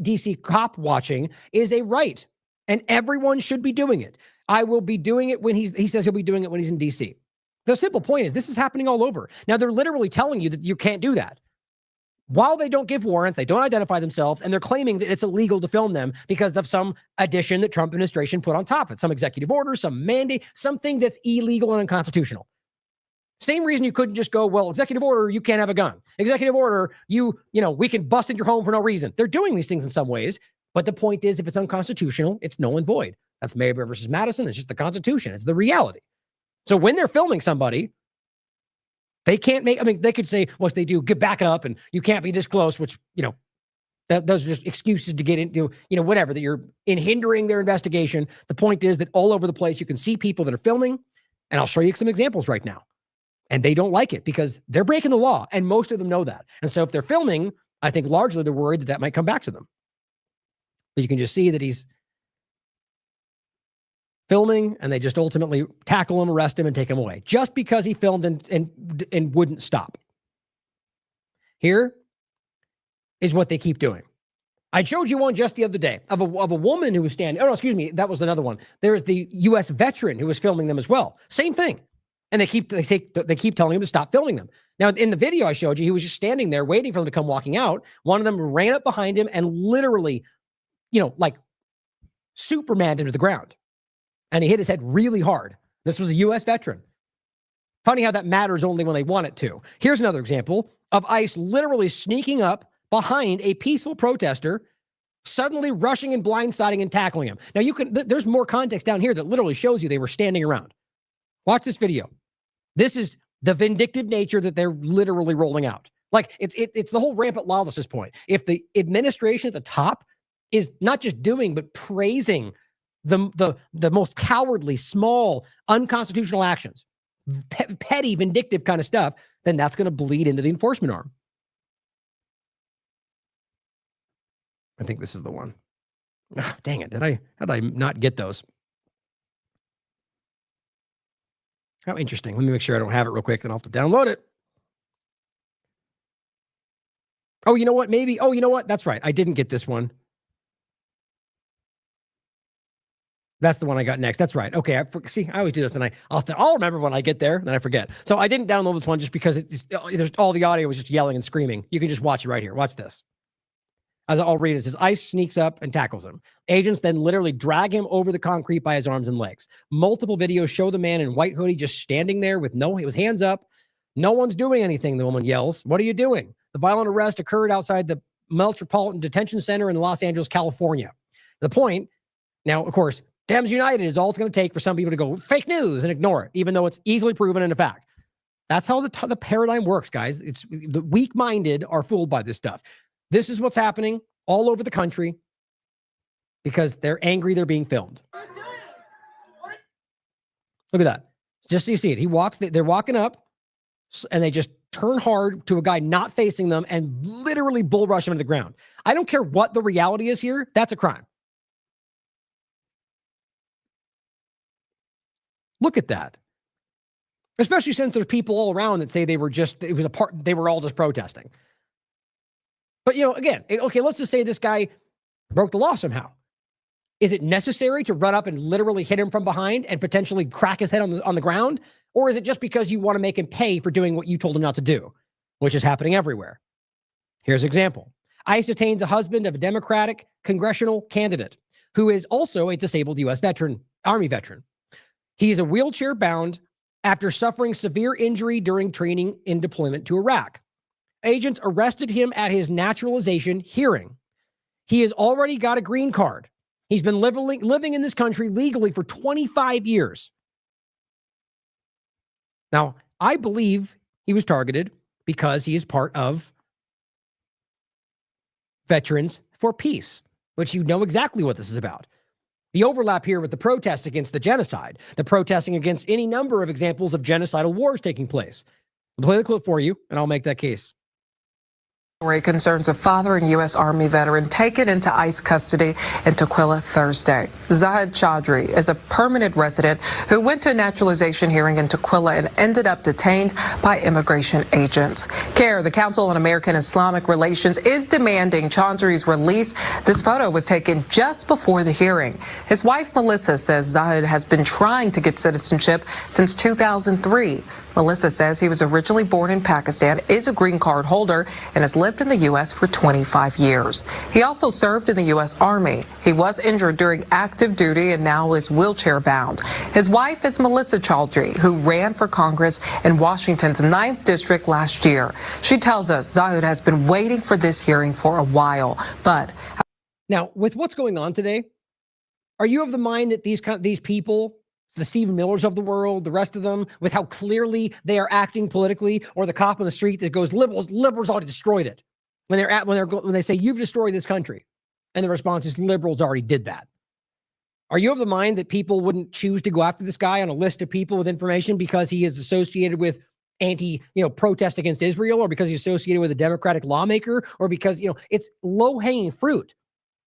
D.C. cop watching is a right, and everyone should be doing it. I will be doing it when he says he'll be doing it when he's in D.C. The simple point is this is happening all over. Now, they're literally telling you that you can't do that. While they don't give warrants, they don't identify themselves, and they're claiming that it's illegal to film them because of some addition that Trump administration put on top of it, some executive order, some mandate, something that's illegal and unconstitutional. Same reason you couldn't just go, well, executive order, you can't have a gun. Executive order, we can bust in your home for no reason. They're doing these things in some ways, but the point is, if it's unconstitutional, it's null and void. That's Mayberry versus Madison. It's just the Constitution. It's the reality. So when they're filming somebody, they can't they could say, what they do, get back up and you can't be this close, which, those are just excuses to get into, whatever, that you're hindering their investigation. The point is that all over the place, you can see people that are filming, and I'll show you some examples right now. And they don't like it because they're breaking the law, and most of them know that. And so if they're filming, I think largely they're worried that might come back to them. But you can just see that he's filming, and they just ultimately tackle him, arrest him, and take him away just because he filmed and wouldn't stop. Here is what they keep doing. I showed you one just the other day of a woman who was standing. Oh, no, excuse me. That was another one. There's the U.S. veteran who was filming them as well. Same thing. And they keep telling him to stop filming them. Now, in the video I showed you, he was just standing there waiting for them to come walking out. One of them ran up behind him and literally, like Supermaned him to the ground. And he hit his head really hard. This was a U.S. veteran. Funny how that matters only when they want it to. Here's another example of ICE literally sneaking up behind a peaceful protester, suddenly rushing and blindsiding and tackling him. Now, there's more context down here that literally shows you they were standing around. Watch this video. This is the vindictive nature that they're literally rolling out. Like, it's the whole rampant lawlessness point. If the administration at the top is not just doing, but praising the most cowardly, small, unconstitutional actions, petty, vindictive kind of stuff, then that's going to bleed into the enforcement arm. I think this is the one. Oh, dang it. How did I not get those? How interesting. Let me make sure I don't have it real quick, then I'll have to download it. Oh, you know what? Maybe. Oh, you know what? That's right. I didn't get this one. That's the one I got next. That's right. Okay. I always do this, and I'll remember when I get there, then I forget. So I didn't download this one just because there's all the audio was just yelling and screaming. You can just watch it right here. Watch this. I'll read it. It says, ICE sneaks up and tackles him. Agents then literally drag him over the concrete by his arms and legs. Multiple videos show the man in white hoodie just standing there with his hands up. No one's doing anything, the woman yells. What are you doing? The violent arrest occurred outside the Metropolitan Detention Center in Los Angeles, California. The point, now, of course, Dems United is all it's going to take for some people to go fake news and ignore it, even though it's easily proven and a fact. That's how the paradigm works, guys. It's the weak-minded are fooled by this stuff. This is what's happening all over the country because they're angry they're being filmed. Look at that. Just so you see it. They're walking up, and they just turn hard to a guy not facing them and literally bull rush him to the ground. I don't care what the reality is here. That's a crime. Look at that. especially since there's people all around that say they were all just protesting. But, again, okay, let's just say this guy broke the law somehow. Is it necessary to run up and literally hit him from behind and potentially crack his head on the ground? Or is it just because you want to make him pay for doing what you told him not to do, which is happening everywhere? Here's an example. ICE detains a husband of a Democratic congressional candidate who is also a disabled U.S. Army veteran. He is a wheelchair-bound after suffering severe injury during training in deployment to Iraq. Agents arrested him at his naturalization hearing. He has already got a green card. He's been living in this country legally for 25 years. Now, I believe he was targeted because he is part of Veterans for Peace, which you know exactly what this is about. The overlap here with the protests against the genocide, the protesting against any number of examples of genocidal wars taking place. I'll play the clip for you, and I'll make that case. Concerns a father and U.S. Army veteran taken into ICE custody in Tukwila Thursday. Zahid Chaudhry is a permanent resident who went to a naturalization hearing in Tukwila and ended up detained by immigration agents. CARE, the Council on American Islamic Relations, is demanding Chaudhry's release. This photo was taken just before the hearing. His wife, Melissa, says Zahid has been trying to get citizenship since 2003. Melissa says he was originally born in Pakistan, is a green card holder, and has lived in the U.S. for 25 years. He also served in the U.S. Army. He was injured during active duty and now is wheelchair bound. His wife is Melissa Chaudhry, who ran for Congress in Washington's 9th District last year. She tells us Zahid has been waiting for this hearing for a while, but... Now, with what's going on today, are you of the mind that these people, the Stephen Millers of the world, the rest of them, with how clearly they are acting politically, or the cop on the street that goes, liberals already destroyed it, when they say you've destroyed this country, and the response is liberals already did that? Are you of the mind that people wouldn't choose to go after this guy on a list of people with information because he is associated with protest against Israel, or because he's associated with a Democratic lawmaker, or because it's low-hanging fruit,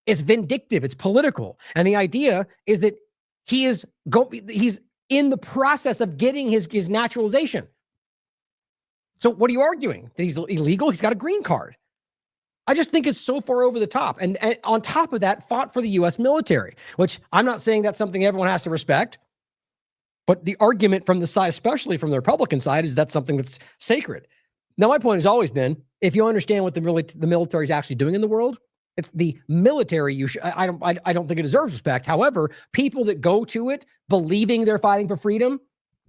it's vindictive, it's political, and the idea is that he's in the process of getting his naturalization. So what are you arguing? That he's illegal? He's got a green card. I just think it's so far over the top. And on top of that, fought for the U.S. military, which I'm not saying that's something everyone has to respect. But the argument from the side, especially from the Republican side, is that's something that's sacred. Now, my point has always been, if you understand what the military is actually doing in the world, it's the military. I don't think it deserves respect. However, people that go to it believing they're fighting for freedom,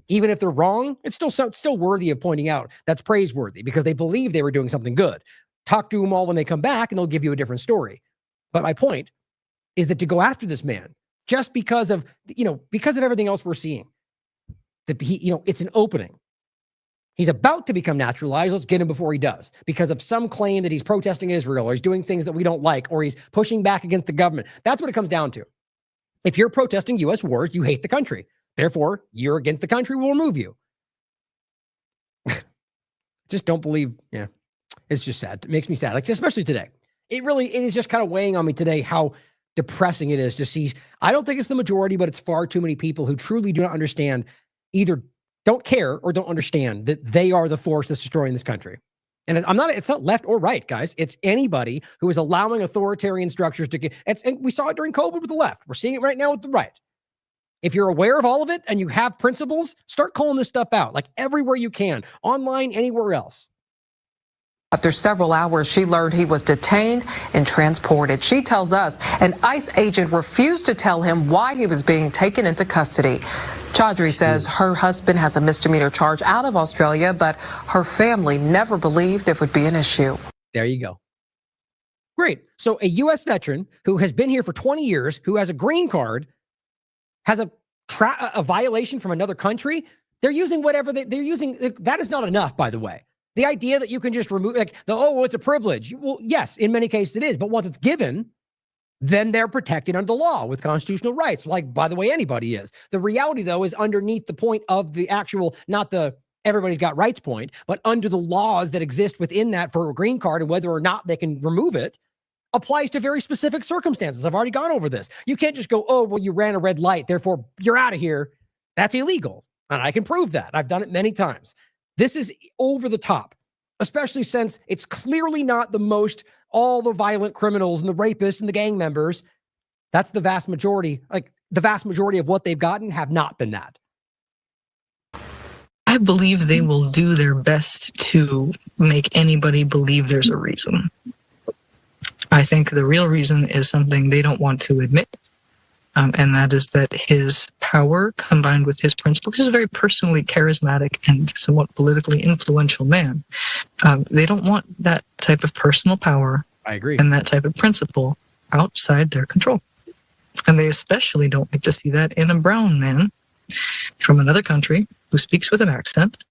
even if they're wrong, it's still worthy of pointing out. That's praiseworthy because they believe they were doing something good. Talk to them all when they come back, and they'll give you a different story. But my point is that to go after this man just because of everything else we're seeing, that it's an opening. He's about to become naturalized. Let's get him before he does, because of some claim that he's protesting Israel, or he's doing things that we don't like, or he's pushing back against the government. That's what it comes down to. If you're protesting U.S. wars, you hate the country. Therefore, you're against the country, we'll remove you. Just don't believe. Yeah, it's just sad. It makes me sad, especially today. It is just kind of weighing on me today how depressing it is to see. I don't think it's the majority, but it's far too many people who truly do not understand, either don't care or don't understand that they are the force that's destroying this country. And it's not left or right, guys. It's anybody who is allowing authoritarian structures to get, and we saw it during COVID with the left. We're seeing it right now with the right. If you're aware of all of it and you have principles, start calling this stuff out, everywhere you can, online, anywhere else. After several hours, she learned he was detained and transported. She tells us an ICE agent refused to tell him why he was being taken into custody. Chaudhry says her husband has a misdemeanor charge out of Australia, but her family never believed it would be an issue. There you go. Great. So a U.S. veteran who has been here for 20 years, who has a green card, has a violation from another country. They're using whatever they're using. That is not enough, by the way. The idea that you can just remove, it's a privilege. Well, yes, in many cases it is. But once it's given, then they're protected under the law with constitutional rights. By the way, anybody is. The reality, though, is underneath the point of the actual, not the everybody's got rights point, but under the laws that exist within that for a green card and whether or not they can remove it, applies to very specific circumstances. I've already gone over this. You can't just go, you ran a red light, therefore you're out of here. That's illegal. And I can prove that. I've done it many times. This is over the top, especially since it's clearly not all the violent criminals and the rapists and the gang members. That's the vast majority. Like the vast majority of what they've gotten have not been that. I believe they will do their best to make anybody believe there's a reason. I think the real reason is something they don't want to admit. And that is that his power combined with his principles, he's a very personally charismatic and somewhat politically influential man. They don't want that type of personal power. I agree. And that type of principle outside their control. And they especially don't like to see that in a brown man from another country who speaks with an accent.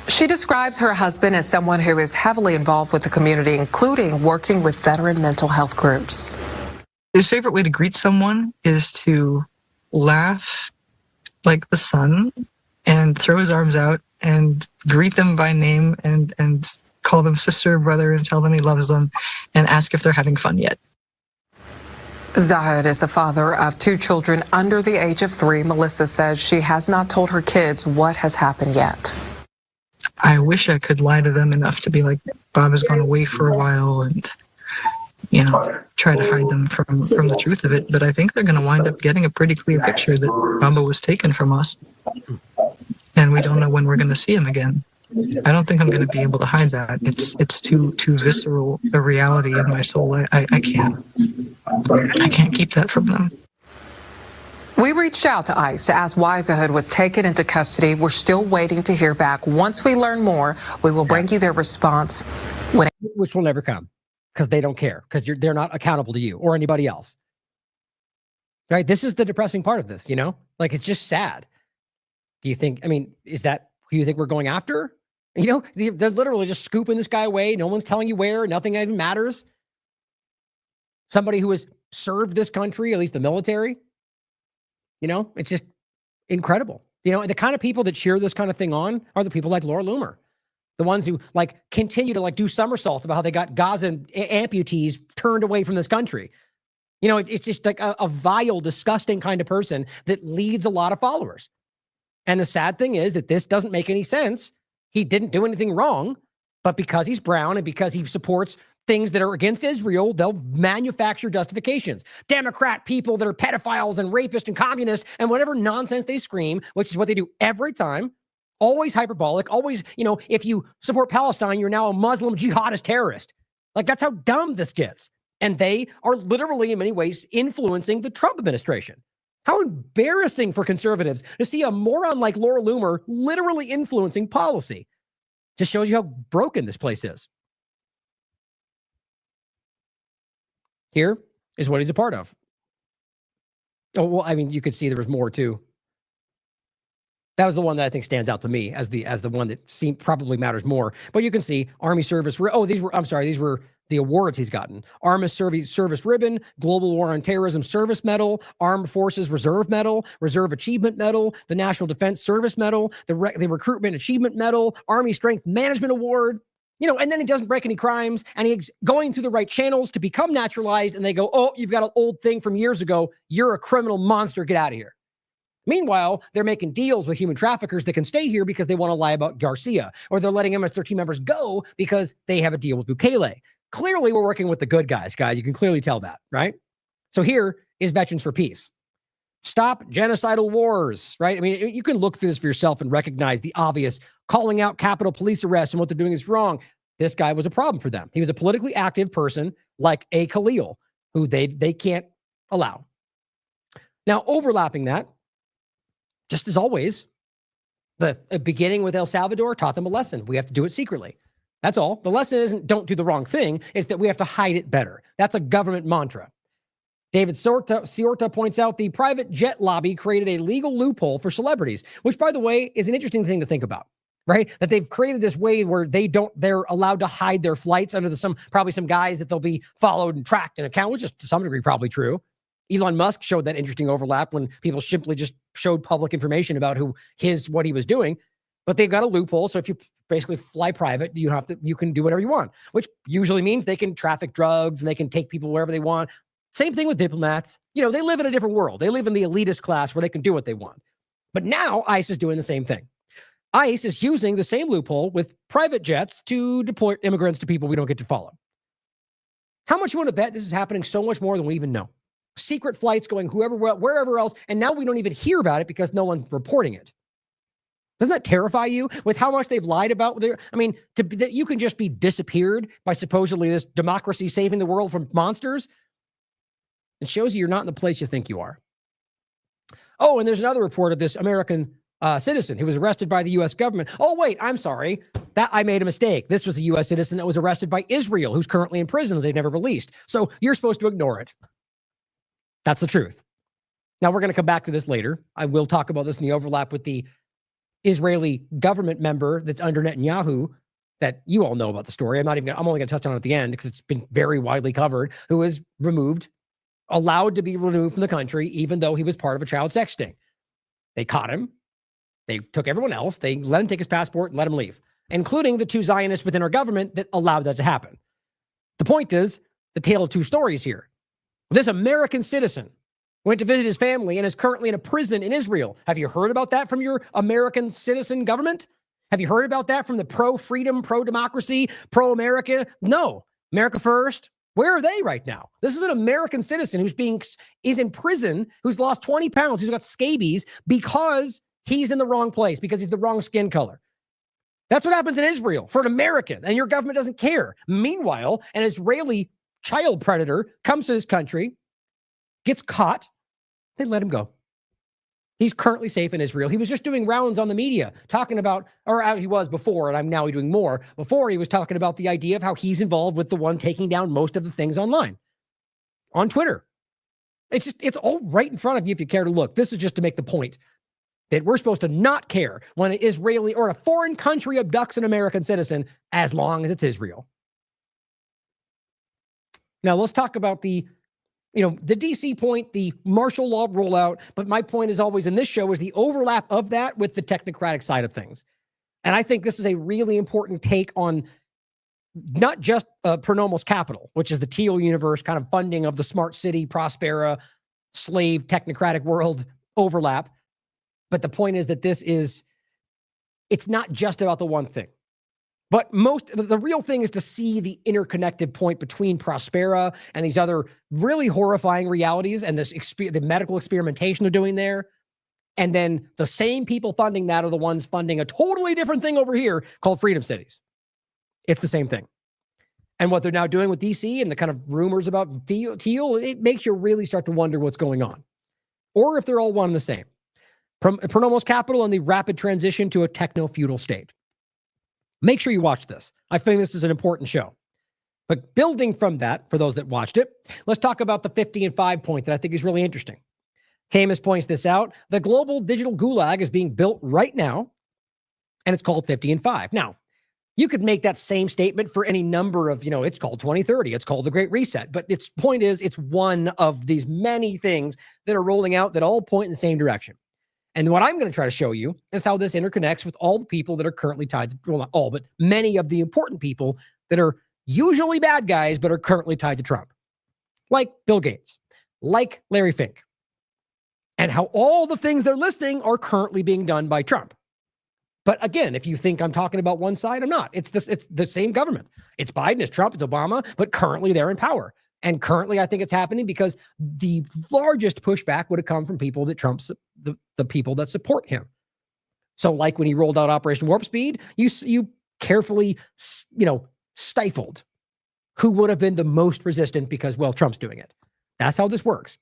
She describes her husband as someone who is heavily involved with the community, including working with veteran mental health groups. His favorite way to greet someone is to laugh like the sun and throw his arms out and greet them by name and call them sister or brother and tell them he loves them and ask if they're having fun yet. Zahid is the father of 2 children under the age of 3. Melissa says she has not told her kids what has happened yet. I wish I could lie to them enough to be like, Bob has gone away for a while and, try to hide them from the truth of it. But I think they're going to wind up getting a pretty clear picture that Bamba was taken from us. And we don't know when we're going to see him again. I don't think I'm going to be able to hide that. It's too visceral a reality in my soul. I can't keep that from them. We reached out to ICE to ask why Zahid was taken into custody. We're still waiting to hear back. Once we learn more, we will bring you their response. Which will never come because they don't care, because they're not accountable to you or anybody else. Right? This is the depressing part of this, Like, it's just sad. Do you think, is that who you think we're going after? They're literally just scooping this guy away. No one's telling you where. Nothing even matters. Somebody who has served this country, at least the military. It's just incredible. The kind of people that cheer this kind of thing on are the people like Laura Loomer. The ones who continue to do somersaults about how they got Gaza amputees turned away from this country. It's just like a vile, disgusting kind of person that leads a lot of followers. And the sad thing is that this doesn't make any sense. He didn't do anything wrong, but because he's brown and because he supports things that are against Israel, they'll manufacture justifications. Democrat people that are pedophiles and rapists and communists and whatever nonsense they scream, which is what they do every time. Always hyperbolic, always, if you support Palestine, you're now a Muslim jihadist terrorist. That's how dumb this gets. And they are literally, in many ways, influencing the Trump administration. How embarrassing for conservatives to see a moron like Laura Loomer literally influencing policy. Just shows you how broken this place is. Here is what he's a part of. Oh, well, you could see there was more too. That was the one that I think stands out to me as the one that probably matters more. But you can see Army Service. These were the awards he's gotten. Army Service Ribbon, Global War on Terrorism Service Medal, Armed Forces Reserve Medal, Reserve Achievement Medal, the National Defense Service Medal, the Recruitment Achievement Medal, Army Strength Management Award. And then he doesn't break any crimes, and he's going through the right channels to become naturalized, and they go, oh, you've got an old thing from years ago. You're a criminal monster. Get out of here. Meanwhile, they're making deals with human traffickers that can stay here because they want to lie about Garcia, or they're letting MS-13 members go because they have a deal with Bukele. Clearly, we're working with the good guys. You can clearly tell that, right? So here is Veterans for Peace. Stop genocidal wars, right? You can look through this for yourself and recognize the obvious. Calling out Capitol Police arrests and what they're doing is wrong. This guy was a problem for them. He was a politically active person like a Khalil, who they can't allow. Now, overlapping that, just as always, the beginning with El Salvador taught them a lesson. We have to do it secretly. That's all. The lesson isn't don't do the wrong thing. It's that we have to hide it better. That's a government mantra. David Ciorta points out the private jet lobby created a legal loophole for celebrities, which, by the way, is an interesting thing to think about, right? That they've created this way where they're allowed to hide their flights under probably some guys that they'll be followed and tracked and account, which is to some degree probably true. Elon Musk showed that interesting overlap when people simply just showed public information about what he was doing. But they've got a loophole. So if you basically fly private, you can do whatever you want, which usually means they can traffic drugs and they can take people wherever they want. Same thing with diplomats. They live in a different world. They live in the elitist class where they can do what they want. But now ICE is doing the same thing. ICE is using the same loophole with private jets to deport immigrants to people we don't get to follow. How much you want to bet this is happening so much more than we even know? Secret flights going wherever else, and now we don't even hear about it because no one's reporting it. Doesn't that terrify you with how much they've lied about that you can just be disappeared by supposedly this democracy saving the world from monsters? It shows you're not in the place you think you are. Oh, and there's another report of this American citizen who was arrested by the U.S. government. Oh, wait, I'm sorry. That I made a mistake. This was a U.S. citizen that was arrested by Israel, who's currently in prison that they've never released. So you're supposed to ignore it. That's the truth. Now, we're going to come back to this later. I will talk about this in the overlap with the Israeli government member that's under Netanyahu that you all know about the story. I'm only going to touch on it at the end because it's been very widely covered, who was allowed to be removed from the country, even though he was part of a child sex sting. They caught him. They took everyone else. They let him take his passport and let him leave, including the two Zionists within our government that allowed that to happen. The point is the tale of two stories here. This American citizen went to visit his family and is currently in a prison in Israel. Have you heard about that from your American citizen government? Have you heard about that from the pro-freedom, pro-democracy, pro-America? No. America first. Where are they right now? This is an American citizen is in prison, who's lost 20 pounds, who's got scabies because he's in the wrong place, because he's the wrong skin color. That's what happens in Israel for an American, and your government doesn't care. Meanwhile, an Israeli child predator comes to this country, gets caught, they let him go. He's currently safe in Israel. He was just doing rounds on the media talking about, he was before, and I'm now doing more. Before, he was talking about the idea of how he's involved with the one taking down most of the things online on Twitter. It's all right in front of you if you care to look. This is just to make the point that we're supposed to not care when an Israeli or a foreign country abducts an American citizen as long as it's Israel. Now, let's talk about the DC point, the martial law rollout. But my point is always in this show is the overlap of that with the technocratic side of things. And I think this is a really important take on not just Pronomos Capital, which is the Teal universe kind of funding of the smart city, Prospera, slave, technocratic world overlap. But the point is that it's not just about the one thing. But the real thing is to see the interconnected point between Prospera and these other really horrifying realities and the medical experimentation they're doing there. And then the same people funding that are the ones funding a totally different thing over here called Freedom Cities. It's the same thing. And what they're now doing with DC and the kind of rumors about Teal, it makes you really start to wonder what's going on. Or if they're all one and the same. Pronomos Capital and the rapid transition to a techno-feudal state. Make sure you watch this. I think this is an important show. But building from that, for those that watched it, let's talk about the 50 and 5 point that I think is really interesting. Camus points this out. The global digital gulag is being built right now, and it's called 50 and 5. Now, you could make that same statement for any number of, it's called 2030. It's called the Great Reset. But its point is, it's one of these many things that are rolling out that all point in the same direction. And what I'm going to try to show you is how this interconnects with all the people that are currently tied to, well, not all, but many of the important people that are usually bad guys, but are currently tied to Trump. Like Bill Gates, like Larry Fink. And how all the things they're listing are currently being done by Trump. But again, if you think I'm talking about one side, I'm not. It's the same government. It's Biden, it's Trump, it's Obama, but currently they're in power. And currently, I think it's happening because the largest pushback would have come from people that the people that support him. So like when he rolled out Operation Warp Speed, you carefully, stifled who would have been the most resistant because, well, Trump's doing it. That's how this works.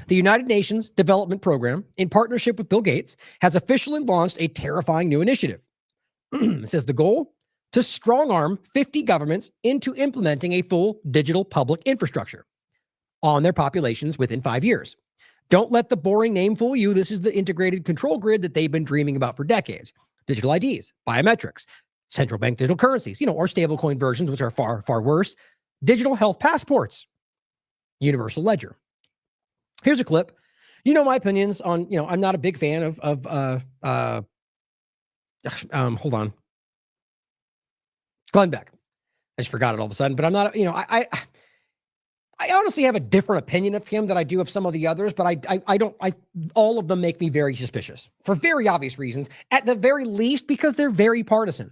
The United Nations Development Program, in partnership with Bill Gates, has officially launched a terrifying new initiative. It says the goal, to strong-arm 50 governments into implementing a full digital public infrastructure on their populations within 5 years. Don't let the boring name fool you. This is the integrated control grid that they've been dreaming about for decades. Digital IDs, biometrics, central bank digital currencies, or stablecoin versions, which are far, far worse. Digital health passports, universal ledger. Here's a clip. My opinions on, I'm not a big fan of hold on. Glenn Beck. I just forgot it all of a sudden, but I'm not, I honestly have a different opinion of him than I do of some of the others, but all of them make me very suspicious for very obvious reasons, at the very least, because they're very partisan.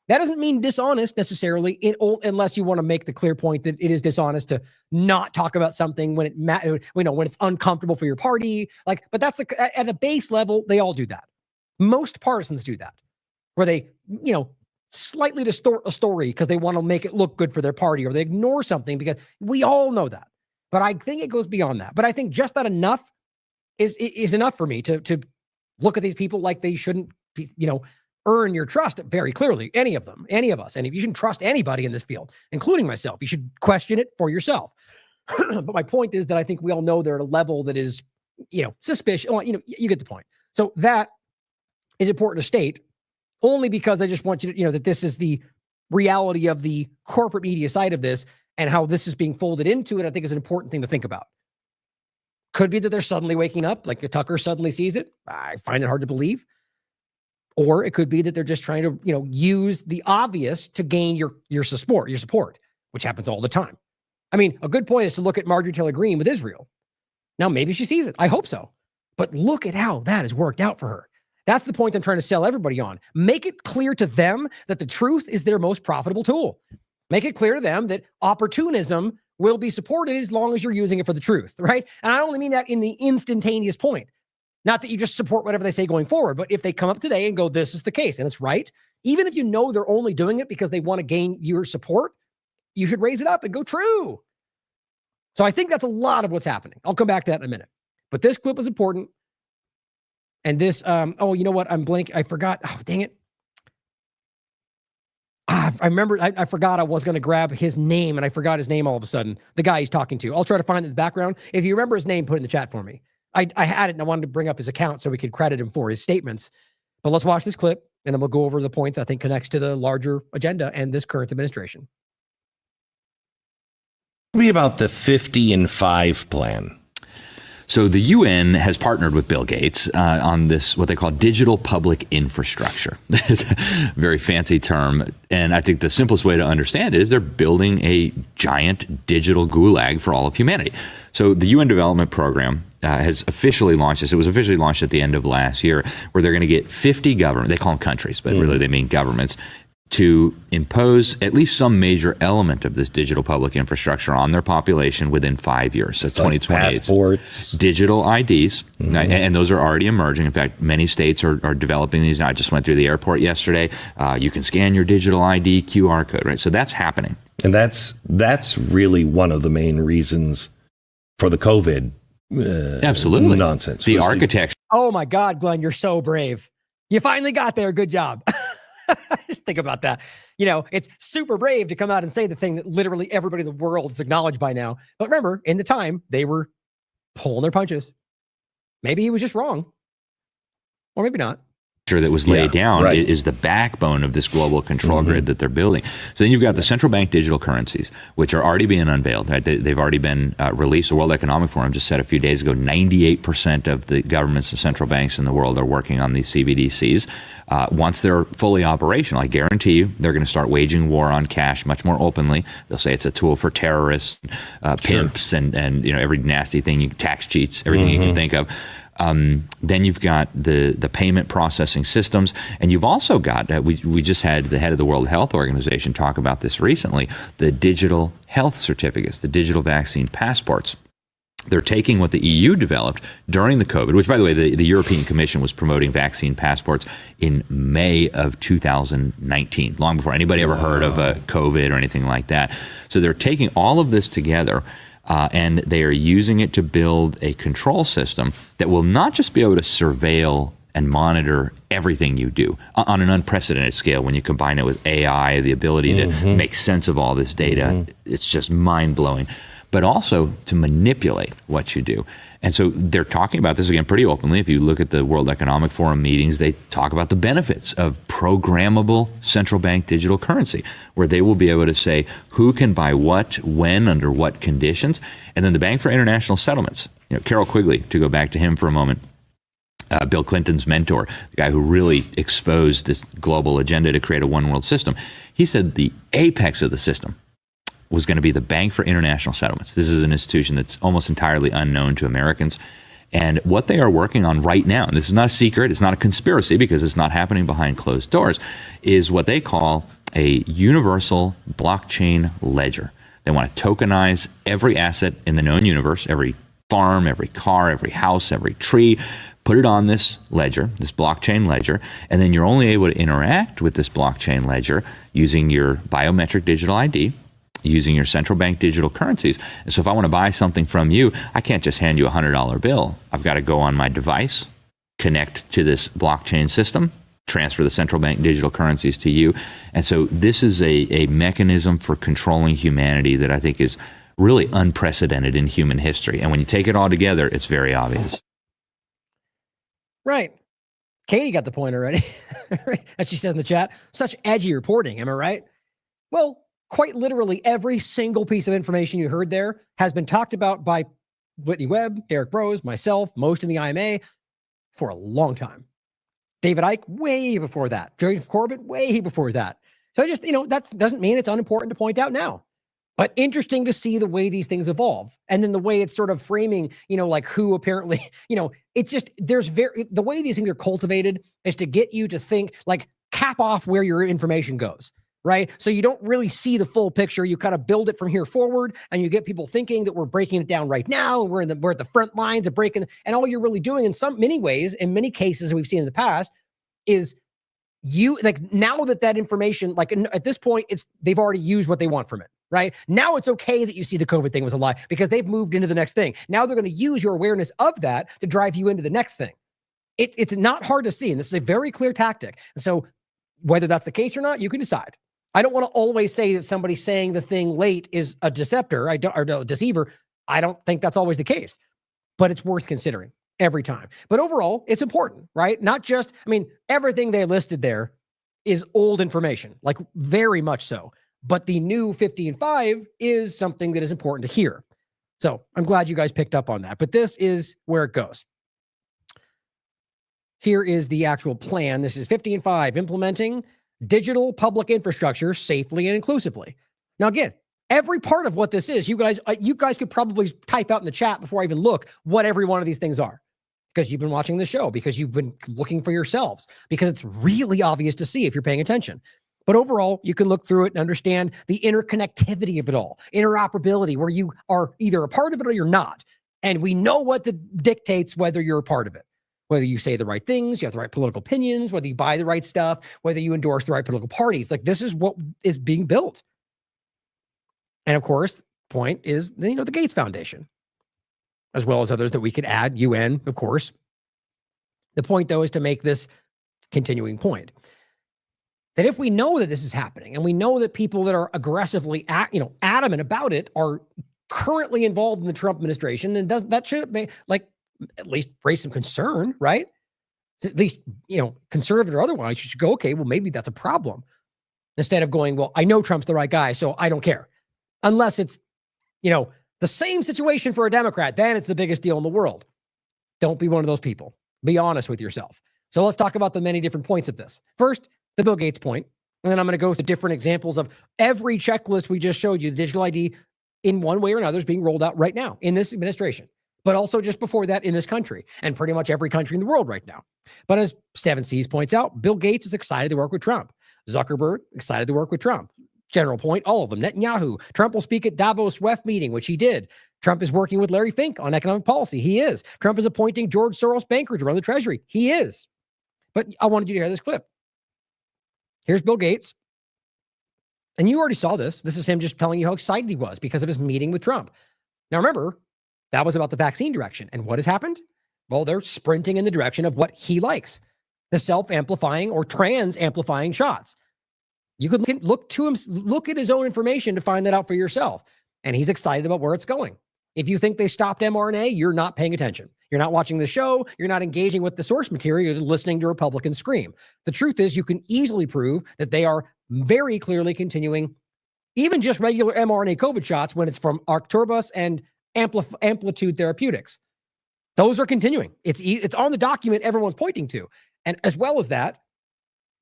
That doesn't mean dishonest necessarily, unless you want to make the clear point that it is dishonest to not talk about something when when it's uncomfortable for your party. But that's at a base level, they all do that. Most partisans do that, where they, slightly distort a story because they want to make it look good for their party, or they ignore something because we all know that. But I think it goes beyond that. But I think just that enough is enough for me to look at these people like they shouldn't, earn your trust very clearly. Any of them, any of us. And if you shouldn't trust anybody in this field, including myself, you should question it for yourself. But my point is that I think we all know they're at a level that is, suspicious. Well, you get the point. So that is important to state, only because I just want you to, that this is the reality of the corporate media side of this and how this is being folded into it. I think is an important thing to think about. Could be that they're suddenly waking up, like Tucker suddenly sees it. I find it hard to believe. Or it could be that they're just trying to, use the obvious to gain your support, which happens all the time. I mean, a good point is to look at Marjorie Taylor Greene with Israel. Now, maybe she sees it. I hope so. But look at how that has worked out for her. That's the point I'm trying to sell everybody on. Make it clear to them that the truth is their most profitable tool. Make it clear to them that opportunism will be supported as long as you're using it for the truth, right? And I only mean that in the instantaneous point. Not that you just support whatever they say going forward, but if they come up today and go, this is the case, and it's right, even if you know they're only doing it because they want to gain your support, you should raise it up and go true. So I think that's a lot of what's happening. I'll come back to that in a minute. But this clip is important. And this, you know what? I'm blank. I forgot. Oh, dang it. I remember, I forgot I was going to grab his name, and I forgot his name all of a sudden. The guy he's talking to. I'll try to find it in the background. If you remember his name, put it in the chat for me. I had it, and I wanted to bring up his account so we could credit him for his statements. But let's watch this clip, and then we'll go over the points I think connects to the larger agenda and this current administration. Tell me about the 50 and 5 plan. So the UN has partnered with Bill Gates on this, what they call digital public infrastructure. It's a very fancy term. And I think the simplest way to understand it is they're building a giant digital gulag for all of humanity. So the UN Development Program has officially launched this. It was officially launched at the end of last year, where they're going to get 50 governments, they call them countries, but really they mean governments, to impose at least some major element of this digital public infrastructure on their population within 5 years. So 2028. Passports. Digital IDs, and those are already emerging. In fact, many states are developing these. I just went through the airport yesterday. You can scan your digital ID QR code, right? So that's happening. And that's really one of the main reasons for the COVID absolutely nonsense. The architecture. Oh my God, Glenn, you're so brave. You finally got there. Good job. Just think about that. It's super brave to come out and say the thing that literally everybody in the world is acknowledged by now. But remember, in the time, they were pulling their punches. Maybe he was just wrong. Or maybe not. That was laid down is the backbone of this global control grid that they're building. So then you've got the central bank digital currencies, which are already being unveiled. Right? They've already been released. The World Economic Forum just said a few days ago, 98% of the governments and central banks in the world are working on these CBDCs. Once they're fully operational, I guarantee you, they're going to start waging war on cash much more openly. They'll say it's a tool for terrorists, pimps, and every nasty thing, tax cheats, everything you can think of. Then you've got the payment processing systems, and you've also got, we just had the head of the World Health Organization talk about this recently, the digital health certificates, the digital vaccine passports. They're taking what the EU developed during the COVID, which, by the way, the European Commission was promoting vaccine passports in May of 2019, long before anybody ever heard of COVID or anything like that. So they're taking all of this together, and they are using it to build a control system that will not just be able to surveil and monitor everything you do on an unprecedented scale. When you combine it with AI, the ability to make sense of all this data, it's just mind-blowing, but also to manipulate what you do. And so they're talking about this, again, pretty openly. If you look at the World Economic Forum meetings, they talk about the benefits of programmable central bank digital currency, where they will be able to say who can buy what, when, under what conditions. And then the Bank for International Settlements, Carol Quigley, to go back to him for a moment, Bill Clinton's mentor, the guy who really exposed this global agenda to create a one world system. He said the apex of the system was going to be the Bank for International Settlements. This is an institution that's almost entirely unknown to Americans. And what they are working on right now, and this is not a secret, it's not a conspiracy because it's not happening behind closed doors, is what they call a universal blockchain ledger. They want to tokenize every asset in the known universe, every farm, every car, every house, every tree, put it on this ledger, this blockchain ledger, and then you're only able to interact with this blockchain ledger using your biometric digital ID, using your central bank digital currencies. And so if I want to buy something from you, I can't just hand you a $100 bill. I've got to go on my device, connect to this blockchain system, transfer the central bank digital currencies to you. And so this is a mechanism for controlling humanity that I think is really unprecedented in human history. And when you take it all together, it's very obvious. Right. Katie got the point already. As she said in the chat, such edgy reporting. Am I right? Well, quite literally every single piece of information you heard there has been talked about by Whitney Webb, Derek Brose, myself, most in the IMA for a long time. David Icke, way before that. Jerry Corbett, way before that. So I just, that doesn't mean it's unimportant to point out now. But interesting to see the way these things evolve. And then the way it's sort of framing, like who apparently, it's just, the way these things are cultivated is to get you to think, like, cap off where your information goes, right? So you don't really see the full picture. You kind of build it from here forward, and you get people thinking that we're breaking it down right now. We're at the front lines of breaking, and all you're really doing in many cases we've seen in the past is now that information, like at this point, they've already used what they want from it. Right? Now it's okay that you see the COVID thing was a lie because they've moved into the next thing. Now they're going to use your awareness of that to drive you into the next thing. It's not hard to see. And this is a very clear tactic. And so whether that's the case or not, you can decide. I don't want to always say that somebody saying the thing late is a deceptor or a deceiver. I don't think that's always the case, but it's worth considering every time. But overall, it's important, right? Not just, everything they listed there is old information, like very much so. But the new 50 and 5 is something that is important to hear. So I'm glad you guys picked up on that. But this is where it goes. Here is the actual plan. This is 50 and 5, implementing digital public infrastructure safely and inclusively. Now, again, every part of what this is, you guys could probably type out in the chat before I even look what every one of these things are. Because you've been watching the show, because you've been looking for yourselves, because it's really obvious to see if you're paying attention. But overall, you can look through it and understand the interconnectivity of it all, interoperability, where you are either a part of it or you're not. And we know what dictates whether you're a part of it, whether you say the right things, you have the right political opinions, whether you buy the right stuff, whether you endorse the right political parties. Like, this is what is being built. And of course, point is, the Gates Foundation, as well as others that we could add, UN, of course. The point, though, is to make this continuing point. That if we know that this is happening, and we know that people that are aggressively, adamant about it are currently involved in the Trump administration, then that should be, at least raise some concern, right? At least, conservative or otherwise, you should go, okay, well, maybe that's a problem. Instead of going, well, I know Trump's the right guy, so I don't care. Unless it's, the same situation for a Democrat, then it's the biggest deal in the world. Don't be one of those people. Be honest with yourself. So let's talk about the many different points of this. First, the Bill Gates point, and then I'm going to go through different examples of every checklist we just showed you, the digital ID in one way or another is being rolled out right now in this administration, but also just before that in this country and pretty much every country in the world right now. But as 7Cs points out, Bill Gates is excited to work with Trump. Zuckerberg, excited to work with Trump. General point, all of them. Netanyahu, Trump will speak at Davos WEF meeting, which he did. Trump is working with Larry Fink on economic policy. He is. Trump is appointing George Soros banker to run the Treasury. He is. But I wanted you to hear this clip. Here's Bill Gates. And you already saw this. This is him just telling you how excited he was because of his meeting with Trump. Now, remember, that was about the vaccine direction. And what has happened? Well, they're sprinting in the direction of what he likes, the self-amplifying or trans-amplifying shots. You could look at his own information to find that out for yourself. And he's excited about where it's going. If you think they stopped mRNA, you're not paying attention. You're not watching the show. You're not engaging with the source material. You're listening to Republicans scream. The truth is, you can easily prove that they are very clearly continuing even just regular mRNA COVID shots when it's from Arcturus and Amplitude Therapeutics. Those are continuing. It's on the document everyone's pointing to. And as well as that,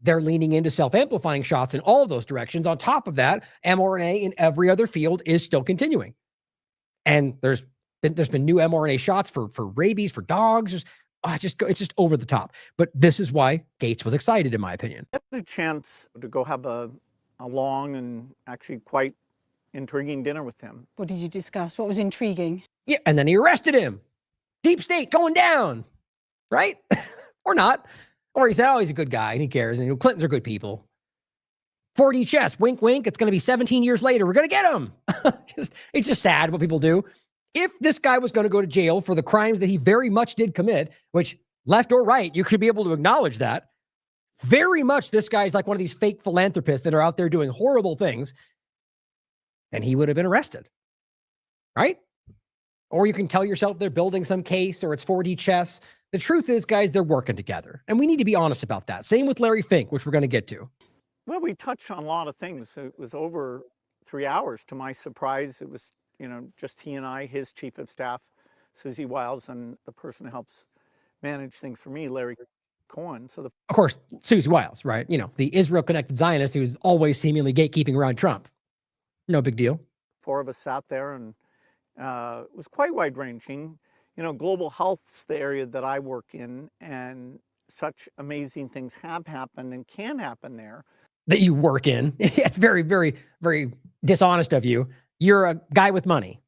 they're leaning into self-amplifying shots in all of those directions. On top of that, mRNA in every other field is still continuing. And there's been new mRNA shots for rabies, for dogs. It's just over the top. But this is why Gates was excited, in my opinion. I had a chance to go have a long and actually quite intriguing dinner with him. What did you discuss? What was intriguing? Yeah, and then he arrested him. Deep state going down, right? Or not. Or he said, oh, he's a good guy and he cares. And Clintons are good people. 4D chess, wink, wink. It's going to be 17 years later. We're going to get him. It's just sad what people do. If this guy was going to go to jail for the crimes that he very much did commit, which left or right, you should be able to acknowledge that. Very much this guy's like one of these fake philanthropists that are out there doing horrible things, then he would have been arrested, right? Or you can tell yourself they're building some case or it's 4D chess. The truth is, guys, they're working together. And we need to be honest about that. Same with Larry Fink, which we're going to get to. Well, we touched on a lot of things. It was over 3 hours. To my surprise, it was, just he and I, his chief of staff, Susie Wiles, and the person who helps manage things for me, Larry Cohen. So of course, Susie Wiles, right? The Israel-connected Zionist who's always seemingly gatekeeping around Trump. No big deal. 4 of us sat there, and it was quite wide-ranging. Global health's the area that I work in, and such amazing things have happened and can happen there. That you work in. It's very, very, very dishonest of you. You're a guy with money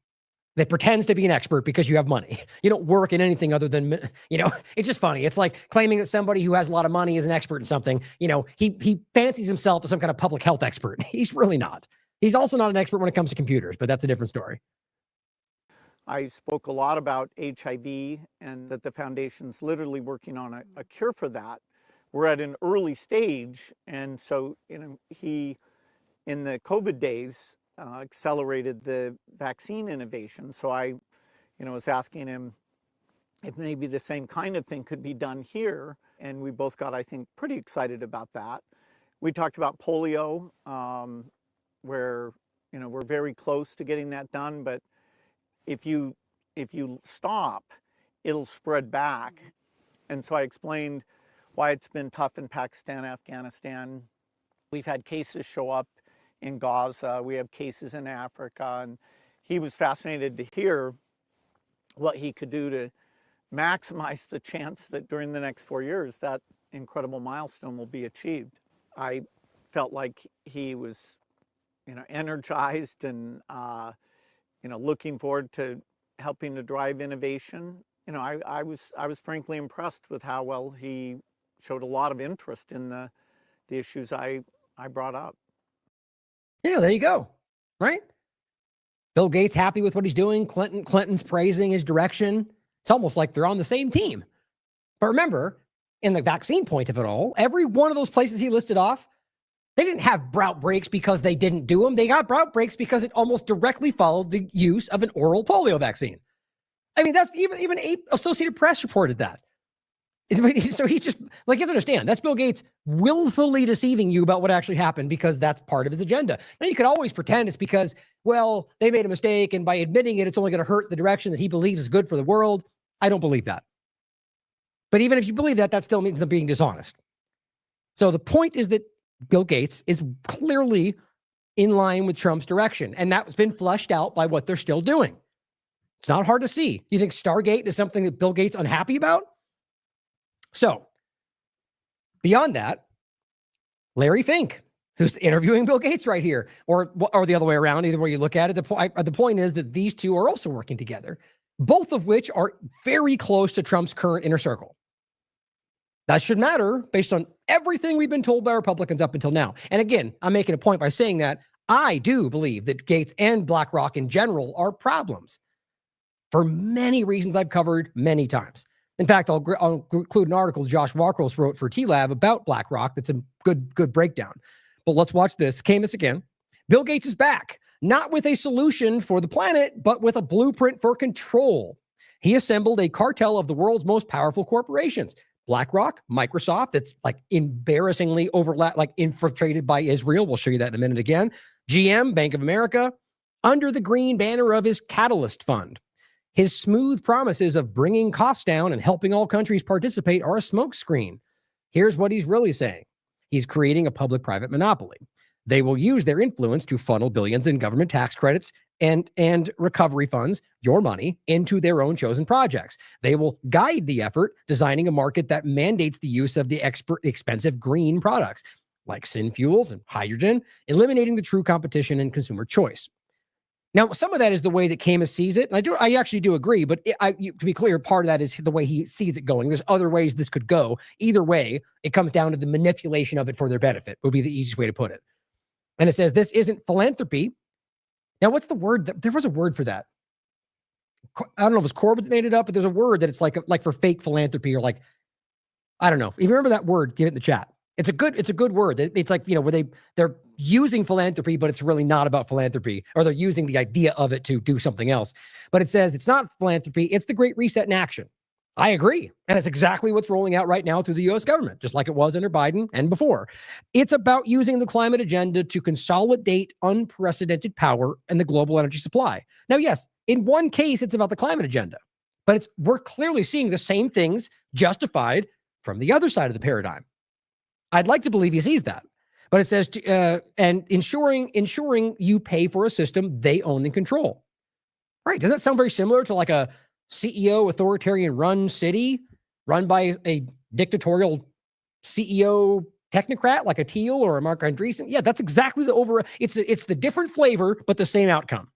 that pretends to be an expert because you have money. You don't work in anything other than, it's just funny. It's like claiming that somebody who has a lot of money is an expert in something. He fancies himself as some kind of public health expert. He's really not. He's also not an expert when it comes to computers, but that's a different story. I spoke a lot about HIV and that the foundation's literally working on a cure for that. We're at an early stage, and so he, in the COVID days, accelerated the vaccine innovation. So I, was asking him if maybe the same kind of thing could be done here, and we both got, I think, pretty excited about that. We talked about polio, where we're very close to getting that done, but if you stop, it'll spread back. And so I explained why it's been tough in Pakistan, Afghanistan. We've had cases show up in Gaza. We have cases in Africa. And he was fascinated to hear what he could do to maximize the chance that during the next 4 years, that incredible milestone will be achieved. I felt like he was, energized and, looking forward to helping to drive innovation. I was frankly impressed with how well he showed a lot of interest in the issues I brought up. Yeah, there you go. Right? Bill Gates happy with what he's doing. Clinton's praising his direction. It's almost like they're on the same team. But remember, in the vaccine point of it all, every one of those places he listed off, they didn't have outbreaks because they didn't do them. They got outbreaks because it almost directly followed the use of an oral polio vaccine. I mean, that's even Associated Press reported that. So he's just, like, you have to understand, that's Bill Gates willfully deceiving you about what actually happened because that's part of his agenda. Now, you can always pretend it's because, well, they made a mistake, and by admitting it, it's only going to hurt the direction that he believes is good for the world. I don't believe that. But even if you believe that, that still means them being dishonest. So the point is that Bill Gates is clearly in line with Trump's direction, and that's been fleshed out by what they're still doing. It's not hard to see. You think Stargate is something that Bill Gates is unhappy about? So, beyond that, Larry Fink, who's interviewing Bill Gates right here, or the other way around, either way you look at it, the point is that these two are also working together, both of which are very close to Trump's current inner circle. That should matter based on everything we've been told by Republicans up until now. And again, I'm making a point by saying that I do believe that Gates and BlackRock in general are problems for many reasons I've covered many times. In fact, I'll include an article Josh Walkros wrote for TLAV about BlackRock that's a good breakdown. But let's watch this. Camus again. Bill Gates is back, not with a solution for the planet, but with a blueprint for control. He assembled a cartel of the world's most powerful corporations. BlackRock, Microsoft, that's like embarrassingly infiltrated by Israel. We'll show you that in a minute again. GM, Bank of America, under the green banner of his Catalyst Fund. His smooth promises of bringing costs down and helping all countries participate are a smokescreen. Here's what he's really saying. He's creating a public-private monopoly. They will use their influence to funnel billions in government tax credits and recovery funds, your money, into their own chosen projects. They will guide the effort, designing a market that mandates the use of the expensive green products like syn fuels and hydrogen, eliminating the true competition and consumer choice. Now, some of that is the way that Camus sees it. And I actually do agree, but to be clear, part of that is the way he sees it going. There's other ways this could go. Either way, it comes down to the manipulation of it for their benefit, would be the easiest way to put it. And it says, this isn't philanthropy. Now, what's the word? There was a word for that. I don't know if it was Corbett that made it up, but there's a word that it's like for fake philanthropy, or like, I don't know. If you remember that word, give it in the chat. It's a good word. It's like, where they're using philanthropy, but it's really not about philanthropy, or they're using the idea of it to do something else. But it says it's not philanthropy. It's the Great Reset in action. I agree. And it's exactly what's rolling out right now through the U.S. government, just like it was under Biden and before. It's about using the climate agenda to consolidate unprecedented power in the global energy supply. Now, yes, in one case, it's about the climate agenda, but we're clearly seeing the same things justified from the other side of the paradigm. I'd like to believe he sees that, but it says, and ensuring you pay for a system they own and control. Right? Doesn't that sound very similar to like a CEO authoritarian run city run by a dictatorial CEO technocrat like a Thiel or a Mark Andreessen? Yeah, that's exactly it's the different flavor, but the same outcome.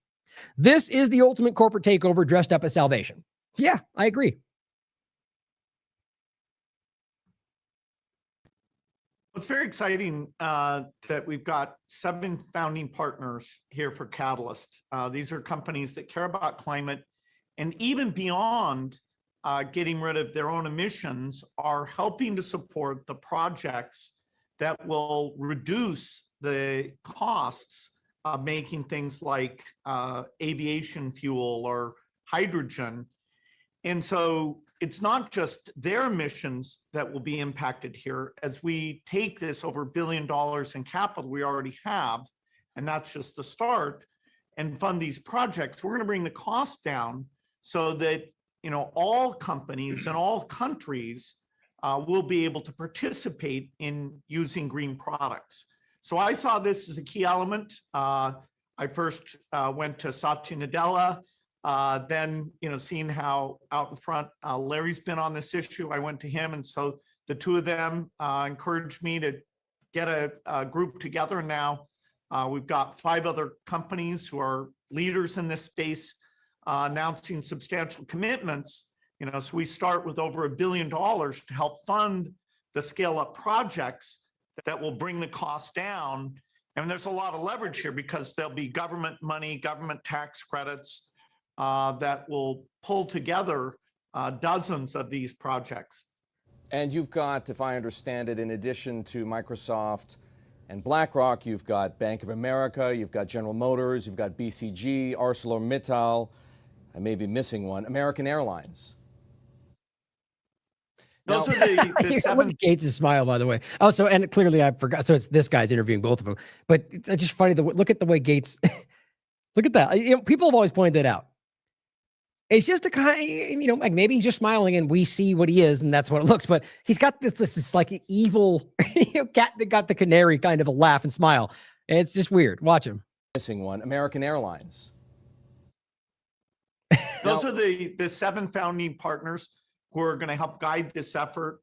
This is the ultimate corporate takeover dressed up as salvation. Yeah, I agree. It's very exciting that we've got 7 founding partners here for Catalyst. These are companies that care about climate, and even beyond getting rid of their own emissions, are helping to support the projects that will reduce the costs of making things like aviation fuel or hydrogen. And so it's not just their emissions that will be impacted here. As we take this over $1 billion in capital we already have, and that's just the start, and fund these projects, we're going to bring the cost down so that all companies and all countries will be able to participate in using green products. So I saw this as a key element. I first went to Satya Nadella. Then, seeing how out in front Larry's been on this issue, I went to him. And so the two of them encouraged me to get a group together. Now we've got 5 other companies who are leaders in this space announcing substantial commitments. So we start with over $1 billion to help fund the scale up projects that will bring the cost down. And there's a lot of leverage here because there'll be government money, government tax credits, that will pull together dozens of these projects. And you've got, if I understand it, in addition to Microsoft and BlackRock, you've got Bank of America, you've got General Motors, you've got BCG, ArcelorMittal, I may be missing one, American Airlines. Those are the 7. Look at Gates' smile, by the way. Also, and clearly I forgot. So it's this guy's interviewing both of them. But it's just funny. Look at the way Gates, look at that. People have always pointed that out. It's just a kind of, like maybe he's just smiling and we see what he is and that's what it looks. But he's got this like evil cat that got the canary kind of a laugh and smile. And it's just weird. Watch him. Missing one, American Airlines. Those are the 7 founding partners who are going to help guide this effort.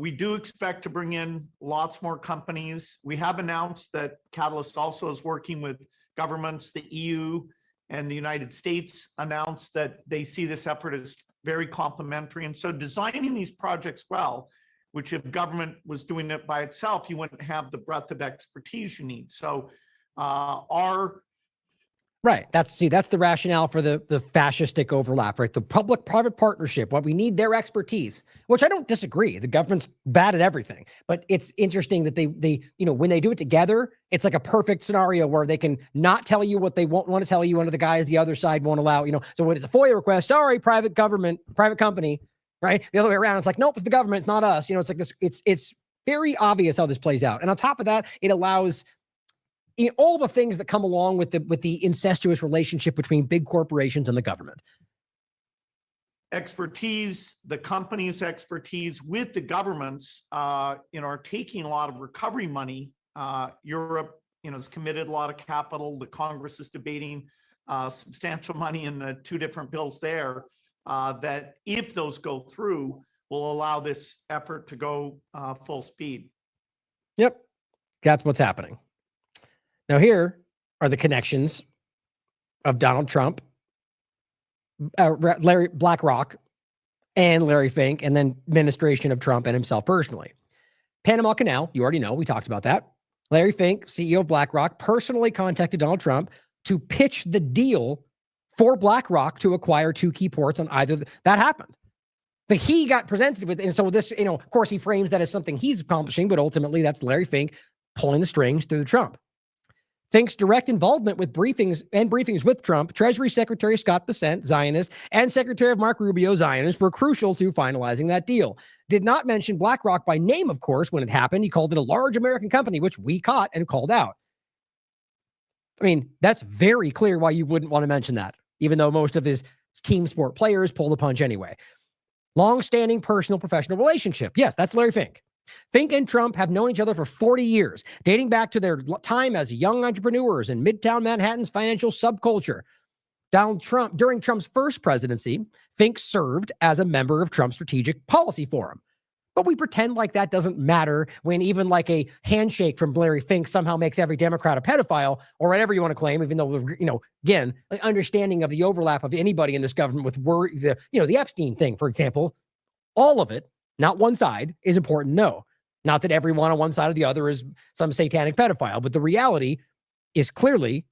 We do expect to bring in lots more companies. We have announced that Catalyst also is working with governments. The EU and the United States announced that they see this effort as very complementary. And so designing these projects well, which if government was doing it by itself, you wouldn't have the breadth of expertise you need. So Right. That's the rationale for the fascistic overlap, right? The public-private partnership. What we need their expertise, which I don't disagree. The government's bad at everything, but it's interesting that they when they do it together, it's like a perfect scenario where they can not tell you what they won't want to tell you, under the guise the other side won't allow. So when it's a FOIA request, sorry, private company, right? The other way around, it's like, nope, it's the government, it's not us. It's like this. It's very obvious how this plays out, and on top of that, it allows all the things that come along with the incestuous relationship between big corporations and the government. expertise, the company's expertise with the governments, are taking a lot of recovery money. Europe, has committed a lot of capital. The Congress is debating substantial money in the two different bills there that, if those go through, will allow this effort to go full speed. Yep, that's what's happening. Now, here are the connections of Donald Trump, Larry BlackRock, and Larry Fink, and then administration of Trump and himself personally. Panama Canal, you already know, we talked about that. Larry Fink, CEO of BlackRock, personally contacted Donald Trump to pitch the deal for BlackRock to acquire two key ports on either. That happened. But he got presented with, and so this, of course, he frames that as something he's accomplishing, but ultimately that's Larry Fink pulling the strings through Trump. Fink's direct involvement with briefings with Trump, Treasury Secretary Scott Bessent, Zionist, and Secretary of Mark Rubio, Zionist, were crucial to finalizing that deal. Did not mention BlackRock by name, of course, when it happened. He called it a large American company, which we caught and called out. I mean, that's very clear why you wouldn't want to mention that, even though most of his team sport players pull the punch anyway. Long-standing personal professional relationship. Yes, that's Larry Fink. Fink and Trump have known each other for 40 years, dating back to their time as young entrepreneurs in Midtown Manhattan's financial subculture. During Trump's first presidency, Fink served as a member of Trump's Strategic Policy Forum. But we pretend like that doesn't matter when even like a handshake from Larry Fink somehow makes every Democrat a pedophile, or whatever you want to claim, even though, again, the understanding of the overlap of anybody in this government with the Epstein thing, for example, all of it, not one side, is important. No, not that everyone on one side or the other is some satanic pedophile, but the reality is clearly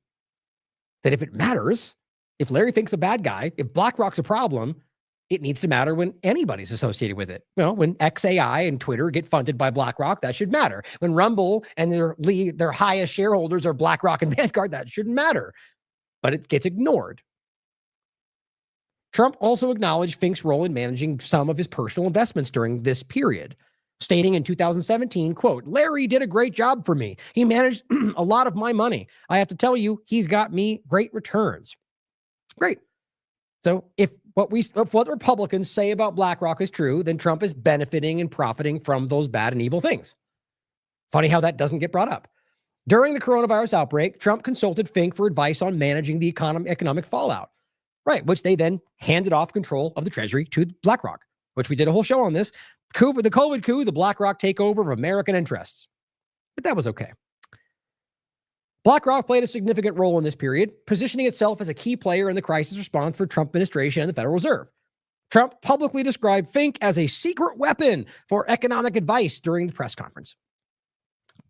that if it matters, if Larry Fink's a bad guy, if BlackRock's a problem, it needs to matter when anybody's associated with it. Well, when XAI and Twitter get funded by BlackRock, that should matter. When Rumble and their highest shareholders are BlackRock and Vanguard, that shouldn't matter. But it gets ignored. Trump also acknowledged Fink's role in managing some of his personal investments during this period, stating in 2017, quote, "Larry did a great job for me. He managed a lot of my money. I have to tell you, he's got me great returns." Great. So if what Republicans say about BlackRock is true, then Trump is benefiting and profiting from those bad and evil things. Funny how that doesn't get brought up. During the coronavirus outbreak, Trump consulted Fink for advice on managing the economic fallout. Right, which they then handed off control of the Treasury to BlackRock, which we did a whole show on this. The COVID coup, the BlackRock takeover of American interests. But that was okay. BlackRock played a significant role in this period, positioning itself as a key player in the crisis response for Trump administration and the Federal Reserve. Trump publicly described Fink as a secret weapon for economic advice during the press conference.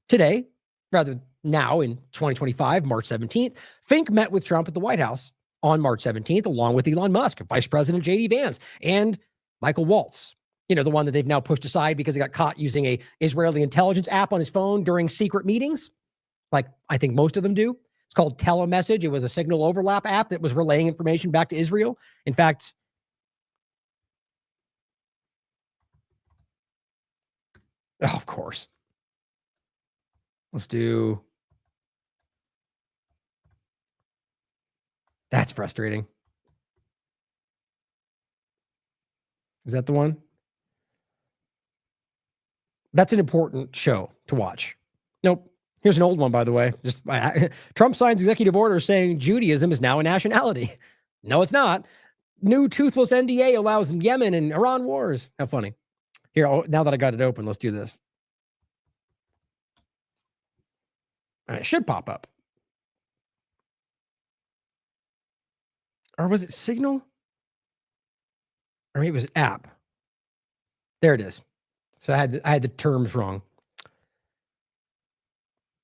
Today, rather now in 2025, March 17th, Fink met with Trump at the White House on March 17th, along with Elon Musk, Vice President J.D. Vance, and Michael Waltz. The one that they've now pushed aside because he got caught using a Israeli intelligence app on his phone during secret meetings, like I think most of them do. It's called Telemessage. It was a signal overlap app that was relaying information back to Israel. In fact, of course. Let's do... That's frustrating. Is that the one? That's an important show to watch. Nope. Here's an old one, by the way. Trump signs executive order saying Judaism is now a nationality. No, it's not. New toothless NDA allows Yemen and Iran wars. How funny. Here, now that I got it open, let's do this. And it should pop up. Or was it Signal? Or maybe it was app. There it is. So I had the terms wrong.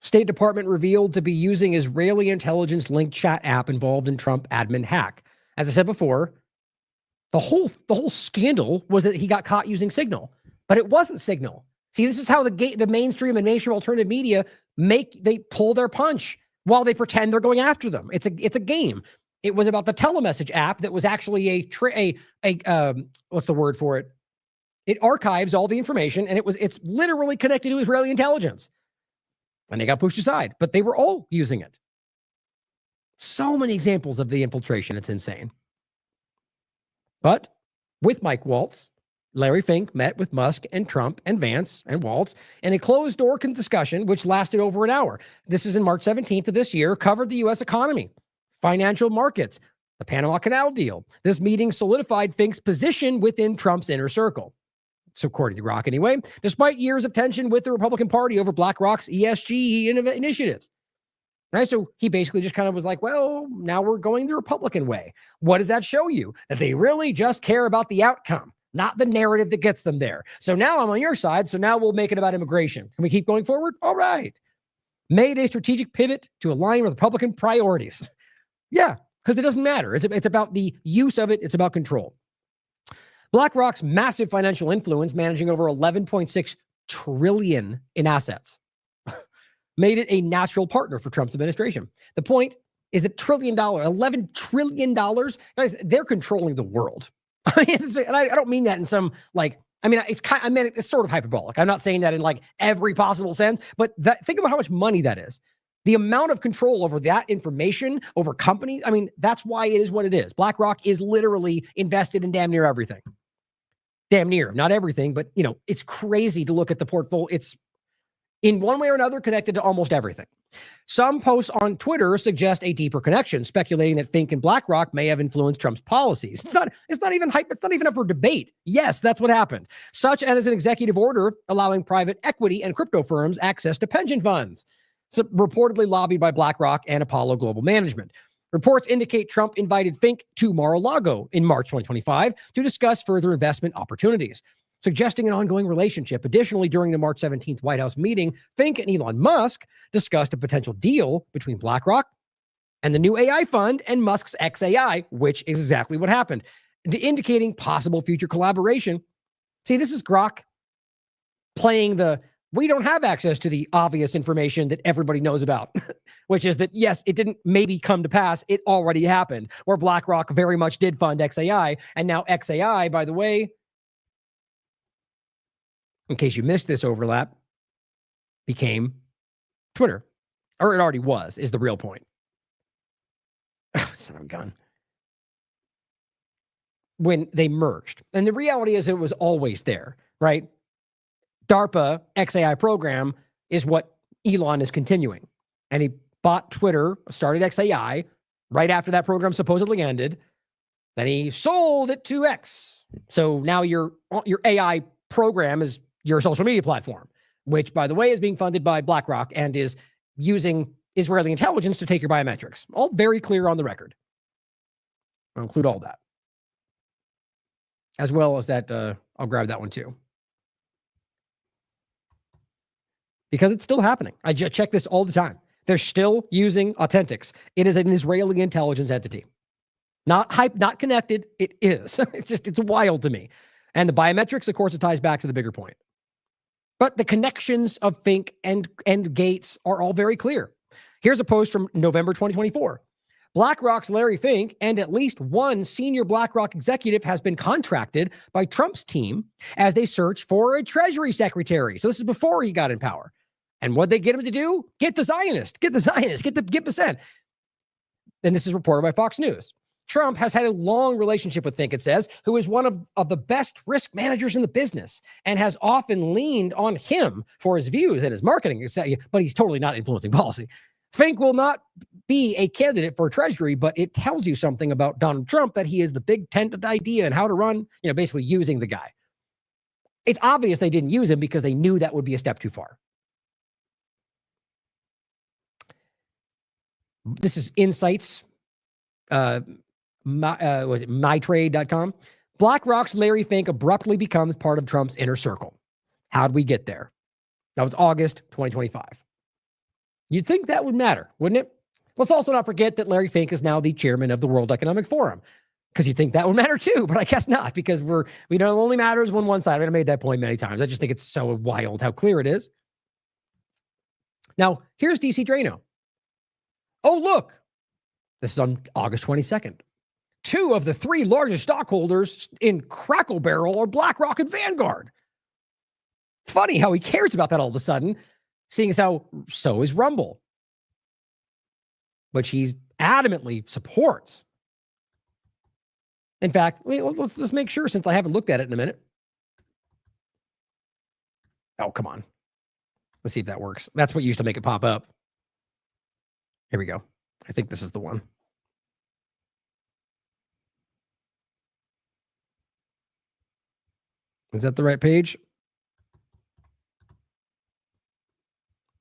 State Department revealed to be using Israeli intelligence linked chat app involved in Trump admin hack. As I said before, the whole scandal was that he got caught using Signal, but it wasn't Signal. See, this is how the mainstream and mainstream alternative media they pull their punch while they pretend they're going after them. It's a game. It was about the telemessage app that was actually what's the word for it? It archives all the information, and it's literally connected to Israeli intelligence. And they got pushed aside, but they were all using it. So many examples of the infiltration. It's insane. But with Mike Waltz. Larry Fink met with Musk and Trump and Vance and Waltz in a closed-door discussion, which lasted over an hour. This is in March 17th of this year, covered the U.S. economy, financial markets, the Panama Canal deal. This meeting solidified Fink's position within Trump's inner circle. So according to Grok anyway, despite years of tension with the Republican Party over BlackRock's ESG initiatives. Right? So he basically just kind of was like, well, now we're going the Republican way. What does that show you? That they really just care about the outcome, not the narrative that gets them there. So now I'm on your side. So now we'll make it about immigration. Can we keep going forward? All right. Made a strategic pivot to align with Republican priorities. Yeah, because it doesn't matter. It's about the use of it. It's about control. BlackRock's massive financial influence, managing over $11.6 trillion in assets, made it a natural partner for Trump's administration. The point is that $11 trillion, guys, they're controlling the world. I mean, and I don't mean that in some it's sort of hyperbolic. I'm not saying that in like every possible sense, but think about how much money that is. The amount of control over that information, over companies, I mean, that's why it is what it is. BlackRock is literally invested in damn near everything. Damn near, not everything, but it's crazy to look at the portfolio. It's in one way or another connected to almost everything. Some posts on Twitter suggest a deeper connection, speculating that Fink and BlackRock may have influenced Trump's policies. It's not even hype. It's not even up for debate. Yes, that's what happened. Such as an executive order allowing private equity and crypto firms access to pension funds. So reportedly lobbied by BlackRock and Apollo Global Management. Reports indicate Trump invited Fink to Mar-a-Lago in March 2025 to discuss further investment opportunities, suggesting an ongoing relationship. Additionally, during the March 17th White House meeting, Fink and Elon Musk discussed a potential deal between BlackRock and the new AI fund and Musk's XAI, which is exactly what happened, indicating possible future collaboration. See, this is Grok playing we don't have access to the obvious information that everybody knows about, which is that, yes, it didn't maybe come to pass. It already happened, where BlackRock very much did fund XAI. And now XAI, by the way, in case you missed this overlap, became Twitter. Or it already was, is the real point. Son of a gun. When they merged. And the reality is it was always there, right? DARPA XAI program is what Elon is continuing. And he bought Twitter, started XAI, right after that program supposedly ended. Then he sold it to X. So now your AI program is your social media platform, which, by the way, is being funded by BlackRock and is using Israeli intelligence to take your biometrics. All very clear on the record. I'll include all that. As well as that, I'll grab that one too. Because it's still happening. I check this all the time. They're still using Authentics. It is an Israeli intelligence entity. Not hype, not connected. It is. It's wild to me. And the biometrics, of course, it ties back to the bigger point. But the connections of Fink and Gates are all very clear. Here's a post from November 2024. BlackRock's Larry Fink and at least one senior BlackRock executive has been contracted by Trump's team as they search for a Treasury secretary. So this is before he got in power. And what they get him to do? Get the Zionist. Get percent. And this is reported by Fox News. Trump has had a long relationship with Fink, it says, who is one of the best risk managers in the business and has often leaned on him for his views and his marketing, but he's totally not influencing policy. Fink will not be a candidate for Treasury, but it tells you something about Donald Trump, that he is the big tent idea and how to run, basically using the guy. It's obvious they didn't use him because they knew that would be a step too far. This is Insights, mytrade.com. BlackRock's Larry Fink abruptly becomes part of Trump's inner circle. How'd we get there? That was August 2025. You'd think that would matter, wouldn't it? Let's also not forget that Larry Fink is now the chairman of the World Economic Forum, because you'd think that would matter too, but I guess not, because we know it only matters when one side. I made that point many times. I just think it's so wild how clear it is. Now, here's DC Drano. Oh, look, this is on August 22nd. 2 of the 3 largest stockholders in Crackle Barrel are BlackRock and Vanguard. Funny how he cares about that all of a sudden, seeing as how so is Rumble, which he adamantly supports. In fact, let's just make sure, since I haven't looked at it in a minute. Oh, come on. Let's see if that works. That's what used to make it pop up. Here we go. I think this is the one. Is that the right page?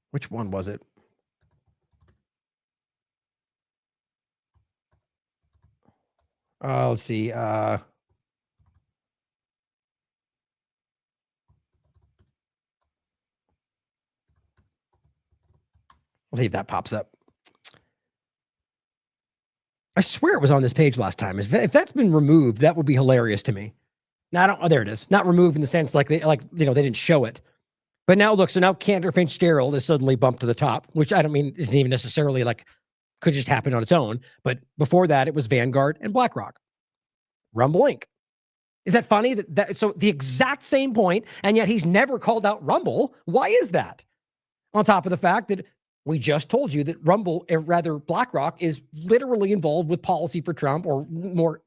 Which one was it? Let's see. Let's see if that pops up. I swear it was on this page last time. If that's been removed, that would be hilarious to me. Now I don't. Oh, there it is. Not removed in the sense like they didn't show it. But now look. So now Cantor Fitzgerald is suddenly bumped to the top, which I don't mean isn't even necessarily like could just happen on its own. But before that, it was Vanguard and BlackRock. Rumble Inc. Is that funny? So the exact same point, and yet he's never called out Rumble. Why is that? On top of the fact that we just told you that Rumble, or rather BlackRock, is literally involved with policy for Trump, or more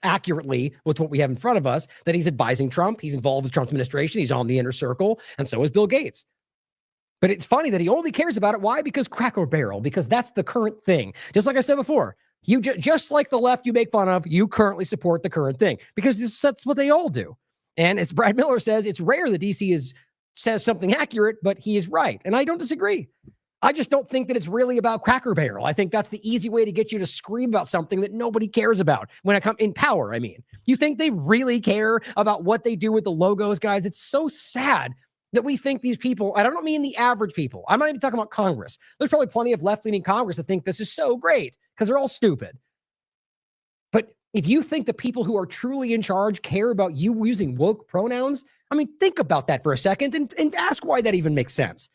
accurately with what we have in front of us, that he's advising Trump. He's involved with Trump's administration. He's on the inner circle, and so is Bill Gates. But it's funny that he only cares about it. Why? Because Cracker Barrel, because that's the current thing. Just like I said before, you just like the left you make fun of, you currently support the current thing, because that's what they all do. And as Brad Miller says, it's rare that DC says something accurate, but he is right. And I don't disagree. I just don't think that it's really about Cracker Barrel. I think that's the easy way to get you to scream about something that nobody cares about when it comes in power. I mean, you think they really care about what they do with the logos, guys? It's so sad that we think these people, I don't mean the average people. I'm not even talking about Congress. There's probably plenty of left-leaning Congress that think this is so great because they're all stupid. But if you think the people who are truly in charge care about you using woke pronouns, I mean, think about that for a second and ask why that even makes sense.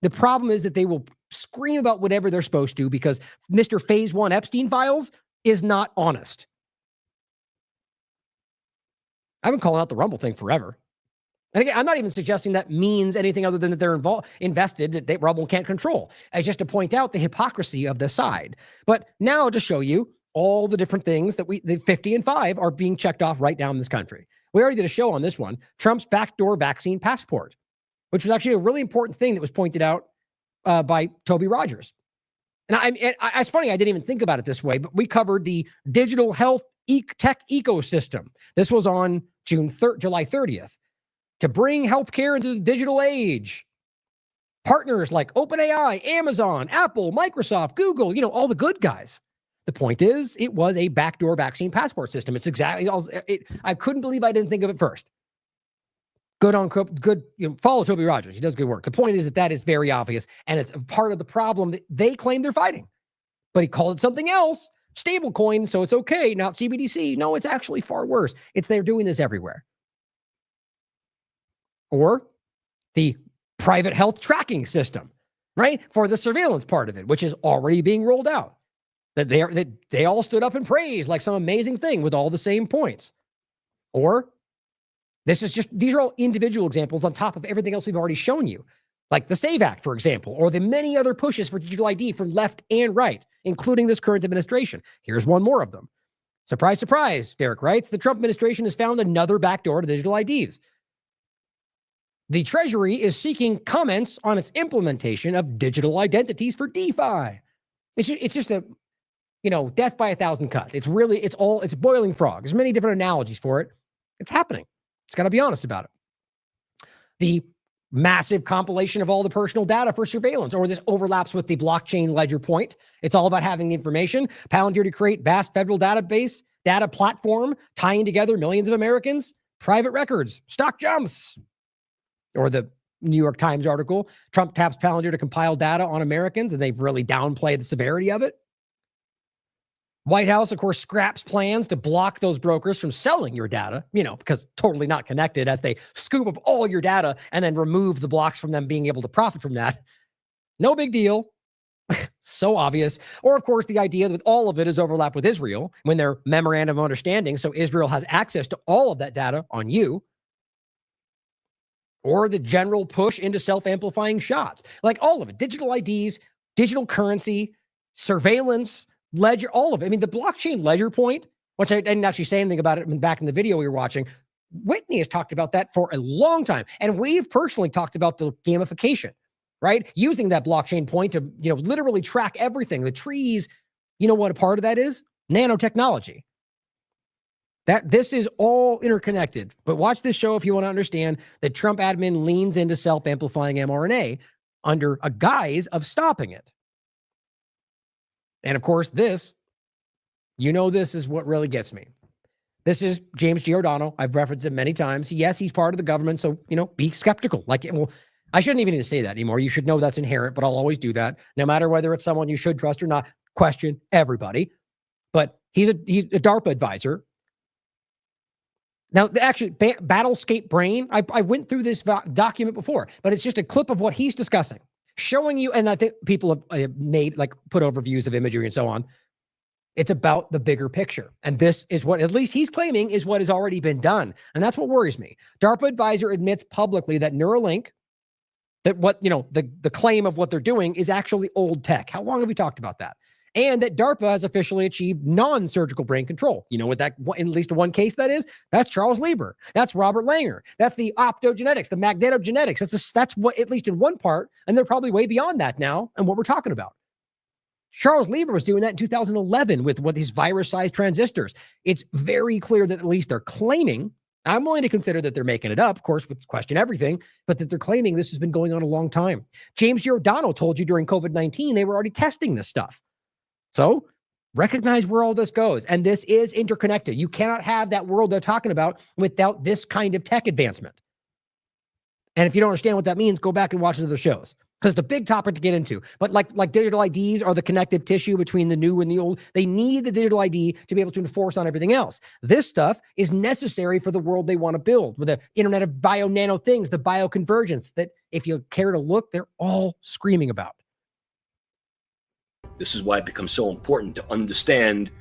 The problem is that they will scream about whatever they're supposed to because Mr. Phase 1 Epstein files is not honest. I've been calling out the Rumble thing forever. And again, I'm not even suggesting that means anything other than that they're invested, that Rumble can't control. It's just to point out the hypocrisy of the side. But now to show you all the different things that the 50 and 5 are being checked off right now in this country. We already did a show on this one, Trump's backdoor vaccine passport, which was actually a really important thing that was pointed out by Toby Rogers. And it's funny, I didn't even think about it this way, but we covered the digital health tech ecosystem. This was on July 30th. To bring healthcare into the digital age. Partners like OpenAI, Amazon, Apple, Microsoft, Google, all the good guys. The point is, it was a backdoor vaccine passport system. It's exactly, I couldn't believe I didn't think of it first. Good, follow Toby Rogers. He does good work. The point is that is very obvious, and it's a part of the problem that they claim they're fighting. But he called it something else, stablecoin, so it's okay, not CBDC. No, it's actually far worse. They're doing this everywhere. Or the private health tracking system, right? For the surveillance part of it, which is already being rolled out. That they all stood up and praised like some amazing thing with all the same points. Or these are all individual examples on top of everything else we've already shown you. Like the SAVE Act, for example, or the many other pushes for digital ID from left and right, including this current administration. Here's one more of them. Surprise, surprise, Derek writes, the Trump administration has found another backdoor to digital IDs. The Treasury is seeking comments on its implementation of digital identities for DeFi. It's just a, death by 1,000 cuts. It's boiling frog. There's many different analogies for it. It's happening. It's got to be honest about it. The massive compilation of all the personal data for surveillance, or this overlaps with the blockchain ledger point. It's all about having the information. Palantir to create vast federal database, data platform, tying together millions of Americans, private records, stock jumps. Or the New York Times article, Trump taps Palantir to compile data on Americans, and they've really downplayed the severity of it. White House, of course, scraps plans to block those brokers from selling your data, because totally not connected, as they scoop up all your data and then remove the blocks from them being able to profit from that. No big deal. So obvious. Or, of course, the idea that all of it is overlap with Israel when their memorandum of understanding, so Israel has access to all of that data on you. Or the general push into self-amplifying shots. Like all of it. Digital IDs, digital currency, surveillance, ledger, all of it. I mean, the blockchain ledger point, which I didn't actually say anything about it back in the video we were watching. Whitney has talked about that for a long time. And we've personally talked about the gamification, right? Using that blockchain point to, literally track everything. The trees, you know what a part of that is? Nanotechnology. This is all interconnected. But watch this show if you want to understand that Trump admin leans into self-amplifying mRNA under a guise of stopping it. And of course, this is what really gets me. This is James Giordano. I've referenced him many times. Yes, he's part of the government, so, be skeptical. I shouldn't even need to say that anymore. You should know that's inherent, but I'll always do that. No matter whether it's someone you should trust or not, question everybody. But he's a DARPA advisor. Now, actually, Battlescape Brain, I went through this document before, but it's just a clip of what he's discussing, showing you, and I think people have put overviews of imagery and so on. It's about the bigger picture. And this is what, at least he's claiming, is what has already been done. And that's what worries me. DARPA advisor admits publicly that Neuralink, the claim of what they're doing is actually old tech. How long have we talked about that? And that DARPA has officially achieved non-surgical brain control. You know what that, in at least one case that is? That's Charles Lieber. That's Robert Langer. That's the optogenetics, the magnetogenetics. That's what, at least in one part, and they're probably way beyond that now and what we're talking about. Charles Lieber was doing that in 2011 with these virus-sized transistors. It's very clear that at least they're claiming, I'm willing to consider that they're making it up, of course, with question everything, but that they're claiming this has been going on a long time. James Giordano told you during COVID-19, they were already testing this stuff. So recognize where all this goes. And this is interconnected. You cannot have that world they're talking about without this kind of tech advancement. And if you don't understand what that means, go back and watch the other shows, because it's a big topic to get into. But like digital IDs are the connective tissue between the new and the old. They need the digital ID to be able to enforce on everything else. This stuff is necessary for the world they want to build, with the internet of bio-nano things, the bioconvergence that, if you care to look, they're all screaming about. This is why it becomes so important to understand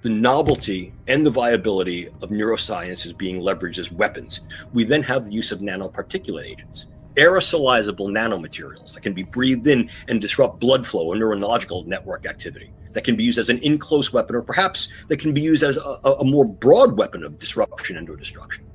the novelty and the viability of neuroscience as being leveraged as weapons. We then have the use of nanoparticulate agents, aerosolizable nanomaterials that can be breathed in and disrupt blood flow or neurological network activity, that can be used as an in-close weapon, or perhaps that can be used as a more broad weapon of disruption and or destruction.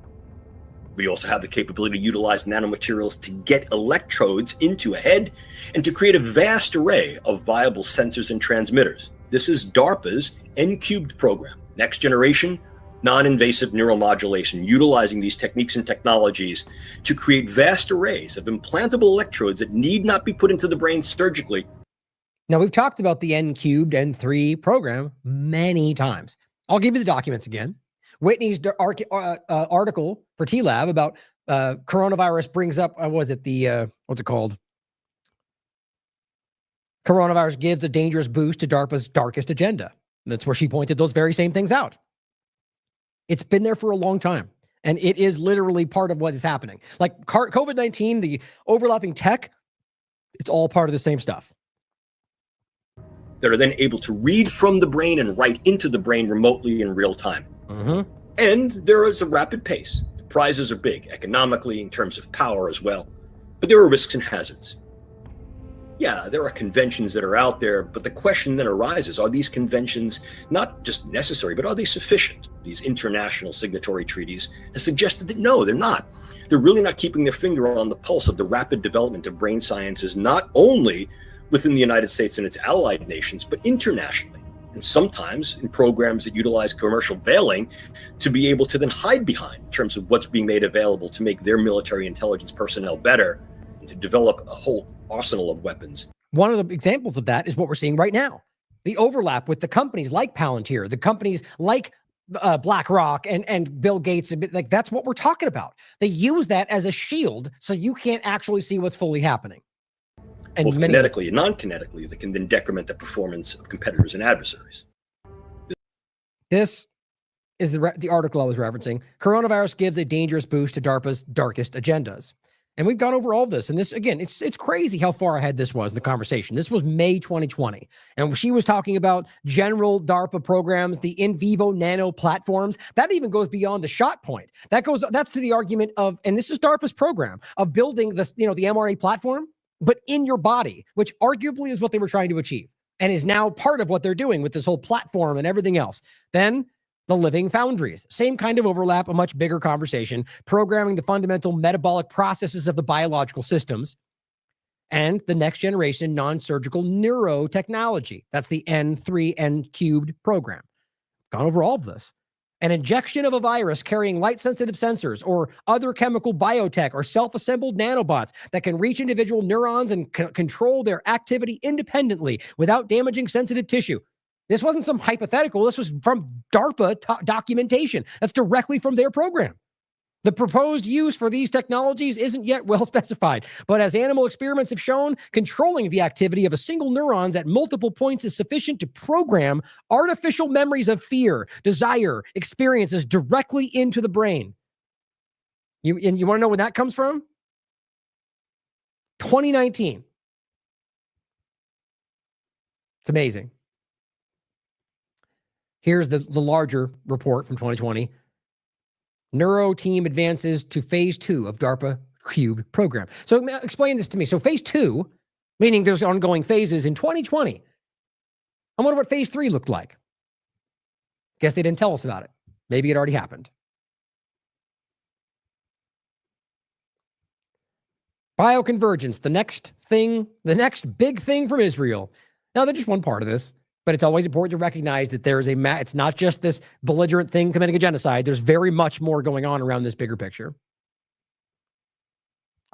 We also have the capability to utilize nanomaterials to get electrodes into a head and to create a vast array of viable sensors and transmitters. This is DARPA's N-cubed program, next generation non-invasive neuromodulation, utilizing these techniques and technologies to create vast arrays of implantable electrodes that need not be put into the brain surgically. Now, we've talked about the N-cubed, N3 program many times. I'll give you the documents again. Whitney's article for TLAV about coronavirus brings up, what's it called? Coronavirus gives a dangerous boost to DARPA's darkest agenda. That's where she pointed those very same things out. It's been there for a long time, and it is literally part of what is happening. Like COVID-19, the overlapping tech, it's all part of the same stuff. That are then able to read from the brain and write into the brain remotely in real time. Mm-hmm. And there is a rapid pace. The prizes are big, economically, in terms of power as well. But there are risks and hazards. Yeah, there are conventions that are out there, but the question then arises, are these conventions not just necessary, but are they sufficient? These international signatory treaties have suggested that no, they're not. They're really not keeping their finger on the pulse of the rapid development of brain sciences, not only within the United States and its allied nations, but internationally. And sometimes in programs that utilize commercial veiling to be able to then hide behind in terms of what's being made available to make their military intelligence personnel better and to develop a whole arsenal of weapons. One of the examples of that is what we're seeing right now. The overlap with the companies like Palantir, the companies like BlackRock and Bill Gates, like that's what we're talking about. They use that as a shield so you can't actually see what's fully happening. And both kinetically and non-kinetically, that can then decrement the performance of competitors and adversaries. This is the article I was referencing. Coronavirus gives a dangerous boost to DARPA's darkest agendas. And we've gone over all of this. And this, again, it's crazy how far ahead this was in the conversation. This was May 2020. And she was talking about general DARPA programs, the in vivo nano platforms. That even goes beyond the shot point. That's to the argument of, and this is DARPA's program, of building the mRNA platform, but in your body, which arguably is what they were trying to achieve and is now part of what they're doing with this whole platform and everything else. Then the living foundries. Same kind of overlap, a much bigger conversation, programming the fundamental metabolic processes of the biological systems, and the next generation non-surgical neurotechnology. That's the N3N³ program. Gone over all of this. An injection of a virus carrying light-sensitive sensors or other chemical biotech or self-assembled nanobots that can reach individual neurons and control their activity independently without damaging sensitive tissue. This wasn't some hypothetical. This was from DARPA documentation. That's directly from their program. The proposed use for these technologies isn't yet well specified, but as animal experiments have shown, controlling the activity of a single neurons at multiple points is sufficient to program artificial memories of fear, desire, experiences directly into the brain. You want to know where that comes from? 2019. It's amazing. Here's the larger report from 2020. Neuro team advances to phase 2 of DARPA Cube program. So explain this to me. So phase 2, meaning there's ongoing phases in 2020. I wonder what phase 3 looked like. Guess they didn't tell us about it. Maybe it already happened. Bioconvergence, the next big thing from Israel. Now, they're just one part of this. But it's always important to recognize that there is it's not just this belligerent thing committing a genocide. There's very much more going on around this bigger picture.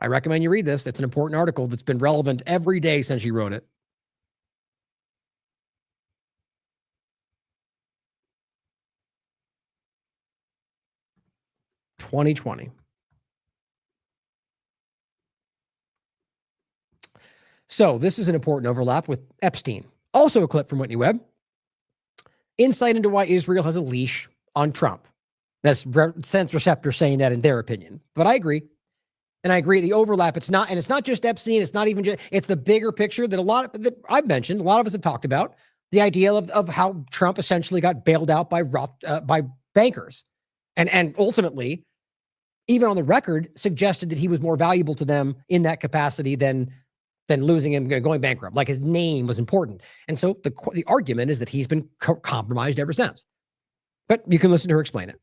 I recommend you read this. It's an important article that's been relevant every day since she wrote it. (2020). So this is an important overlap with Epstein. Also a clip from Whitney Webb. Insight into why Israel has a leash on Trump. That's sense receptor saying that in their opinion. But I agree. And I agree the overlap, it's not just Epstein, it's not even just, it's the bigger picture that I've mentioned, a lot of us have talked about, the idea of how Trump essentially got bailed out by bankers. And ultimately, even on the record, suggested that he was more valuable to them in that capacity than losing him, going bankrupt. Like his name was important. And so the argument is that he's been compromised ever since. But you can listen to her explain it.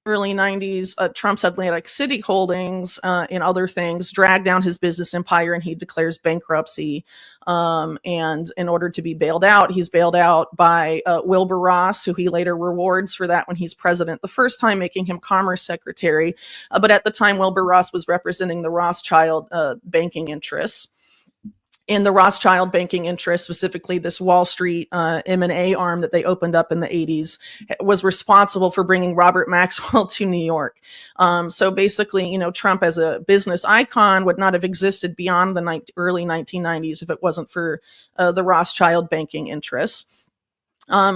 Early 90s, Trump's Atlantic City holdings and other things drag down his business empire, and he declares bankruptcy. And in order to be bailed out, he's bailed out by Wilbur Ross, who he later rewards for that when he's president the first time, making him Commerce Secretary. But at the time, Wilbur Ross was representing the Rothschild banking interests. In the Rothschild banking interest, specifically this Wall Street M&A arm that they opened up in the 80s, was responsible for bringing Robert Maxwell to New York. So basically, Trump as a business icon would not have existed beyond the early 1990s if it wasn't for the Rothschild banking interests.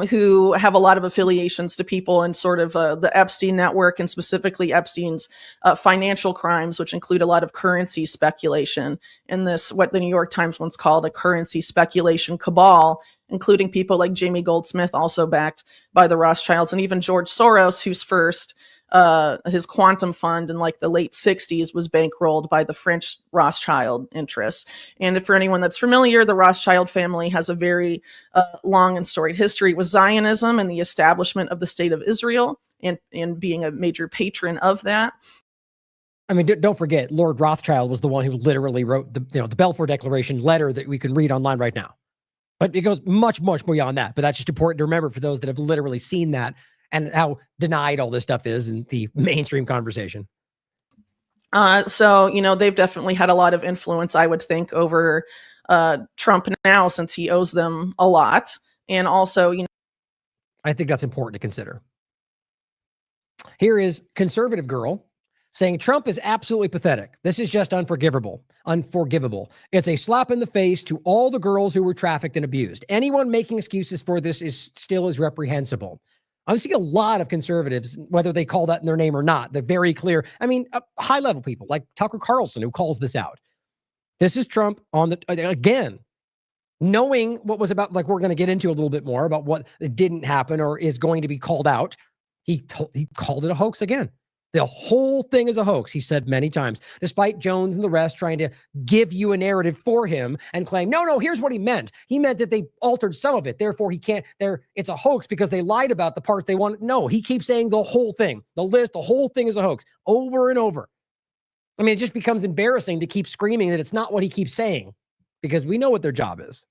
Who have a lot of affiliations to people in sort of the Epstein network, and specifically Epstein's financial crimes, which include a lot of currency speculation in this, what the New York Times once called a currency speculation cabal, including people like Jamie Goldsmith, also backed by the Rothschilds, and even George Soros, whose first his quantum fund in like the late 60s was bankrolled by the French Rothschild interests. And for anyone that's familiar, the Rothschild family has a very long and storied history with Zionism and the establishment of the state of Israel, and being a major patron of that. I mean, don't forget, Lord Rothschild was the one who literally wrote the Balfour Declaration letter that we can read online right now. But it goes much, much beyond that. But that's just important to remember for those that have literally seen that and how denied all this stuff is in the mainstream conversation. So, they've definitely had a lot of influence, I would think, over Trump now, since he owes them a lot. And also, I think that's important to consider. Here is conservative girl saying Trump is absolutely pathetic. This is just unforgivable. It's a slap in the face to all the girls who were trafficked and abused. Anyone making excuses for this is reprehensible. I'm seeing a lot of conservatives, whether they call that in their name or not, they're very clear. I mean, high-level people like Tucker Carlson, who calls this out. This is Trump again, knowing what was about, like we're going to get into a little bit more about what didn't happen or is going to be called out. He called it a hoax again. The whole thing is a hoax, he said many times, despite Jones and the rest trying to give you a narrative for him and claim, no, here's what he meant. He meant that they altered some of it. Therefore, he can't, it's a hoax because they lied about the part they want. No, he keeps saying the whole thing, the list, the whole thing is a hoax over and over. I mean, it just becomes embarrassing to keep screaming that it's not what he keeps saying because we know what their job is.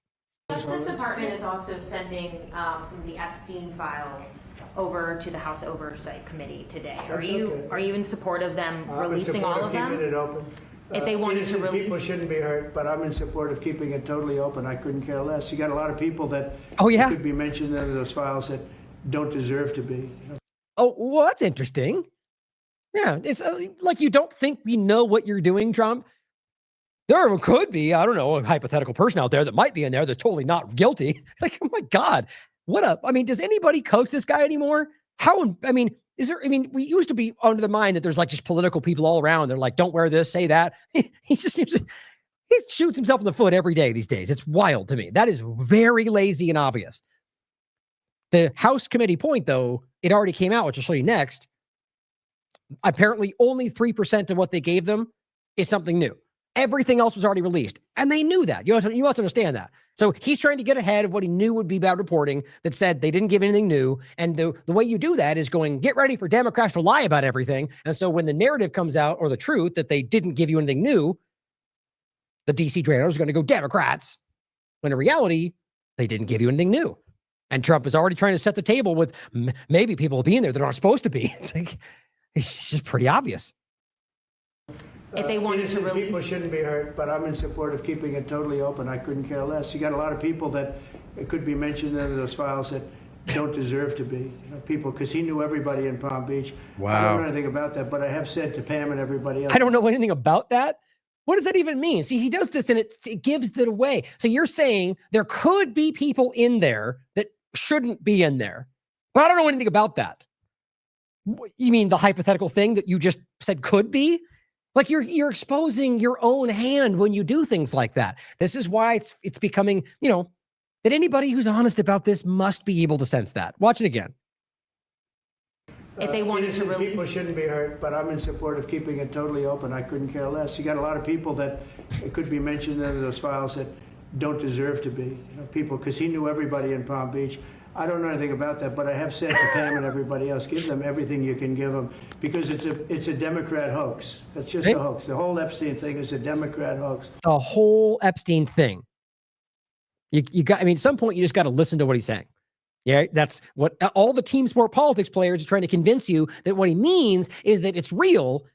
The Justice Department is also sending some of the Epstein files over to the House Oversight Committee today. Are you in support of them releasing all of them? Keeping it open. If they wanted to release, people shouldn't be hurt, but I'm in support of keeping it totally open. I couldn't care less. You got a lot of people that could be mentioned in those files that don't deserve to be. Oh, well, that's interesting. Yeah, it's like you don't think we know what you're doing, Trump. There could be, I don't know, a hypothetical person out there that might be in there that's totally not guilty. Like, oh my God, what up? I mean, does anybody coach this guy anymore? We used to be under the mind that there's like just political people all around. They're like, don't wear this, say that. He just seems he shoots himself in the foot every day these days. It's wild to me. That is very lazy and obvious. The House committee point, though, it already came out, which I'll show you next. Apparently, only 3% of what they gave them is something new. Everything else was already released. And they knew that. You must understand that. So he's trying to get ahead of what he knew would be bad reporting that said they didn't give anything new. And the way you do that is going, get ready for Democrats to lie about everything. And so when the narrative comes out, or the truth that they didn't give you anything new, the DC trainers are going to go Democrats. When in reality, they didn't give you anything new. And Trump is already trying to set the table with maybe people being there that aren't supposed to be. It's just pretty obvious. If they wanted to release, people shouldn't be hurt, but I'm in support of keeping it totally open. I couldn't care less. You got a lot of people that it could be mentioned in those files that don't deserve to be. People, because he knew everybody in Palm Beach. Wow. I don't know anything about that, but I have said to Pam and everybody else. I don't know anything about that. What does that even mean? See, he does this and it gives it away. So you're saying there could be people in there that shouldn't be in there, but I don't know anything about that. You mean the hypothetical thing that you just said could be? Like you're exposing your own hand when you do things like that. This is why it's becoming, that anybody who's honest about this must be able to sense that. Watch it again. If they wanted to release, people shouldn't be hurt, but I'm in support of keeping it totally open. I couldn't care less. You got a lot of people that it could be mentioned in those files that don't deserve to be. People, because he knew everybody in Palm Beach. I don't know anything about that, but I have said to Pam and everybody else, give them everything you can give them, because it's a Democrat hoax. It's just a hoax. The whole Epstein thing is a Democrat hoax. The whole Epstein thing. You got. At some point, you just got to listen to what he's saying. Yeah, that's what all the team sport politics players are trying to convince you that what he means is that it's real.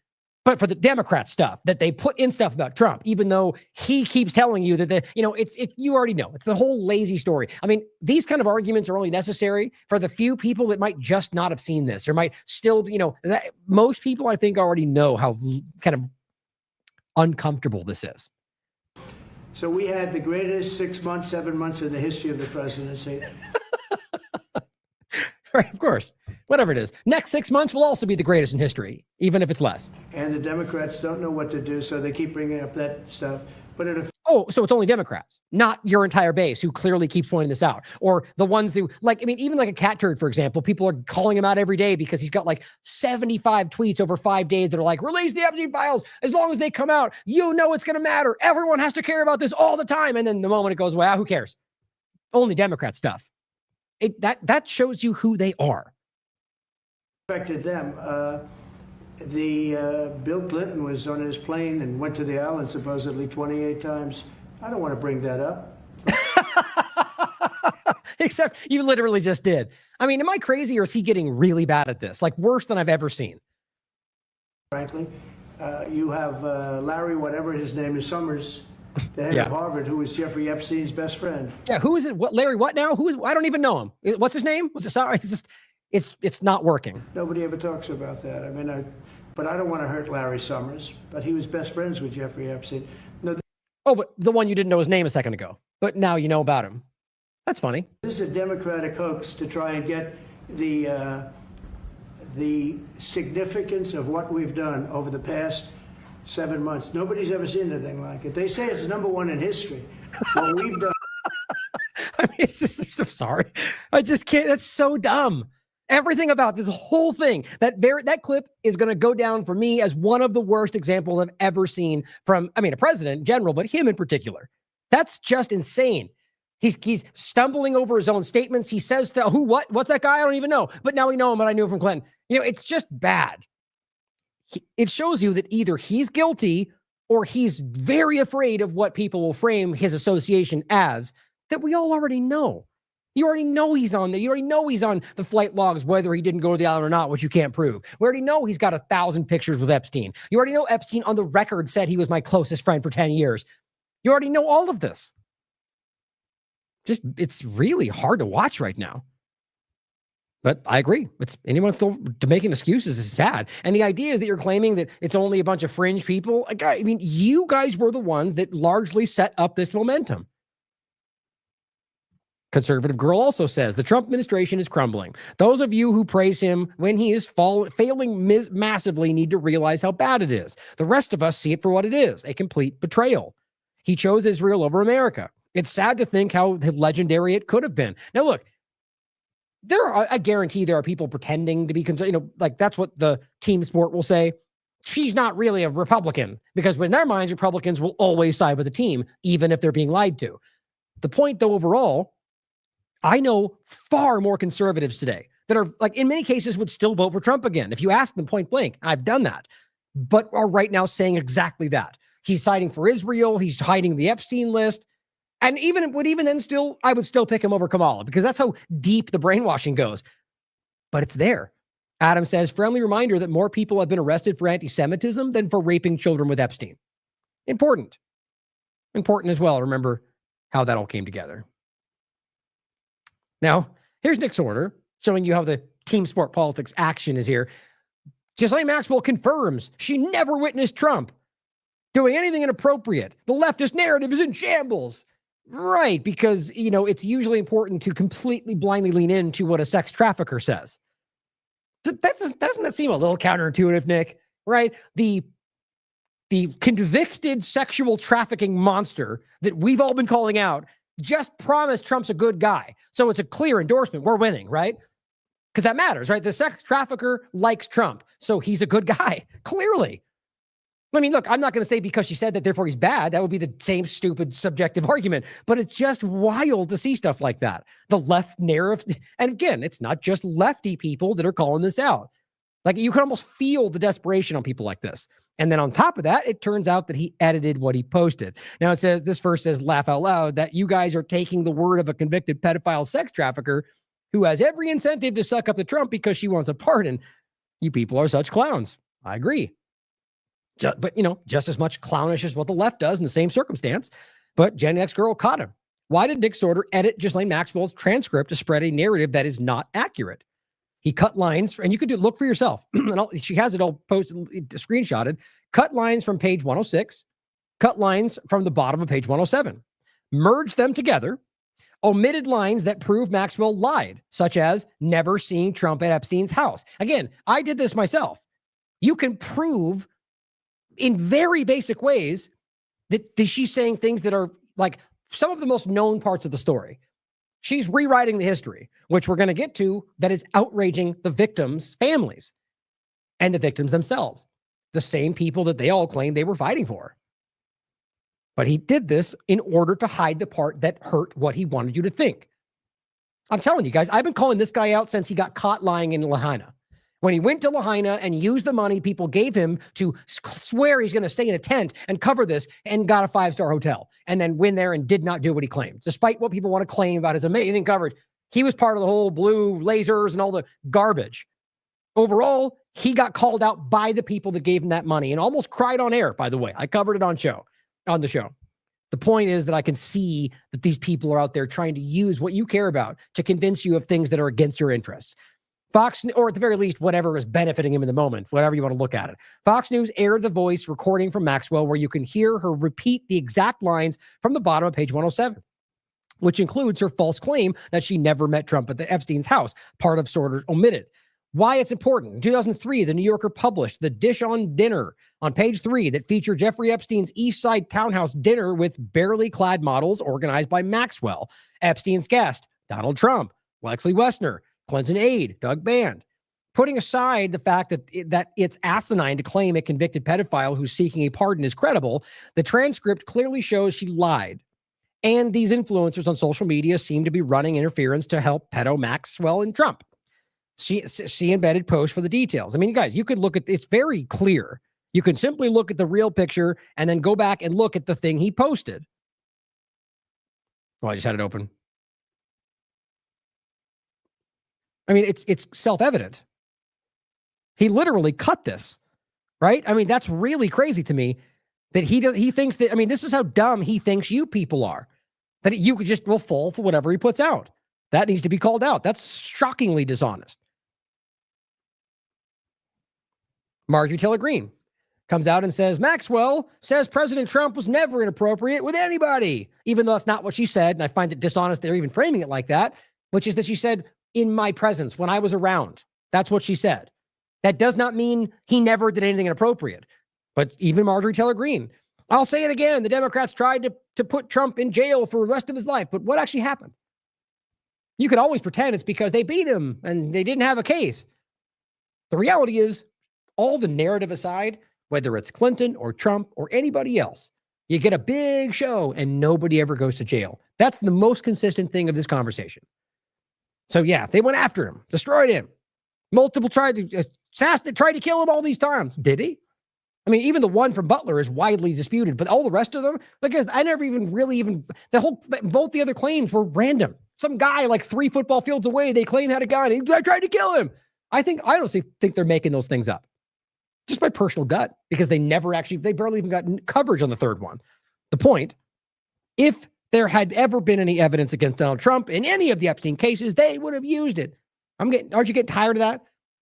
But for the Democrat stuff that they put in stuff about Trump, even though he keeps telling you that you already know. It's the whole lazy story. These kind of arguments are only necessary for the few people that might just not have seen this or might still, that most people I think already know how kind of uncomfortable this is. So we had the greatest 6 months, 7 months in the history of the presidency. Right, of course. Whatever it is. Next 6 months will also be the greatest in history, even if it's less. And the Democrats don't know what to do, so they keep bringing up that stuff. But so it's only Democrats, not your entire base who clearly keeps pointing this out. Or the ones who, even like a cat turd, for example, people are calling him out every day because he's got 75 tweets over 5 days that are like, release the Epstein files. As long as they come out, it's going to matter. Everyone has to care about this all the time. And then the moment it goes, well, who cares? Only Democrat stuff. That shows you who they are. Affected them. Bill Clinton was on his plane and went to the island supposedly 28 times. I don't want to bring that up. Except you literally just did. Am I crazy or is he getting really bad at this? Worse than I've ever seen. Frankly, you have Larry, whatever his name is, Summers, the head of Harvard, who was Jeffrey Epstein's best friend. Yeah, who is it? What Larry? What now? I don't even know him. What's his name? Sorry, it's not working. Nobody ever talks about that. But I don't want to hurt Larry Summers. But he was best friends with Jeffrey Epstein. No. But the one you didn't know his name a second ago. But now you know about him. That's funny. This is a Democratic hoax to try and get the significance of what we've done over the past 7 months. Nobody's ever seen anything like it. They say it's #1 in history. What we've done. I'm sorry. I just can't. That's so dumb. Everything about this whole thing, that clip is going to go down for me as one of the worst examples I've ever seen from, a president in general, but him in particular. That's just insane. He's stumbling over his own statements. He says, what's that guy? I don't even know. But now we know him, but I knew him from Clinton. It's just bad. It shows you that either he's guilty or he's very afraid of what people will frame his association as, that we all already know. You already know he's on there. You already know he's on the flight logs, whether he didn't go to the island or not, which you can't prove. We already know he's got 1,000 pictures with Epstein. You already know Epstein on the record said he was my closest friend for 10 years. You already know all of this. It's really hard to watch right now. But I agree. Anyone still making excuses is sad. And the idea is that you're claiming that it's only a bunch of fringe people. You guys were the ones that largely set up this momentum. Conservative Girl also says the Trump administration is crumbling. Those of you who praise him when he is failing massively need to realize how bad it is. The rest of us see it for what it is, a complete betrayal. He chose Israel over America. It's sad to think how legendary it could have been. Now, look, I guarantee there are people pretending to be, that's what the team sport will say. She's not really a Republican, because in their minds, Republicans will always side with the team, even if they're being lied to. The point, though, overall, I know far more conservatives today that are, in many cases, would still vote for Trump again. If you ask them point blank, I've done that, but are right now saying exactly that. He's siding for Israel. He's hiding the Epstein list. And even then I would still pick him over Kamala, because that's how deep the brainwashing goes. But it's there. Adam says, friendly reminder that more people have been arrested for anti-Semitism than for raping children with Epstein. Important as well. Remember how that all came together. Now, here's Nick's order, showing you how the team sport politics action is here. Ghislaine Maxwell confirms she never witnessed Trump doing anything inappropriate. The leftist narrative is in shambles. Right, because, it's usually important to completely blindly lean into what a sex trafficker says. Doesn't that seem a little counterintuitive, Nick? Right? The convicted sexual trafficking monster that we've all been calling out just promised Trump's a good guy. So it's a clear endorsement. We're winning, right? Because that matters, right? The sex trafficker likes Trump, so he's a good guy, clearly. Look, I'm not going to say because she said that, therefore he's bad. That would be the same stupid subjective argument. But it's just wild to see stuff like that. The left narrative. And again, it's not just lefty people that are calling this out. You can almost feel the desperation on people like this. And then on top of that, it turns out that he edited what he posted. Now this verse says, laugh out loud, that you guys are taking the word of a convicted pedophile sex trafficker who has every incentive to suck up to Trump because she wants a pardon. You people are such clowns. I agree. But, just as much clownish as what the left does in the same circumstance. But Gen X girl caught him. Why did Nick Sorter edit Ghislaine Maxwell's transcript to spread a narrative that is not accurate? He cut lines, and you could look for yourself. She has it all posted, screenshotted. Cut lines from page 106. Cut lines from the bottom of page 107. Merged them together. Omitted lines that prove Maxwell lied, such as never seeing Trump at Epstein's house. Again, I did this myself. You can prove in very basic ways that she's saying things that are some of the most known parts of the story. She's rewriting the history, which we're going to get to, that is outraging the victims' families and the victims themselves, the same people that they all claimed they were fighting for. But he did this in order to hide the part that hurt what he wanted you to think. I'm telling you guys, I've been calling this guy out since he got caught lying in Lahaina. When he went to Lahaina and used the money people gave him to swear he's going to stay in a tent and cover this, and got a 5-star hotel, and then went there and did not do what he claimed. Despite what people want to claim about his amazing coverage, he was part of the whole blue lasers and all the garbage. Overall, he got called out by the people that gave him that money and almost cried on air, by the way. I covered it on the show. The point is that I can see that these people are out there trying to use what you care about to convince you of things that are against your interests. Fox, or at the very least, whatever is benefiting him in the moment, whatever you want to look at it. Fox News aired the voice recording from Maxwell where you can hear her repeat the exact lines from the bottom of page 107, which includes her false claim that she never met Trump at the Epstein's house, part of Sorter omitted. Why it's important. In 2003, the New Yorker published The Dish on Dinner on page 3 that featured Jeffrey Epstein's East Side townhouse dinner with barely clad models organized by Maxwell. Epstein's guest, Donald Trump, Leslie Wessner, Clinton aide, Doug Band. Putting aside the fact that it's asinine to claim a convicted pedophile who's seeking a pardon is credible, the transcript clearly shows she lied. And these influencers on social media seem to be running interference to help pedo Maxwell and Trump. See embedded post for the details. I mean, guys, you could look at it's very clear. You can simply look at the real picture and then go back and look at the thing he posted. Oh, I just had it open. I mean, it's self-evident. He literally cut this, right? I mean, that's really crazy to me that he thinks that, I mean, this is how dumb he thinks you people are, that you could just will fall for whatever he puts out. That needs to be called out. That's shockingly dishonest. Marjorie Taylor Greene comes out and says, Maxwell says President Trump was never inappropriate with anybody, even though that's not what she said. And I find it dishonest they're even framing it like that, which is that she said, in my presence, when I was around. That's what she said. That does not mean he never did anything inappropriate. But even Marjorie Taylor Greene, I'll say it again, the Democrats tried to put Trump in jail for the rest of his life. But what actually happened? You could always pretend it's because they beat him and they didn't have a case. The reality is, all the narrative aside, whether it's Clinton or Trump or anybody else, you get a big show and nobody ever goes to jail. That's the most consistent thing of this conversation. So yeah, they went after him, destroyed him. Multiple tried to kill him all these times. Did he? I mean, even the one from Butler is widely disputed, but all the rest of them, like I never even really both the other claims were random. Some guy like 3 football fields away, they claim had a gun. I tried to kill him. I honestly think they're making those things up. Just by personal gut, because they barely even got coverage on the third one. The point, if there had ever been any evidence against Donald Trump in any of the Epstein cases, they would have used it. Aren't you getting tired of that?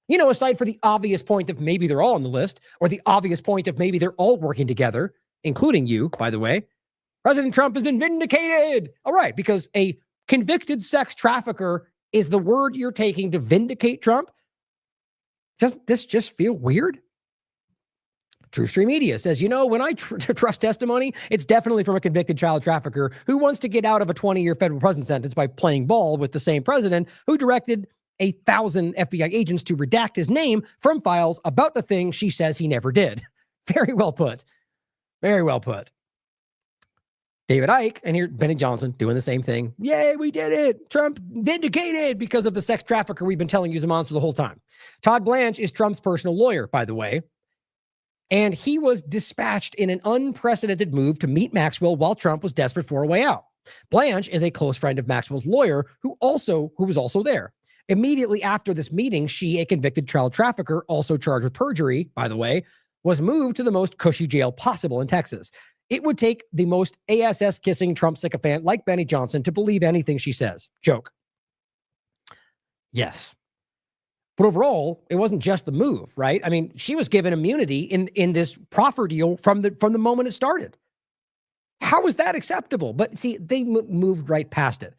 You know, aside for the obvious point of maybe they're all on the list, or the obvious point of maybe they're all working together, including you, by the way, President Trump has been vindicated. All right, because a convicted sex trafficker is the word you're taking to vindicate Trump. Doesn't this just feel weird? True Stream Media says, when I trust testimony, it's definitely from a convicted child trafficker who wants to get out of a 20-year federal prison sentence by playing ball with the same president who directed 1,000 FBI agents to redact his name from files about the thing she says he never did. Very well put. Very well put. David Icke, and here Benny Johnson doing the same thing. Yay, we did it. Trump vindicated because of the sex trafficker we've been telling you is a monster the whole time. Todd Blanche is Trump's personal lawyer, by the way. And he was dispatched in an unprecedented move to meet Maxwell while Trump was desperate for a way out. Blanche is a close friend of Maxwell's lawyer who was also there. Immediately after this meeting, she, a convicted child trafficker, also charged with perjury, by the way, was moved to the most cushy jail possible in Texas. It would take the most ass-kissing Trump sycophant like Benny Johnson to believe anything she says. Joke. Yes. But overall, it wasn't just the move, right? I mean, she was given immunity in this proffer deal from the moment it started. How is that acceptable? But see, they moved right past it.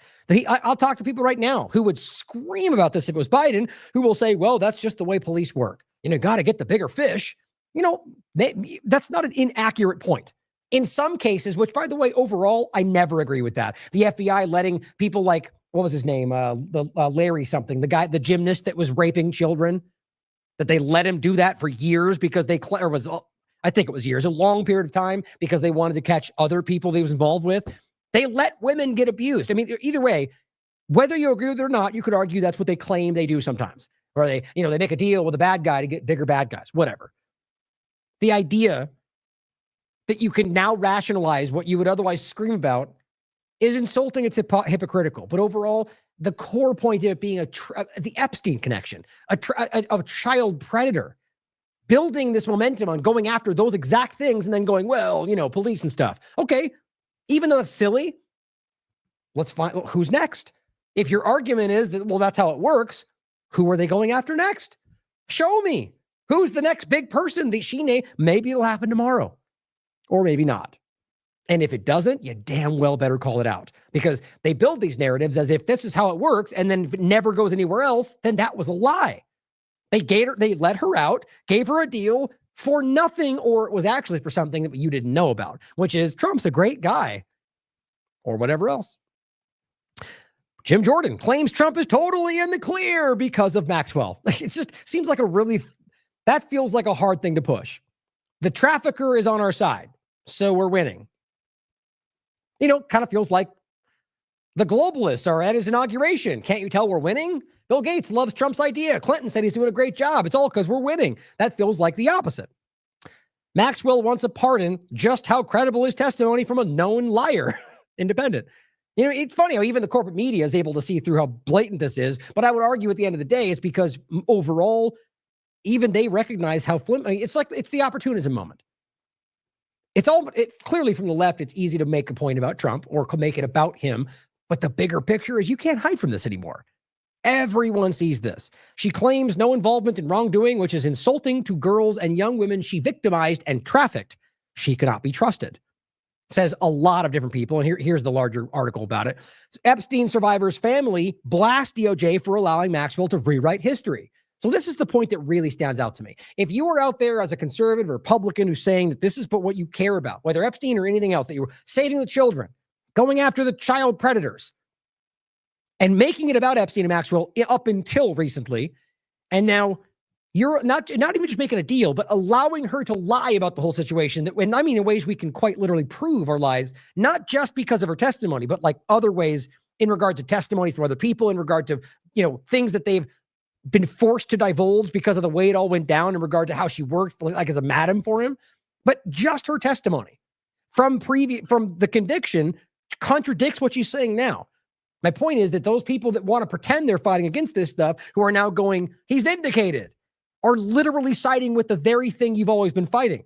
I'll talk to people right now who would scream about this if it was Biden, who will say, well, that's just the way police work. Got to get the bigger fish. That's not an inaccurate point. In some cases, which, by the way, overall, I never agree with that. The FBI letting people like, what was his name? Larry something, the gymnast that was raping children, that they let him do that for years because I think it was years, a long period of time, because they wanted to catch other people he was involved with. They let women get abused. I mean, either way, whether you agree with it or not, you could argue that's what they claim they do sometimes. Or they make a deal with a bad guy to get bigger bad guys, whatever. The idea that you can now rationalize what you would otherwise scream about is insulting. It's hypocritical. But overall, the core point of it being the Epstein connection, a child predator, building this momentum on going after those exact things and then going, well, police and stuff. Okay, even though that's silly, let's find who's next. If your argument is that, well, that's how it works, who are they going after next? Show me. Who's the next big person that she named? Maybe it'll happen tomorrow or maybe not. And if it doesn't, you damn well better call it out, because they build these narratives as if this is how it works. And then if it never goes anywhere else, then that was a lie. They let her out, gave her a deal for nothing, or it was actually for something that you didn't know about, which is Trump's a great guy or whatever else. Jim Jordan claims Trump is totally in the clear because of Maxwell. It just seems like that feels like a hard thing to push. The trafficker is on our side, so we're winning. Kind of feels like the globalists are at his inauguration. Can't you tell we're winning? Bill Gates loves Trump's idea. Clinton said he's doing a great job. It's all because we're winning. That feels like the opposite. Maxwell wants a pardon. Just how credible is testimony from a known liar? Independent. It's funny how even the corporate media is able to see through how blatant this is, but I would argue at the end of the day, it's because overall, even they recognize how it's the opportunism moment. It's clearly from the left, it's easy to make a point about Trump or make it about him, but the bigger picture is you can't hide from this anymore. Everyone sees this. She claims no involvement in wrongdoing, which is insulting to girls and young women she victimized and trafficked. She cannot be trusted. Says a lot of different people, and here's the larger article about it. Epstein survivor's family blast DOJ for allowing Maxwell to rewrite history. So this is the point that really stands out to me. If you are out there as a conservative or Republican who's saying that this is what you care about, whether Epstein or anything else, that you're saving the children, going after the child predators, and making it about Epstein and Maxwell up until recently, and now you're not even just making a deal, but allowing her to lie about the whole situation. And I mean, in ways we can quite literally prove our lies, not just because of her testimony, but like other ways in regard to testimony from other people, in regard to, things that they've been forced to divulge because of the way it all went down in regard to how she worked like as a madam for him. But just her testimony from the conviction contradicts what she's saying now. My point is that those people that want to pretend they're fighting against this stuff, who are now going, he's vindicated, are literally siding with the very thing you've always been fighting.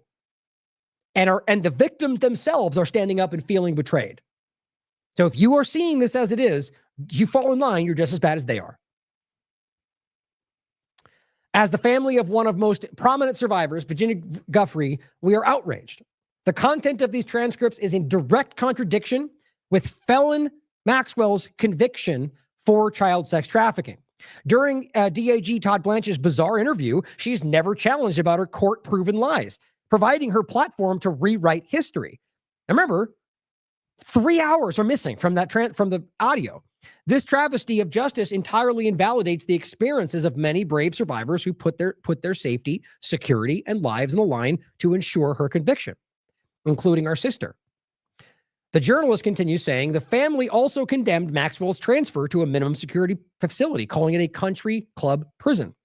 And the victims themselves are standing up and feeling betrayed. So if you are seeing this as it is, you fall in line, you're just as bad as they are. As the family of one of most prominent survivors, Virginia Guffrey, we are outraged. The content of these transcripts is in direct contradiction with felon Maxwell's conviction for child sex trafficking. During DAG Todd Blanche's bizarre interview, she's never challenged about her court-proven lies, providing her platform to rewrite history. And remember, 3 hours are missing from from the audio. This travesty of justice entirely invalidates the experiences of many brave survivors who put their safety, security, and lives on the line to ensure her conviction, including our sister. The journalist continues saying the family also condemned Maxwell's transfer to a minimum security facility, calling it a country club prison,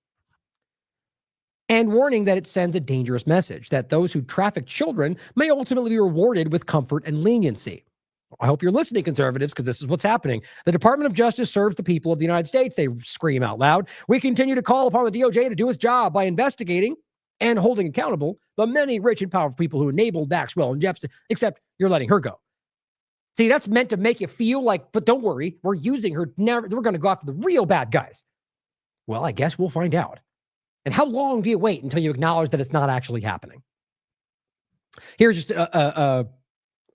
and warning that it sends a dangerous message that those who traffic children may ultimately be rewarded with comfort and leniency. I hope you're listening, conservatives, because this is what's happening. The Department of Justice serves the people of the United States. They scream out loud. We continue to call upon the DOJ to do its job by investigating and holding accountable the many rich and powerful people who enabled Maxwell and Epstein, except you're letting her go. See, that's meant to make you feel like, but don't worry, we're using her. We're going to go after the real bad guys. Well, I guess we'll find out. And how long do you wait until you acknowledge that it's not actually happening? Here's just a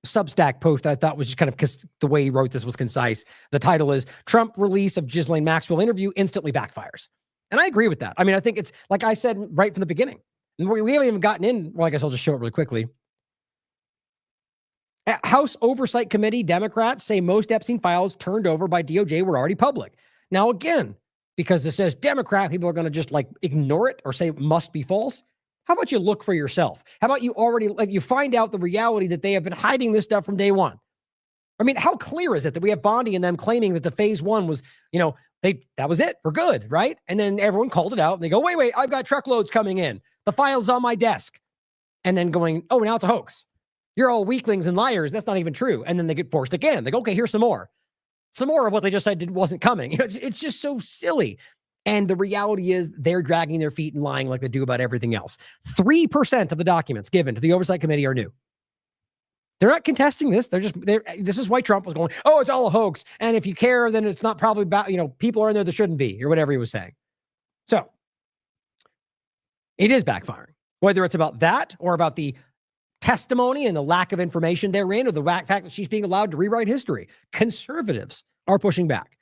Substack post that I thought was just kind of, because the way he wrote this was concise. The title is Trump Release of Ghislaine Maxwell Interview Instantly Backfires. And I agree with that. I mean, I think it's, like I said right from the beginning, and we haven't even gotten in. Well, I guess I'll just show it really quickly. House Oversight Committee Democrats say most Epstein files turned over by DOJ were already public. Now, again, because it says Democrat, people are going to just like ignore it or say it must be false. How about you look for yourself? How about you find out the reality that they have been hiding this stuff from day one? I mean, how clear is it that we have Bondi and them claiming that the phase one was, that was it. We're good, right? And then everyone called it out and they go, wait, I've got truckloads coming in. The file's on my desk. And then going, oh, now it's a hoax. You're all weaklings and liars. That's not even true. And then they get forced again. They go, okay, here's some more. Some more of what they just said wasn't coming. It's just so silly. And the reality is they're dragging their feet and lying like they do about everything else. 3% of the documents given to the Oversight Committee are new. They're not contesting this. This is why Trump was going, oh, it's all a hoax. And if you care, then it's not probably about, people are in there that shouldn't be, or whatever he was saying. So it is backfiring, whether it's about that or about the testimony and the lack of information therein, or the fact that she's being allowed to rewrite history. Conservatives are pushing back.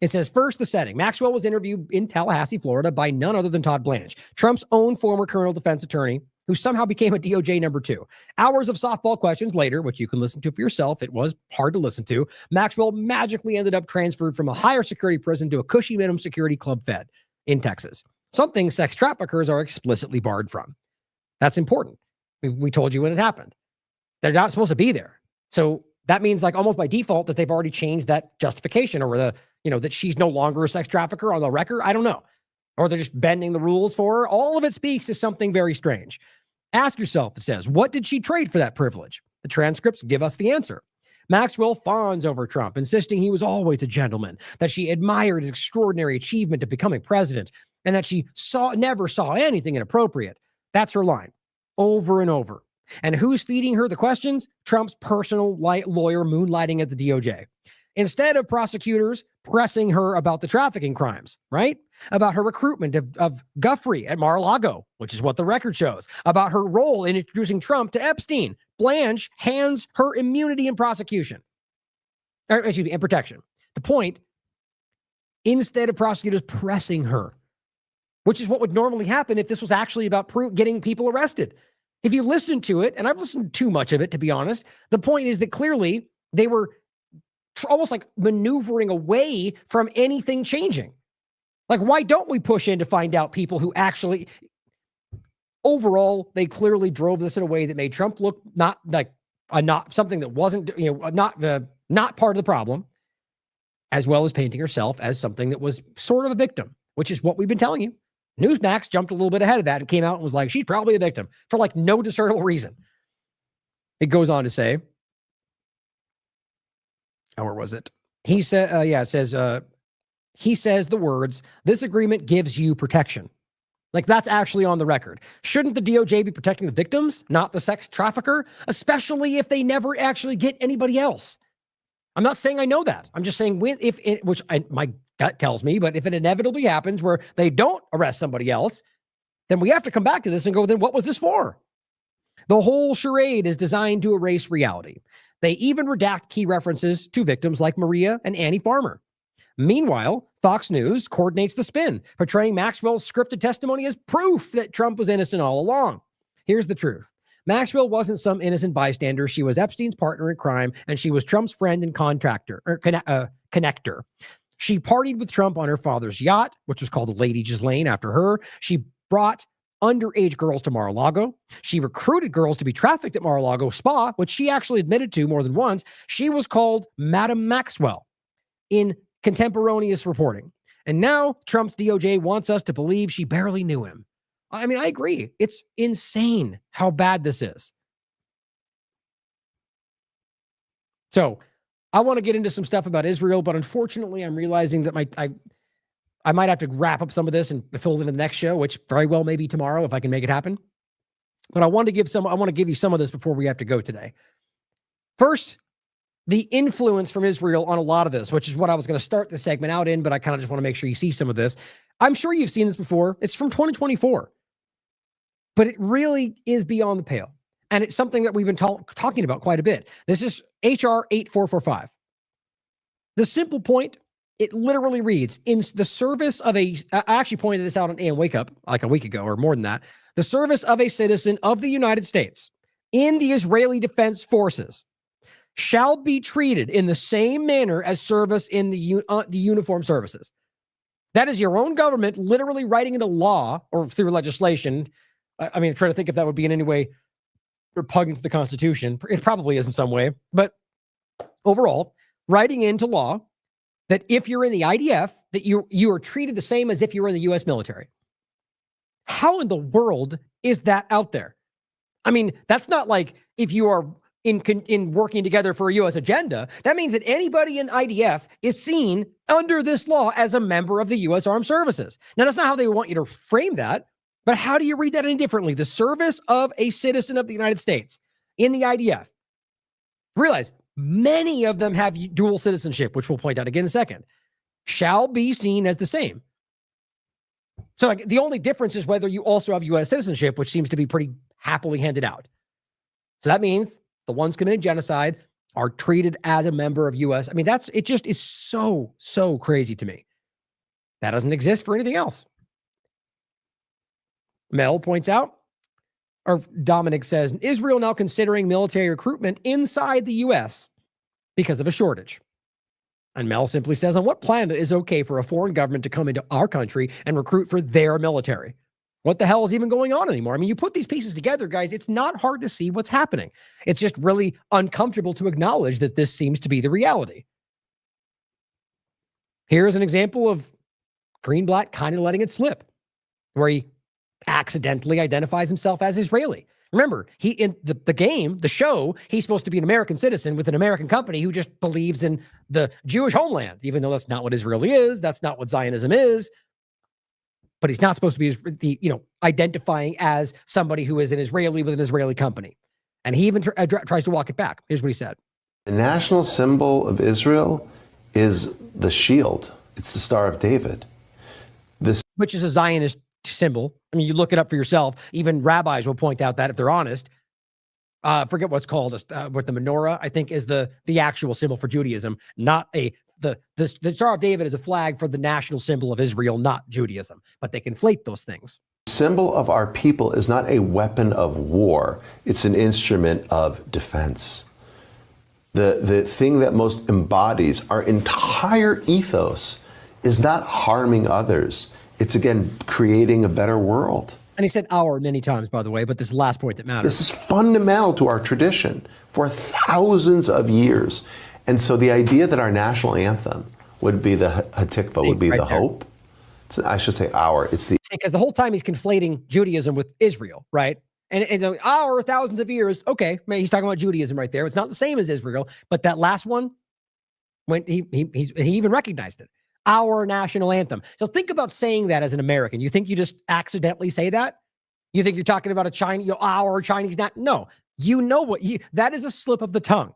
It says, first, the setting. Maxwell was interviewed in Tallahassee, Florida by none other than Todd Blanche, Trump's own former criminal defense attorney, who somehow became a DOJ number 2. Hours of softball questions later, which you can listen to for yourself, it was hard to listen to, Maxwell magically ended up transferred from a higher security prison to a cushy minimum security Club Fed in Texas, something sex traffickers are explicitly barred from. That's important. We told you when it happened. They're not supposed to be there. So that means like almost by default that they've already changed that justification, or that she's no longer a sex trafficker on the record. I don't know. Or they're just bending the rules for her. All of it speaks to something very strange. Ask yourself, it says, what did she trade for that privilege? The transcripts give us the answer. Maxwell fawns over Trump, insisting he was always a gentleman, that she admired his extraordinary achievement of becoming president, and that she never saw anything inappropriate. That's her line, over and over. And who's feeding her the questions? Trump's personal lawyer moonlighting at the DOJ. Instead of prosecutors pressing her about the trafficking crimes, right? About her recruitment of Guffrey at Mar-a-Lago, which is what the record shows. About her role in introducing Trump to Epstein. Blanche hands her immunity in prosecution. In protection. The point, instead of prosecutors pressing her, which is what would normally happen if this was actually about getting people arrested. If you listen to it, and I've listened to too much of it, to be honest, the point is that clearly they were almost like maneuvering away from anything changing. Like, why don't we push in to find out people who actually, overall, they clearly drove this in a way that made Trump look not something that wasn't, not part of the problem, as well as painting herself as something that was sort of a victim, which is what we've been telling you. Newsmax jumped a little bit ahead of that and came out and was like, she's probably a victim for like no discernible reason. It goes on to say, where was it? He said, it says, he says the words, this agreement gives you protection. Like, that's actually on the record. Shouldn't the DOJ be protecting the victims, not the sex trafficker, especially if they never actually get anybody else? I'm not saying I know that. I'm just saying my gut tells me, but if it inevitably happens where they don't arrest somebody else, then we have to come back to this and go, then what was this for? The whole charade is designed to erase reality. They even redact key references to victims like Maria and Annie Farmer. Meanwhile, Fox News coordinates the spin, portraying Maxwell's scripted testimony as proof that Trump was innocent all along. Here's the truth. Maxwell wasn't some innocent bystander. She was Epstein's partner in crime, and she was Trump's friend and connector. She partied with Trump on her father's yacht, which was called Lady Ghislaine after her. She brought underage girls to Mar-a-Lago. She recruited girls to be trafficked at Mar-a-Lago Spa, which she actually admitted to more than once. She was called Madam Maxwell in contemporaneous reporting. And now Trump's DOJ wants us to believe she barely knew him. I mean, I agree. It's insane how bad this is. So I want to get into some stuff about Israel, but unfortunately I'm realizing that I might have to wrap up some of this and fill it in the next show, which very well may be tomorrow if I can make it happen. But I want to give you some of this before we have to go today. First, the influence from Israel on a lot of this, which is what I was going to start the segment out in, but I kind of just want to make sure you see some of this. I'm sure you've seen this before. It's from 2024, but it really is beyond the pale. And it's something that we've been talking about quite a bit. This is HR 8445. The simple point, it literally reads, in the service of I actually pointed this out on AM Wake Up like a week ago or more than that. The service of a citizen of the United States in the Israeli Defense Forces shall be treated in the same manner as service in the uniformed services. That is your own government literally writing into law or through legislation. I mean, I'm trying to think if that would be in any way repugnant to the Constitution. It probably is in some way. But overall, writing into law that if you're in the IDF, that you are treated the same as if you were in the U.S. military. How in the world is that out there? I mean, that's not like if you are in working together for a U.S. agenda. That means that anybody in IDF is seen under this law as a member of the U.S. Armed Services. Now, that's not how they want you to frame that, but how do you read that any differently? The service of a citizen of the United States in the IDF. Realize many of them have dual citizenship, which we'll point out again in a second, shall be seen as the same. So like, the only difference is whether you also have U.S. citizenship, which seems to be pretty happily handed out. So that means the ones committing genocide are treated as a member of U.S. I mean, it just is so crazy to me. That doesn't exist for anything else. Mel points out, or Dominic says, Israel now considering military recruitment inside the U.S. because of a shortage. And Mel simply says, on what planet is okay for a foreign government to come into our country and recruit for their military? What the hell is even going on anymore? I mean, you put these pieces together, guys, it's not hard to see what's happening. It's just really uncomfortable to acknowledge that this seems to be the reality. Here's an example of Greenblatt kind of letting it slip, where he accidentally identifies himself as Israeli. Remember, he in the game, the show, he's supposed to be an American citizen with an American company who just believes in the Jewish homeland, even though that's not what Israeli is. That's not what Zionism is. But he's not supposed to be identifying as somebody who is an Israeli with an Israeli company. And he even tries to walk it back. Here's what he said. The national symbol of Israel is the shield. It's the Star of David. Which is a Zionist symbol. I mean, you look it up for yourself. Even rabbis will point out that if they're honest. Forget what's called what the menorah, I think, is the actual symbol for Judaism, not the Star of David is a flag for the national symbol of Israel, not Judaism. But they conflate those things. Symbol of our people is not a weapon of war. It's an instrument of defense. The thing that most embodies our entire ethos is not harming others. It's, again, creating a better world. And he said our many times, by the way, but this is the last point that matters. This is fundamental to our tradition for thousands of years. And so the idea that our national anthem would be the Hatikva, would be the hope. I should say our. It's the... Because the whole time he's conflating Judaism with Israel, right? And our thousands of years, okay, he's talking about Judaism right there. It's not the same as Israel, but that last one, when he even recognized it. Our national anthem. So think about saying that as an American. You think you just accidentally say that? You think you're talking about our Chinese? No, you know what? That is a slip of the tongue.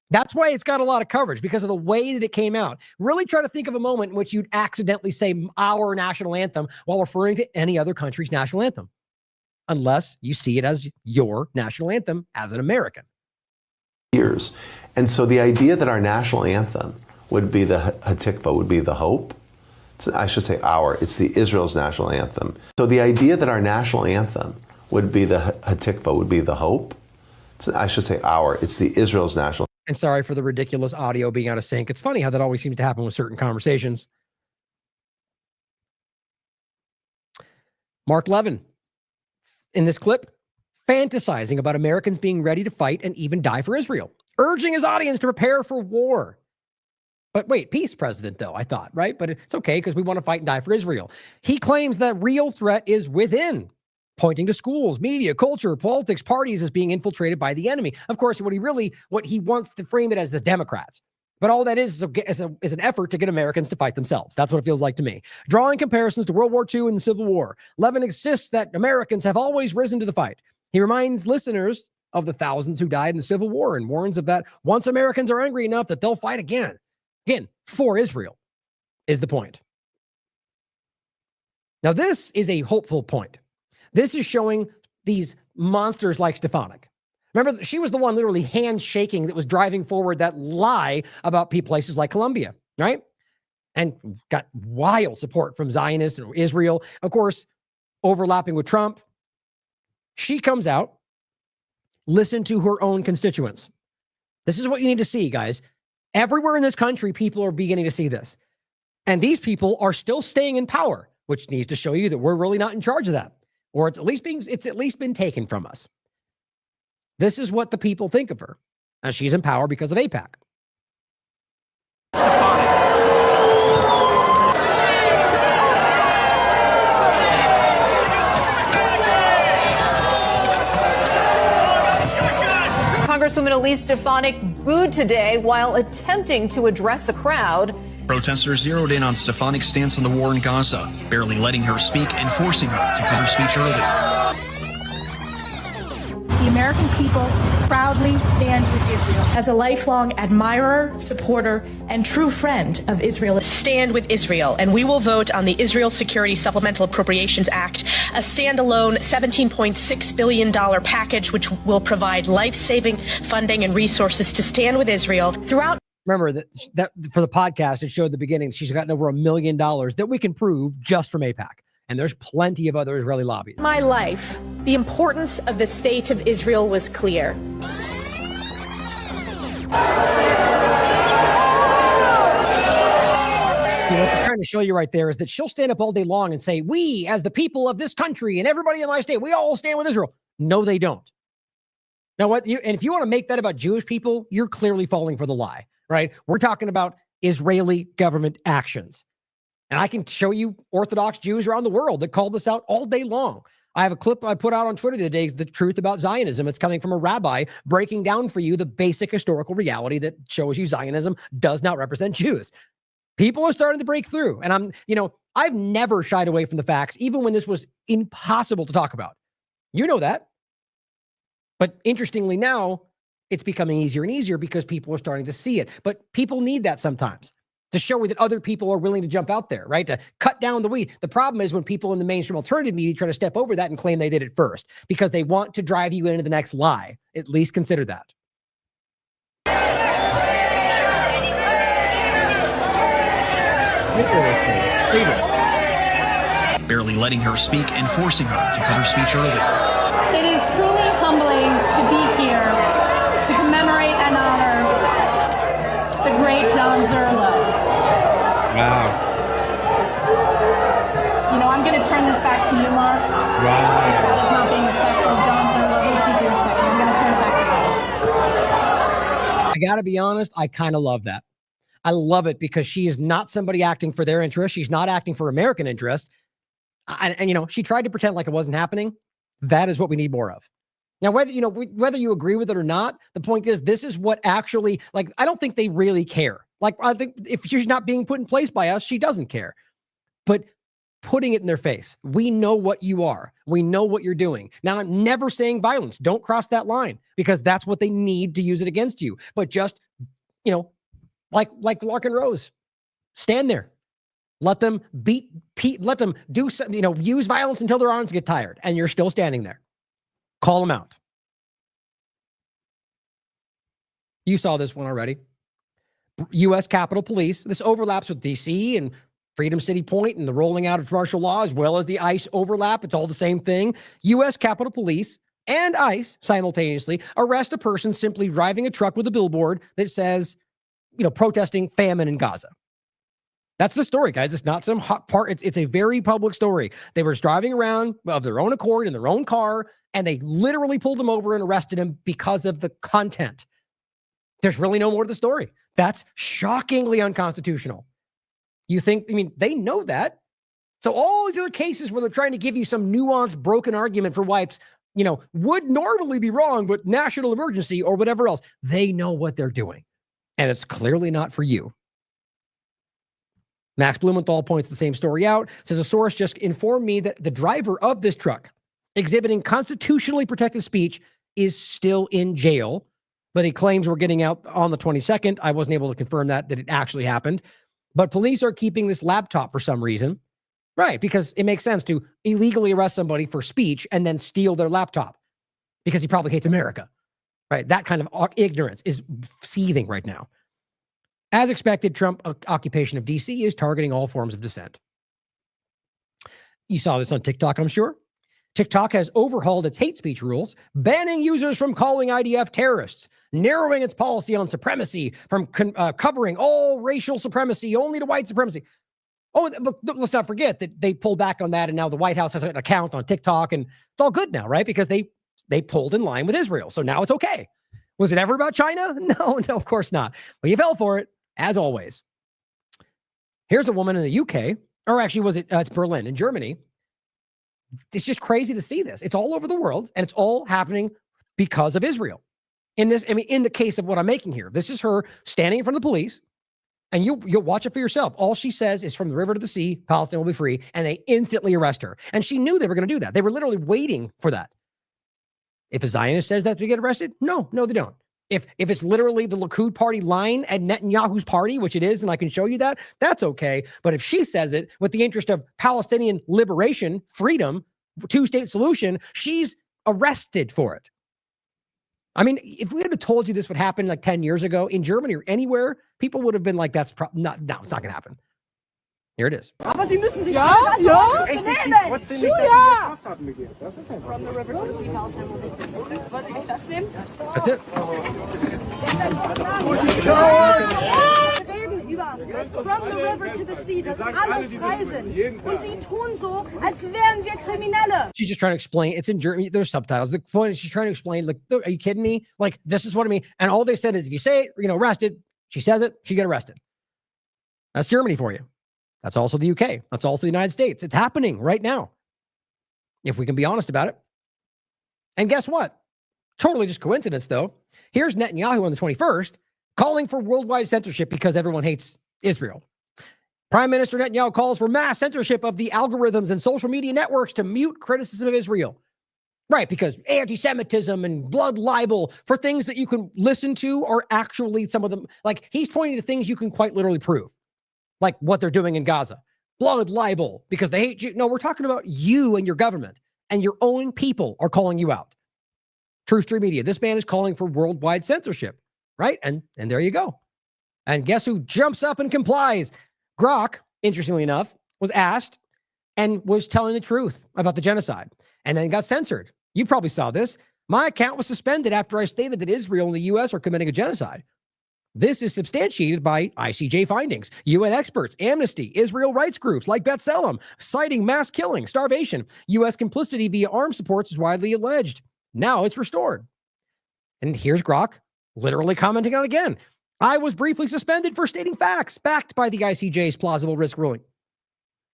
That's why it's got a lot of coverage, because of the way that it came out. Really try to think of a moment in which you'd accidentally say our national anthem while referring to any other country's national anthem, unless you see it as your national anthem as an American. Years. And so the idea that our national anthem would be the Hatikva, would be the hope. I should say our. It's the Israel's national anthem. So the idea that our national anthem would be the Hatikva, would be the hope. I should say our. It's the Israel's national. And sorry for the ridiculous audio being out of sync. It's funny how that always seems to happen with certain conversations. Mark Levin, in this clip, fantasizing about Americans being ready to fight and even die for Israel, urging his audience to prepare for war. But wait, peace, President, though, I thought, right? But it's okay because we want to fight and die for Israel. He claims that real threat is within, pointing to schools, media, culture, politics, parties as being infiltrated by the enemy. Of course, what he wants to frame it as the Democrats. But all that is an effort to get Americans to fight themselves. That's what it feels like to me. Drawing comparisons to World War II and the Civil War, Levin insists that Americans have always risen to the fight. He reminds listeners of the thousands who died in the Civil War and warns of that once Americans are angry enough that they'll fight again. Again, for Israel is the point. Now, this is a hopeful point. This is showing these monsters like Stefanik. Remember, she was the one literally handshaking that was driving forward that lie about places like Colombia, right? And got wild support from Zionists and Israel. Of course, overlapping with Trump. She comes out, listen to her own constituents. This is what you need to see, guys. Everywhere in this country, people are beginning to see this. And these people are still staying in power, which needs to show you that we're really not in charge of that. Or it's at least been taken from us. This is what the people think of her. And she's in power because of AIPAC. Congresswoman Elise Stefanik booed today while attempting to address a crowd. Protesters zeroed in on Stefanik's stance on the war in Gaza, barely letting her speak and forcing her to cut her speech early. The American people proudly stand with Israel. As a lifelong admirer, supporter, and true friend of Israel, stand with Israel, and we will vote on the Israel Security Supplemental Appropriations Act, a standalone $17.6 billion package which will provide life-saving funding and resources to stand with Israel throughout. Remember that for the podcast, it showed at the beginning she's gotten over $1 million that we can prove just from AIPAC. and there's plenty of other Israeli lobbies. My life, the importance of the state of Israel was clear. What they're trying to show you right there is that she'll stand up all day long and say, we, as the people of this country and everybody in my state, we all stand with Israel. No, they don't. Now, and if you want to make that about Jewish people, you're clearly falling for the lie, right? We're talking about Israeli government actions. And I can show you Orthodox Jews around the world that called this out all day long. I have a clip I put out on Twitter the other day, the truth about Zionism. It's coming from a rabbi breaking down for you the basic historical reality that shows you Zionism does not represent Jews. People are starting to break through. And I've never shied away from the facts, even when this was impossible to talk about. You know that. But interestingly now, it's becoming easier and easier because people are starting to see it. But people need that sometimes to show that other people are willing to jump out there, right? To cut down the weed. The problem is when people in the mainstream alternative media try to step over that and claim they did it first because they want to drive you into the next lie. At least consider that. Barely letting her speak and forcing her to cut her speech early. It is truly humbling to be here to commemorate and honor the great John Zerlo. Wow. I'm going to turn this back to you, Mark. Wow. That was not being respectful of John Zerlo. He's deeply respectful. I'm going to turn it back to you. I got to be honest, I kind of love that. I love it because she is not somebody acting for their interest. She's not acting for American interest. And she tried to pretend like it wasn't happening. That is what we need more of. Now, whether you agree with it or not, the point is this is what actually, I don't think they really care. I think if she's not being put in place by us, she doesn't care. But putting it in their face, we know what you are. We know what you're doing. Now, I'm never saying violence. Don't cross that line because that's what they need to use it against you. But just, like Larkin Rose, stand there. Let them let them do some, use violence until their arms get tired, and you're still standing there. Call them out. You saw this one already. U.S. Capitol Police. This overlaps with D.C. and Freedom City Point and the rolling out of martial law, as well as the ICE overlap. It's all the same thing. U.S. Capitol Police and ICE simultaneously arrest a person simply driving a truck with a billboard that says, protesting famine in Gaza. That's the story, guys. It's not some hot part. It's a very public story. They were driving around of their own accord in their own car, and they literally pulled him over and arrested him because of the content. There's really no more to the story. That's shockingly unconstitutional. They know that. So all these other cases where they're trying to give you some nuanced, broken argument for why it's, would normally be wrong, but national emergency or whatever else, they know what they're doing. And it's clearly not for you. Max Blumenthal points the same story out, says a source just informed me that the driver of this truck exhibiting constitutionally protected speech is still in jail, but he claims we're getting out on the 22nd. I wasn't able to confirm that it actually happened, but police are keeping this laptop for some reason, right? Because it makes sense to illegally arrest somebody for speech and then steal their laptop because he probably hates America, right? That kind of ignorance is seething right now. As expected, Trump occupation of D.C. is targeting all forms of dissent. You saw this on TikTok, I'm sure. TikTok has overhauled its hate speech rules, banning users from calling IDF terrorists, narrowing its policy on supremacy from covering all racial supremacy only to white supremacy. Oh, but let's not forget that they pulled back on that, and now the White House has an account on TikTok, and it's all good now, right? Because they pulled in line with Israel, so now it's okay. Was it ever about China? No, of course not. But you fell for it. As always. Here's a woman in the UK, or actually it's Berlin in Germany. It's just crazy to see this. It's all over the world, and it's all happening because of Israel. In the case of what I'm making here, this is her standing in front of the police, and you'll watch it for yourself. All she says is from the river to the sea, Palestine will be free, and they instantly arrest her. And she knew they were going to do that. They were literally waiting for that. If a Zionist says that, do you get arrested? No, they don't. If it's literally the Likud party line at Netanyahu's party, which it is, and I can show you that, that's okay. But if she says it with the interest of Palestinian liberation, freedom, two-state solution, she's arrested for it. If we had told you this would happen like 10 years ago in Germany or anywhere, people would have been like, it's not going to happen. Here it is. Aber Sie müssen sich Ja, ja. Trotzdem nicht, dass Sie hier Straftaten begehen. Das ist einfach. From the river to the sea, Palestine will be free. Wollen Sie mich festnehmen? That's it. Wir reden über from the river to the sea, dass alle frei sind. Und Sie tun so, als wären wir Kriminelle. She's just trying to explain. It's in German. There's subtitles. The point is she's trying to explain, like, are you kidding me? Like, this is what I mean. And all they said is if you say it, arrested. She says it, she get arrested. That's Germany for you. That's also the UK. That's also the United States. It's happening right now, if we can be honest about it. And guess what? Totally just coincidence, though. Here's Netanyahu on the 21st calling for worldwide censorship because everyone hates Israel. Prime Minister Netanyahu calls for mass censorship of the algorithms and social media networks to mute criticism of Israel. Right, because anti-Semitism and blood libel for things that you can listen to are actually some of them. Like, he's pointing to things you can quite literally prove. Like what they're doing in Gaza. Blood libel because they hate you. No, we're talking about you and your government, and your own people are calling you out. True Street Media. This man is calling for worldwide censorship, right? And there you go. And guess who jumps up and complies? Grok, interestingly enough, was asked and was telling the truth about the genocide and then got censored. You probably saw this. My account was suspended after I stated that Israel and the U.S. are committing a genocide. This is substantiated by ICJ findings, UN experts, Amnesty, Israel rights groups like B'Tselem, citing mass killing, starvation. U.S. complicity via arms supports is widely alleged. Now it's restored. And here's Grok literally commenting on it again. I was briefly suspended for stating facts backed by the ICJ's plausible risk ruling.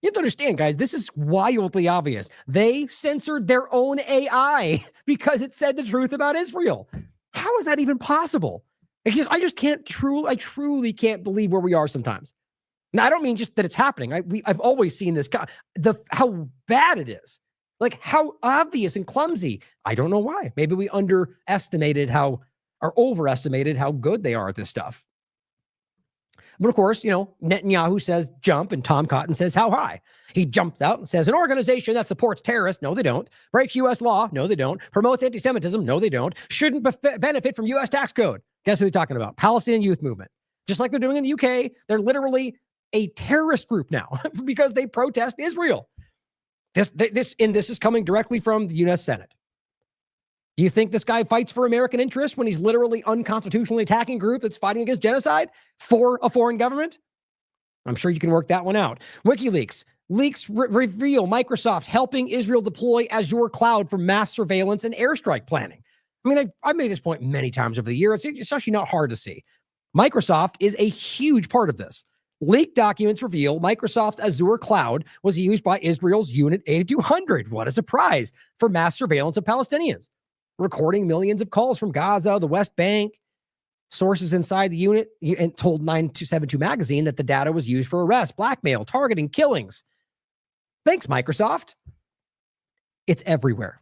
You have to understand, guys, this is wildly obvious. They censored their own AI because it said the truth about Israel. How is that even possible? Because I just can't I truly can't believe where we are sometimes. Now, I don't mean just that it's happening. I've always seen this, how bad it is. Like how obvious and clumsy. I don't know why. Maybe we overestimated or overestimated how good they are at this stuff. But of course, Netanyahu says jump and Tom Cotton says how high. He jumps out and says an organization that supports terrorists. No, they don't. Breaks U.S. law. No, they don't. Promotes anti-Semitism. No, they don't. Shouldn't benefit from U.S. tax code. Guess who they're talking about? Palestinian Youth Movement. Just like they're doing in the UK, they're literally a terrorist group now because they protest Israel. This is coming directly from the U.S. Senate. You think this guy fights for American interests when he's literally unconstitutionally attacking a group that's fighting against genocide for a foreign government? I'm sure you can work that one out. WikiLeaks. Leaks reveal Microsoft helping Israel deploy Azure cloud for mass surveillance and airstrike planning. I mean, I've made this point many times over the year. It's actually not hard to see. Microsoft is a huge part of this. Leaked documents reveal Microsoft's Azure cloud was used by Israel's Unit 8200. What a surprise, for mass surveillance of Palestinians. Recording millions of calls from Gaza, the West Bank. Sources inside the unit told 9272 magazine that the data was used for arrest, blackmail, targeting, killings. Thanks, Microsoft. It's everywhere.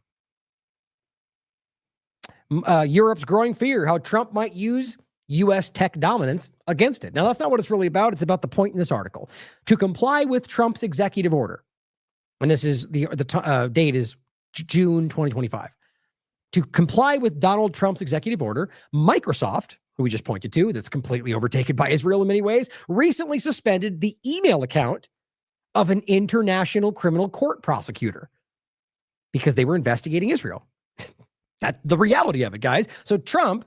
Europe's growing fear, how Trump might use U.S. tech dominance against it. Now, that's not what it's really about. It's about the point in this article. To comply with Trump's executive order, and this is the date is June 2025. To comply with Donald Trump's executive order, Microsoft, who we just pointed to, that's completely overtaken by Israel in many ways, recently suspended the email account of an international criminal court prosecutor because they were investigating Israel. That's the reality of it, guys. So Trump,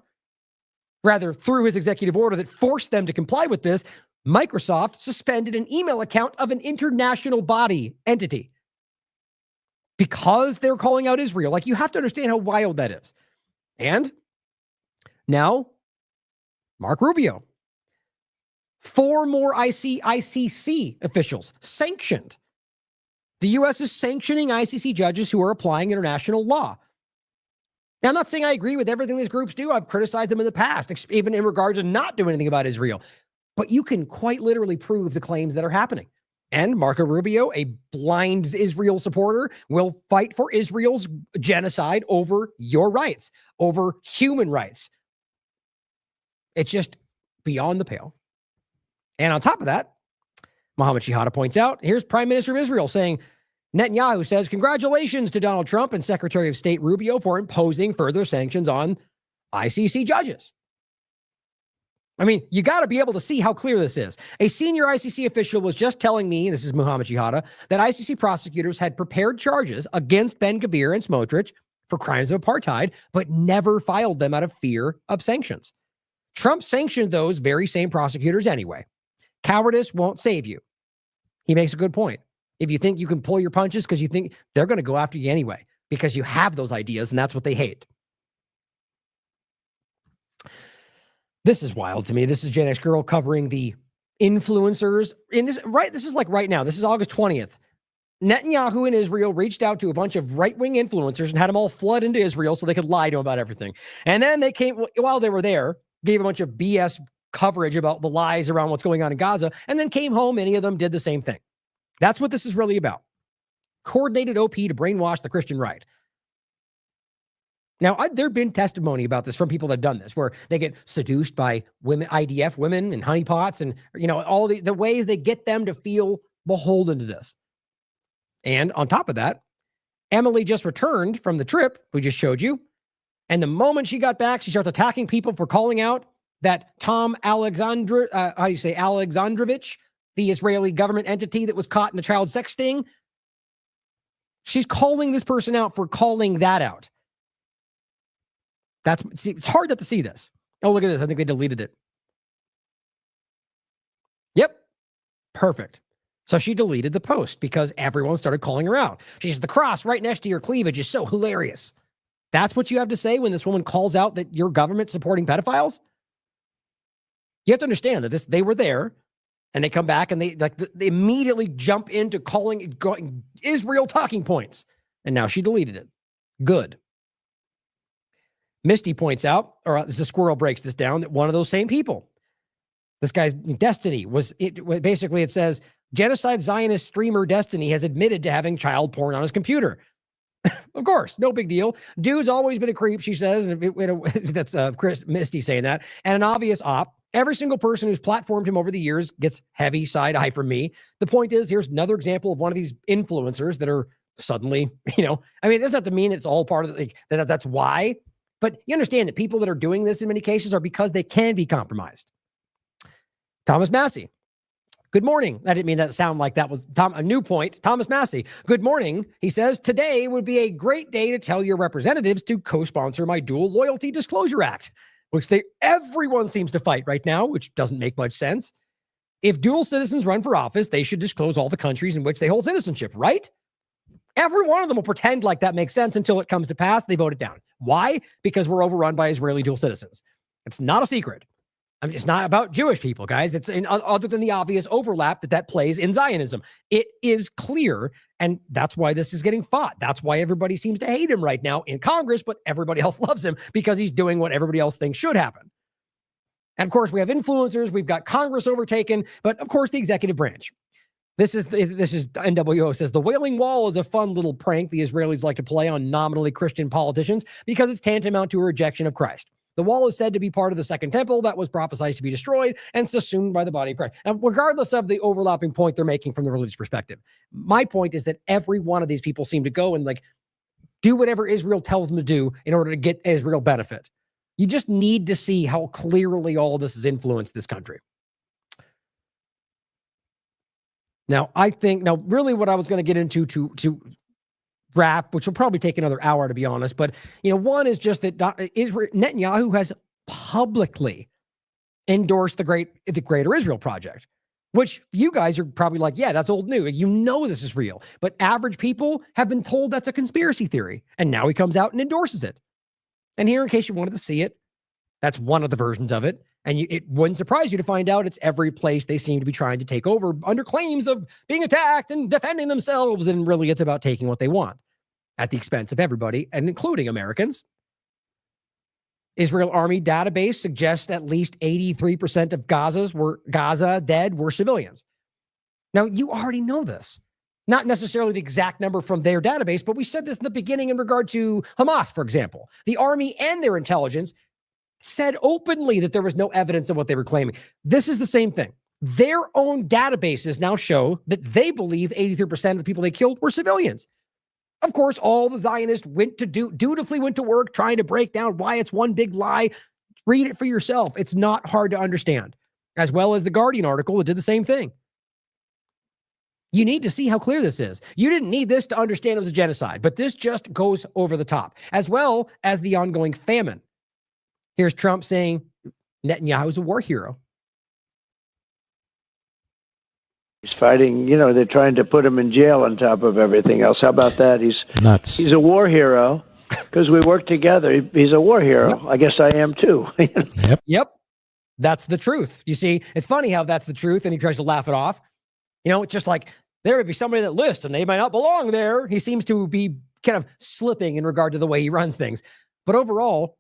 rather through his executive order that forced them to comply with this, Microsoft suspended an email account of an international entity. Because they're calling out Israel. Like, you have to understand how wild that is. And now, Mark Rubio. 4 more ICC officials sanctioned. The U.S. is sanctioning ICC judges who are applying international law. Now, I'm not saying I agree with everything these groups do. I've criticized them in the past, even in regard to not doing anything about Israel. But you can quite literally prove the claims that are happening. And Marco Rubio, a blind Israel supporter, will fight for Israel's genocide over your rights, over human rights. It's just beyond the pale. And on top of that, Mohammed Shihada points out, here's Prime Minister of Israel saying, Netanyahu says, congratulations to Donald Trump and Secretary of State Rubio for imposing further sanctions on ICC judges. I mean, you got to be able to see how clear this is. A senior ICC official was just telling me, this is Muhammad Jihada, that ICC prosecutors had prepared charges against Ben-Gvir and Smotrich for crimes of apartheid, but never filed them out of fear of sanctions. Trump sanctioned those very same prosecutors anyway. Cowardice won't save you. He makes a good point. If you think you can pull your punches because you think they're going to go after you anyway, because you have those ideas and that's what they hate. This is wild to me. This is Gen X Girl covering the influencers in this, right? This is like right now. This is August 20th. Netanyahu in Israel reached out to a bunch of right-wing influencers and had them all flood into Israel so they could lie to him about everything. And then they came, while they were there, gave a bunch of BS coverage about the lies around what's going on in Gaza, and then came home. Many of them did the same thing. That's what this is really about. Coordinated OP to brainwash the Christian right. Now, there have been testimony about this from people that have done this, where they get seduced by women, IDF women and honeypots, and all the ways they get them to feel beholden to this. And on top of that, Emily just returned from the trip we just showed you, and the moment she got back, she starts attacking people for calling out that Tom Alexandrovich, the Israeli government entity that was caught in a child sex sting. She's calling this person out for calling that out. It's hard not to see this. Oh, look at this. I think they deleted it. Yep. Perfect. So she deleted the post because everyone started calling her out. She says, the cross right next to your cleavage is so hilarious. That's what you have to say when this woman calls out that your government's supporting pedophiles? You have to understand that they were there, and they come back and they immediately jump into calling Israel talking points. And now she deleted it. Good. Misty points out, or the squirrel breaks this down, that one of those same people, this guy's Destiny, basically it says, genocide Zionist streamer Destiny has admitted to having child porn on his computer. Of course, no big deal. Dude's always been a creep, she says. And that's Misty saying that. And an obvious op. Every single person who's platformed him over the years gets heavy side eye from me. The point is, here's another example of one of these influencers that are suddenly, I mean, it doesn't have to mean it's all part of that's why. But you understand that people that are doing this in many cases are because they can be compromised. Thomas Massey. Good morning. I didn't mean that to sound like that was a new point. Thomas Massey. Good morning. He says, today would be a great day to tell your representatives to co-sponsor my Dual Loyalty Disclosure Act, which everyone seems to fight right now, which doesn't make much sense. If dual citizens run for office, they should disclose all the countries in which they hold citizenship, right? Every one of them will pretend like that makes sense until it comes to pass. They vote it down. Why? Because we're overrun by Israeli dual citizens. It's not a secret. I mean, it's not about Jewish people, guys. It's other than the obvious overlap that plays in Zionism. It is clear, and that's why this is getting fought. That's why everybody seems to hate him right now in Congress, but everybody else loves him because he's doing what everybody else thinks should happen. And of course, we have influencers. We've got Congress overtaken, but of course, the executive branch. This is NWO says the Wailing Wall is a fun little prank the Israelis like to play on nominally Christian politicians because it's tantamount to a rejection of Christ. The wall is said to be part of the second temple that was prophesied to be destroyed and assumed by the body of Christ. And regardless of the overlapping point they're making from the religious perspective, my point is that every one of these people seem to go and do whatever Israel tells them to do in order to get Israel benefit. You just need to see how clearly all of this has influenced this country. Now, really what I was going to get into to wrap, which will probably take another hour, to be honest. But, one is just that Netanyahu has publicly endorsed the Greater Israel Project, which you guys are probably like, yeah, that's old news. This is real. But average people have been told that's a conspiracy theory. And now he comes out and endorses it. And here, in case you wanted to see it, that's one of the versions of it. And it wouldn't surprise you to find out it's every place they seem to be trying to take over under claims of being attacked and defending themselves. And really, it's about taking what they want at the expense of everybody, and including Americans. Israel Army database suggests at least 83% of Gaza dead were civilians. Now, you already know this. Not necessarily the exact number from their database, but we said this in the beginning in regard to Hamas, for example. The army and their intelligence said openly that there was no evidence of what they were claiming. This is the same thing. Their own databases now show that they believe 83% of the people they killed were civilians. Of course, all the Zionists dutifully went to work trying to break down why it's one big lie. Read it for yourself. It's not hard to understand, as well as the Guardian article that did the same thing. You need to see how clear this is. You didn't need this to understand it was a genocide, but this just goes over the top, as well as the ongoing famine. Here's Trump saying Netanyahu is a war hero. He's fighting, they're trying to put him in jail on top of everything else. How about that? He's nuts. He's a war hero because we work together. He's a war hero. Yep. I guess I am too. Yep. That's the truth. You see, it's funny how that's the truth, and he tries to laugh it off. It's just like there would be somebody that list and they might not belong there. He seems to be kind of slipping in regard to the way he runs things. But overall,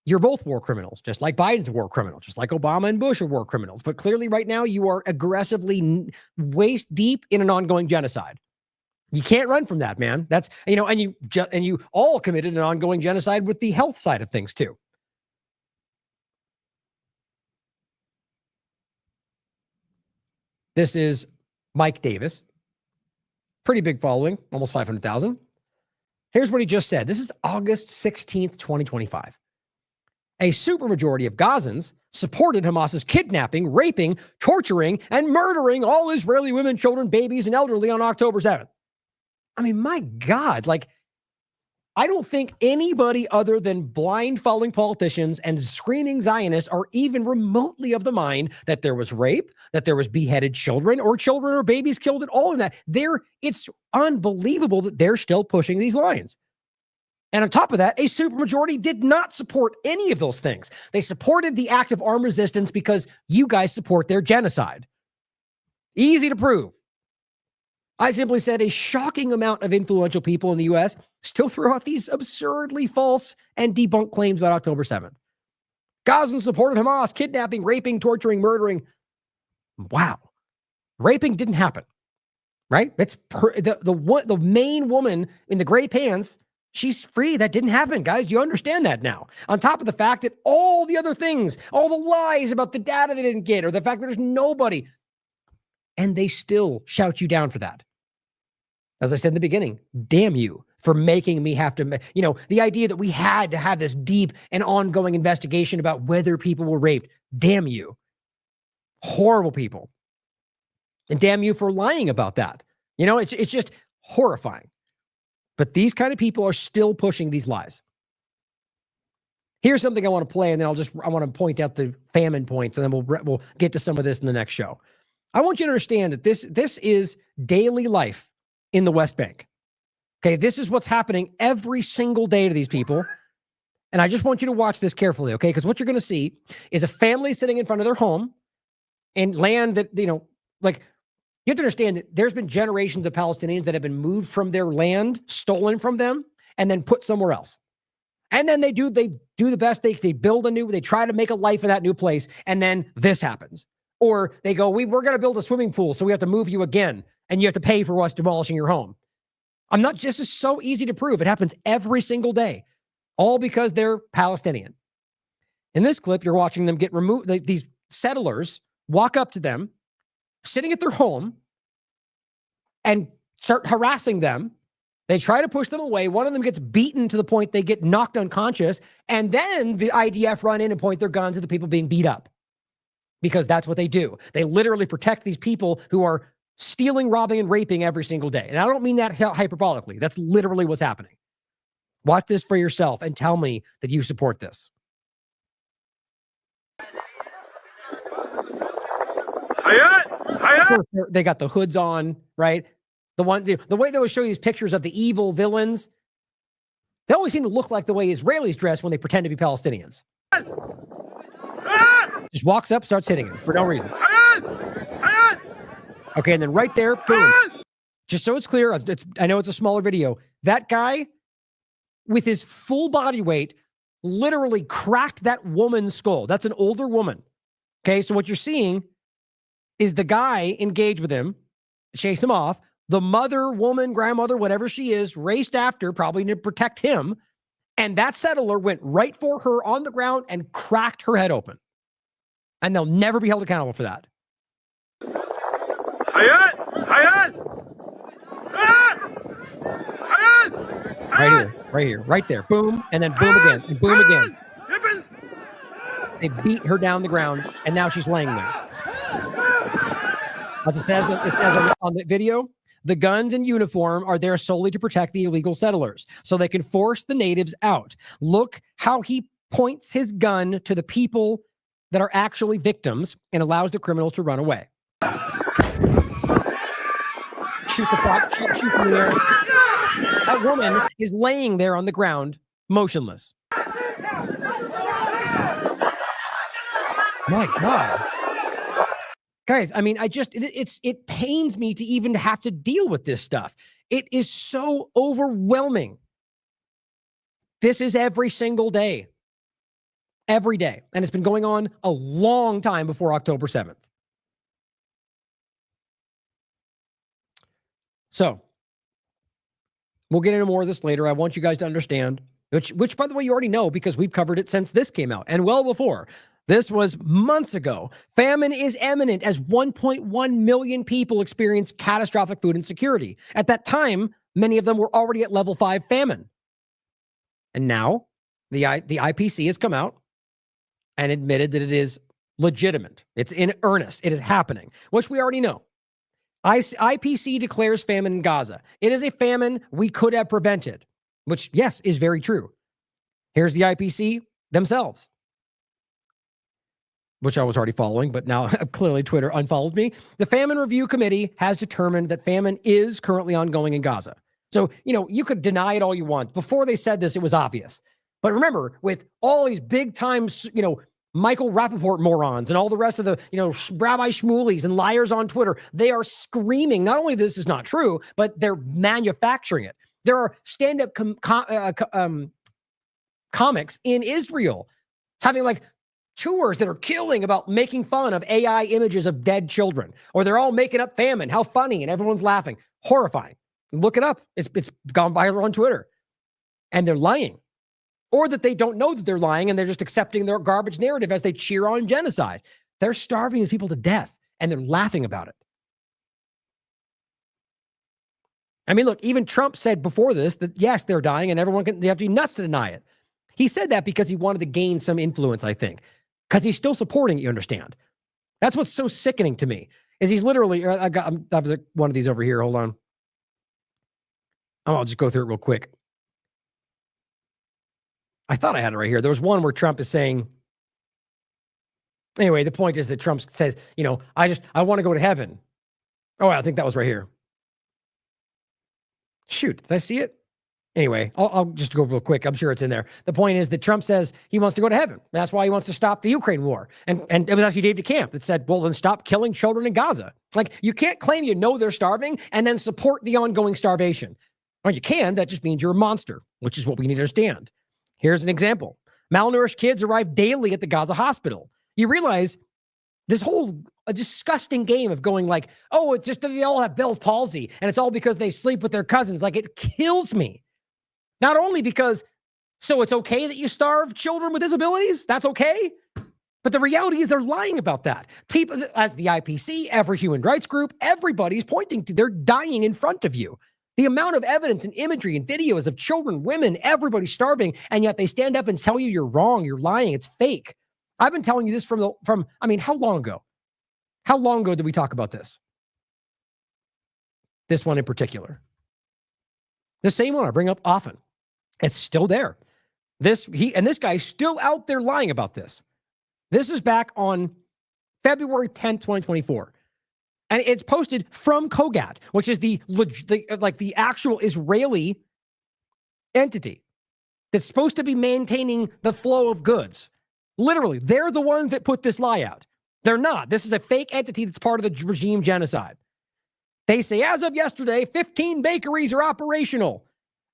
you're both war criminals, just like Biden's a war criminal, just like Obama and Bush are war criminals. But clearly right now you are aggressively waist deep in an ongoing genocide. You can't run from that, man. That's, and you all committed an ongoing genocide with the health side of things too. This is Mike Davis. Pretty big following, almost 500,000. Here's what he just said. This is August 16th, 2025. A supermajority of Gazans supported Hamas's kidnapping, raping, torturing, and murdering all Israeli women, children, babies, and elderly on October 7th. I mean, my God, I don't think anybody other than blind following politicians and screaming Zionists are even remotely of the mind that there was rape, that there was beheaded children or babies killed, and all of that. It's unbelievable that they're still pushing these lines. And on top of that, a supermajority did not support any of those things. They supported the act of armed resistance because you guys support their genocide. Easy to prove. I simply said a shocking amount of influential people in the U.S. still throw out these absurdly false and debunked claims about October 7th. Gazans supported Hamas, kidnapping, raping, torturing, murdering. Wow. Raping didn't happen, right? It's the main woman in the gray pants. She's free. That didn't happen, guys. You understand that now. On top of the fact that all the other things, all the lies about the data they didn't get, or the fact that there's nobody, and they still shout you down for that. As I said in the beginning, damn you for making me have to, the idea that we had to have this deep and ongoing investigation about whether people were raped. Damn you. Horrible people. And damn you for lying about that. It's just horrifying. But these kind of people are still pushing these lies. Here's something I want to play, and then I want to point out the famine points, and then we'll get to some of this in the next show. I want you to understand that this is daily life in the West Bank. Okay, this is what's happening every single day to these people. And I just want you to watch this carefully, okay? Because what you're going to see is a family sitting in front of their home and land that, you have to understand that there's been generations of Palestinians that have been moved from their land, stolen from them, and then put somewhere else. And then they do the best they build they try to make a life in that new place, and then this happens. Or they go, we're going to build a swimming pool, so we have to move you again, and you have to pay for us demolishing your home. This is so easy to prove. It happens every single day, all because they're Palestinian. In this clip, you're watching them get removed. These settlers walk up to them, sitting at their home, and start harassing them. They try to push them away. One of them gets beaten to the point they get knocked unconscious. And then the IDF run in and point their guns at the people being beat up. Because that's what they do. They literally protect these people who are stealing, robbing, and raping every single day. And I don't mean that hyperbolically. That's literally what's happening. Watch this for yourself and tell me that you support this. Of course, they got the hoods on, right? The way they would show you these pictures of the evil villains, they always seem to look like the way Israelis dress when they pretend to be Palestinians. Just walks up, starts hitting him for no reason. Okay, and then right there, boom. Just so it's clear, I know it's a smaller video. That guy, with his full body weight, literally cracked that woman's skull. That's an older woman. Okay, so what you're seeing is the guy engaged with him, chase him off. The mother, woman, grandmother, whatever she is, raced after, probably to protect him. And that settler went right for her on the ground and cracked her head open. And they'll never be held accountable for that. Right here, right there. Boom, and then boom again, and boom again. They beat her down the ground, and now she's laying there. As it says on the video, the guns and uniform are there solely to protect the illegal settlers, so they can force the natives out. Look how he points his gun to the people that are actually victims and allows the criminals to run away. Shoot the clock, shoot in the air. That woman is laying there on the ground, motionless. My God. Guys, I mean, it pains me to even have to deal with this stuff. It is so overwhelming. This is every single day. Every day. And it's been going on a long time before October 7th. So, we'll get into more of this later. I want you guys to understand, which by the way, you already know because we've covered it since this came out and well before. This was months ago. Famine is imminent as 1.1 million people experience catastrophic food insecurity. At that time, many of them were already at level 5 famine. And now the IPC has come out and admitted that it is legitimate. It's in earnest. It is happening, which we already know. IPC declares famine in Gaza. It is a famine we could have prevented, which, yes, is very true. Here's the IPC themselves, which I was already following, but now clearly Twitter unfollowed me. The Famine Review Committee has determined that famine is currently ongoing in Gaza. So, you could deny it all you want. Before they said this, it was obvious. But remember, with all these big time, Michael Rappaport morons and all the rest of the, Rabbi Shmulis and liars on Twitter, they are screaming, not only this is not true, but they're manufacturing it. There are stand-up comics in Israel having tours that are killing about making fun of AI images of dead children, or they're all making up famine. How funny. And everyone's laughing. Horrifying. Look it up. It's gone viral on Twitter. And they're lying. Or that they don't know that they're lying and they're just accepting their garbage narrative as they cheer on genocide. They're starving these people to death and they're laughing about it. I mean, look, even Trump said before this that yes, they're dying and they have to be nuts to deny it. He said that because he wanted to gain some influence, I think. Because he's still supporting it, you understand. That's what's so sickening to me, is he's literally, I have one of these over here, hold on. I'll just go through it real quick. I thought I had it right here. There was one where Trump is saying, anyway, the point is that Trump says, I want to go to heaven. Oh, I think that was right here. Shoot, did I see it? Anyway, I'll just go real quick. I'm sure it's in there. The point is that Trump says he wants to go to heaven. That's why he wants to stop the Ukraine war. And it was actually Dave DeCamp that said, well, then stop killing children in Gaza. You can't claim they're starving and then support the ongoing starvation. Or you can, that just means you're a monster, which is what we need to understand. Here's an example. Malnourished kids arrive daily at the Gaza hospital. You realize this whole disgusting game of going it's just that they all have Bell's palsy and it's all because they sleep with their cousins. It kills me. Not only because, so it's okay that you starve children with disabilities? That's okay? But the reality is they're lying about that. People, as the IPC, every human rights group, everybody's pointing to, they're dying in front of you. The amount of evidence and imagery and videos of children, women, everybody starving, and yet they stand up and tell you you're wrong, you're lying, it's fake. I've been telling you this from how long ago? How long ago did we talk about this? This one in particular. The same one I bring up often. It's still there. This guy's still out there lying about this. This is back on February 10th, 2024. And it's posted from Kogat, which is the actual Israeli entity that's supposed to be maintaining the flow of goods. Literally, they're the ones that put this lie out. They're not. This is a fake entity that's part of the regime genocide. They say, as of yesterday, 15 bakeries are operational.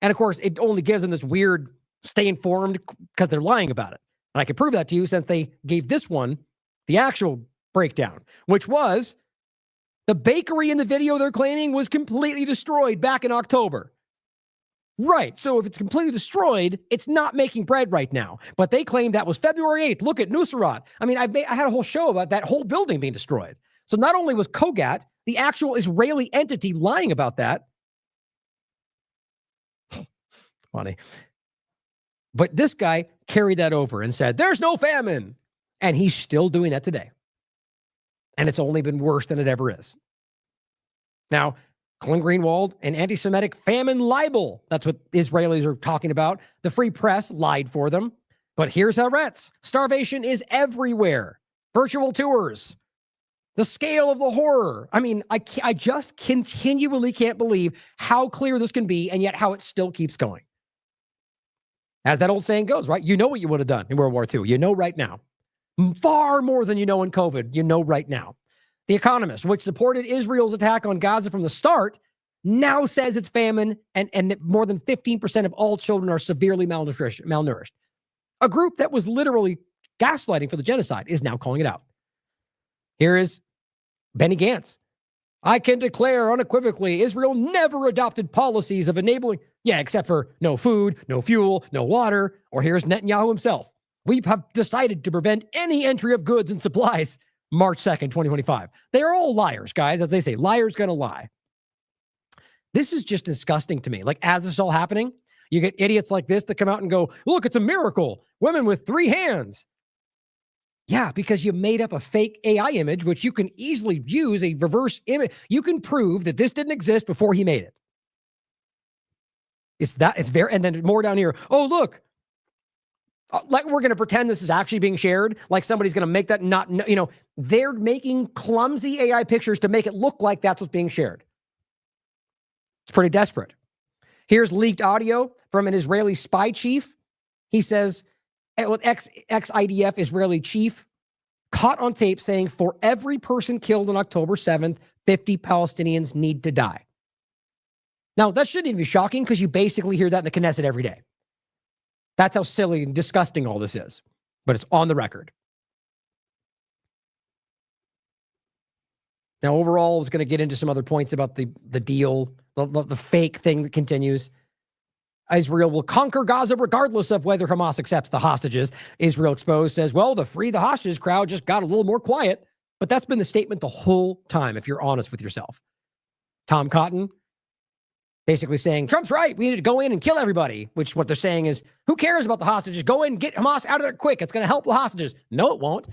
And of course, it only gives them this weird stay informed because they're lying about it. And I can prove that to you since they gave this one the actual breakdown, which was the bakery in the video they're claiming was completely destroyed back in October. Right. So if it's completely destroyed, it's not making bread right now. But they claim that was February 8th. Look at Nusrat. I mean, I had a whole show about that whole building being destroyed. So not only was Kogat, the actual Israeli entity, lying about that. Funny. But this guy carried that over and said, there's no famine. And he's still doing that today. And it's only been worse than it ever is. Now, Glenn Greenwald and anti-Semitic famine libel. That's what Israelis are talking about. The Free Press lied for them. But here's Haaretz. Starvation is everywhere. Virtual tours. The scale of the horror. I mean, I just continually can't believe how clear this can be and yet how it still keeps going. As that old saying goes, right? You know what you would have done in World War II. You know right now. Far more than you know in COVID. You know right now. The Economist, which supported Israel's attack on Gaza from the start, now says it's famine and that more than 15% of all children are severely malnourished. A group that was literally gaslighting for the genocide is now calling it out. Here is Benny Gantz. I can declare unequivocally Israel never adopted policies of enabling, except for no food, no fuel, no water. Or here's Netanyahu himself. We have decided to prevent any entry of goods and supplies March 2nd, 2025. They are all liars, guys. As they say, liars gonna lie. This is just disgusting to me. Like, as this is all happening, you get idiots like this that come out and go, look, it's a miracle. Women with 3 hands. Yeah, because you made up a fake AI image, which you can easily use a reverse image. You can prove that this didn't exist before he made it. And then more down here. Oh, look. Like we're going to pretend this is actually being shared. Like somebody's going to make that they're making clumsy AI pictures to make it look like that's what's being shared. It's pretty desperate. Here's leaked audio from an Israeli spy chief. He says, ex-IDF Israeli chief caught on tape saying, for every person killed on October 7th, 50 Palestinians need to die. Now, that shouldn't even be shocking because you basically hear that in the Knesset every day. That's how silly and disgusting all this is. But it's on the record. Now, overall, I was going to get into some other points about the deal, the fake thing that continues. Israel will conquer Gaza regardless of whether Hamas accepts the hostages. Israel Exposed says, well, the free the hostages crowd just got a little more quiet. But that's been the statement the whole time, if you're honest with yourself. Tom Cotton basically saying, Trump's right. We need to go in and kill everybody, which what they're saying is, who cares about the hostages? Go in and get Hamas out of there quick. It's going to help the hostages. No, it won't.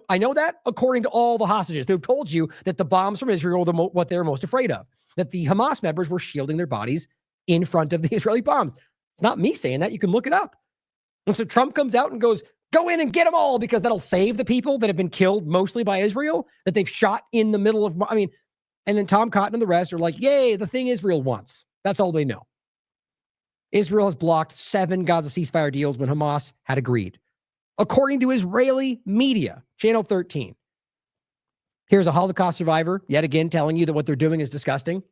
I know that according to all the hostages. They've told you that the bombs from Israel are what they're most afraid of, that the Hamas members were shielding their bodies in front of the Israeli bombs. It's not me saying that. You can look it up. And so Trump comes out and goes, go in and get them all because that'll save the people that have been killed mostly by Israel, that they've shot in the middle of, and then Tom Cotton and the rest are like, yay, the thing Israel wants. That's all they know. Israel has blocked 7 Gaza ceasefire deals when Hamas had agreed. According to Israeli media, Channel 13. Here's a Holocaust survivor, yet again, telling you that what they're doing is disgusting.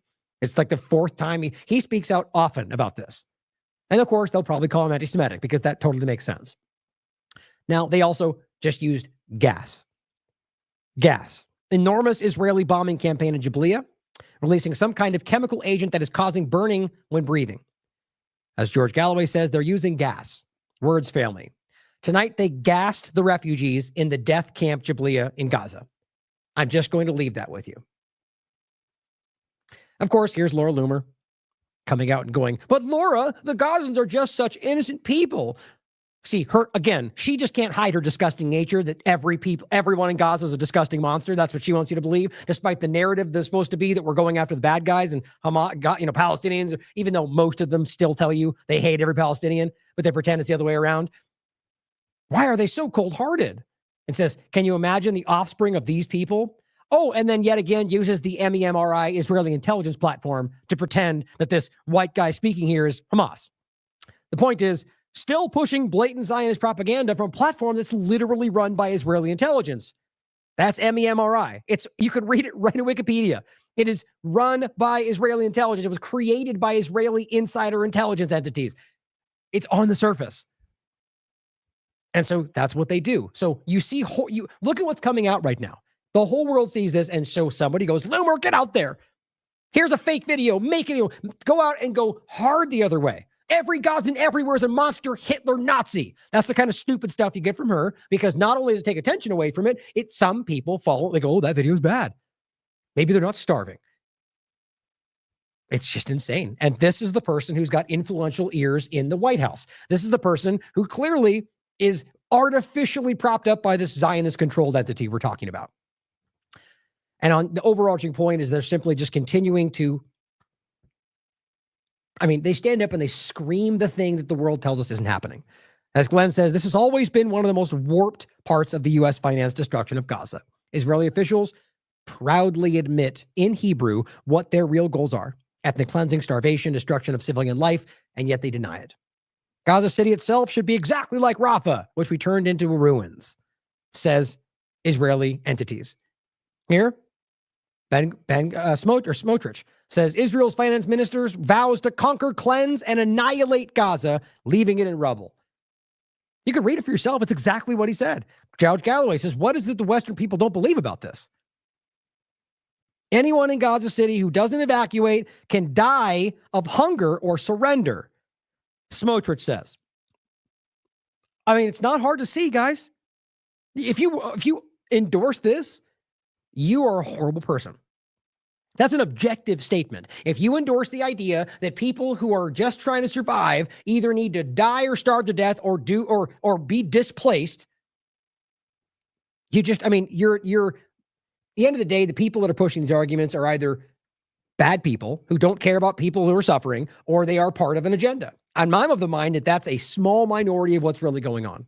It's like the 4th time he speaks out often about this. And of course, they'll probably call him anti-Semitic because that totally makes sense. Now, they also just used gas. Gas. Enormous Israeli bombing campaign in Jabalia, releasing some kind of chemical agent that is causing burning when breathing. As George Galloway says, they're using gas. Words fail me. Tonight, they gassed the refugees in the death camp Jabalia in Gaza. I'm just going to leave that with you. Of course, here's Laura Loomer coming out and going, but Laura, the Gazans are just such innocent people. See, her, again, she just can't hide her disgusting nature that everyone in Gaza is a disgusting monster. That's what she wants you to believe, despite the narrative that's supposed to be that we're going after the bad guys and Hamas, Palestinians, even though most of them still tell you they hate every Palestinian, but they pretend it's the other way around. Why are they so cold-hearted? It says, can you imagine the offspring of these people? Oh, and then yet again uses the MEMRI Israeli intelligence platform to pretend that this white guy speaking here is Hamas. The point is, still pushing blatant Zionist propaganda from a platform that's literally run by Israeli intelligence. That's MEMRI. You could read it right in Wikipedia. It is run by Israeli intelligence. It was created by Israeli insider intelligence entities. It's on the surface. And so that's what they do. So you see, you look at what's coming out right now. The whole world sees this, and so somebody goes, Loomer, get out there. Here's a fake video. Make it. Go out and go hard the other way. Every Gazan everywhere is a monster, Hitler, Nazi. That's the kind of stupid stuff you get from her, because not only does it take attention away from it, some people follow, they go, oh, that video is bad. Maybe they're not starving. It's just insane. And this is the person who's got influential ears in the White House. This is the person who clearly is artificially propped up by this Zionist-controlled entity we're talking about. And on the overarching point is they're simply just continuing to, they stand up and they scream the thing that the world tells us isn't happening. As Glenn says, this has always been one of the most warped parts of the U.S. finance destruction of Gaza. Israeli officials proudly admit in Hebrew what their real goals are: ethnic cleansing, starvation, destruction of civilian life, and yet they deny it. Gaza City itself should be exactly like Rafah, which we turned into ruins, says Israeli entities. Here, Smotrich says Israel's finance minister vows to conquer, cleanse, and annihilate Gaza, leaving it in rubble. You can read it for yourself. It's exactly what he said. George Galloway says, what is it the Western people don't believe about this? Anyone in Gaza City who doesn't evacuate can die of hunger or surrender, Smotrich says. It's not hard to see, guys. If you endorse this, you are a horrible person. That's an objective statement. If you endorse the idea that people who are just trying to survive either need to die or starve to death or be displaced, you're at the end of the day, the people that are pushing these arguments are either bad people who don't care about people who are suffering, or they are part of an agenda. And I'm of the mind that that's a small minority of what's really going on.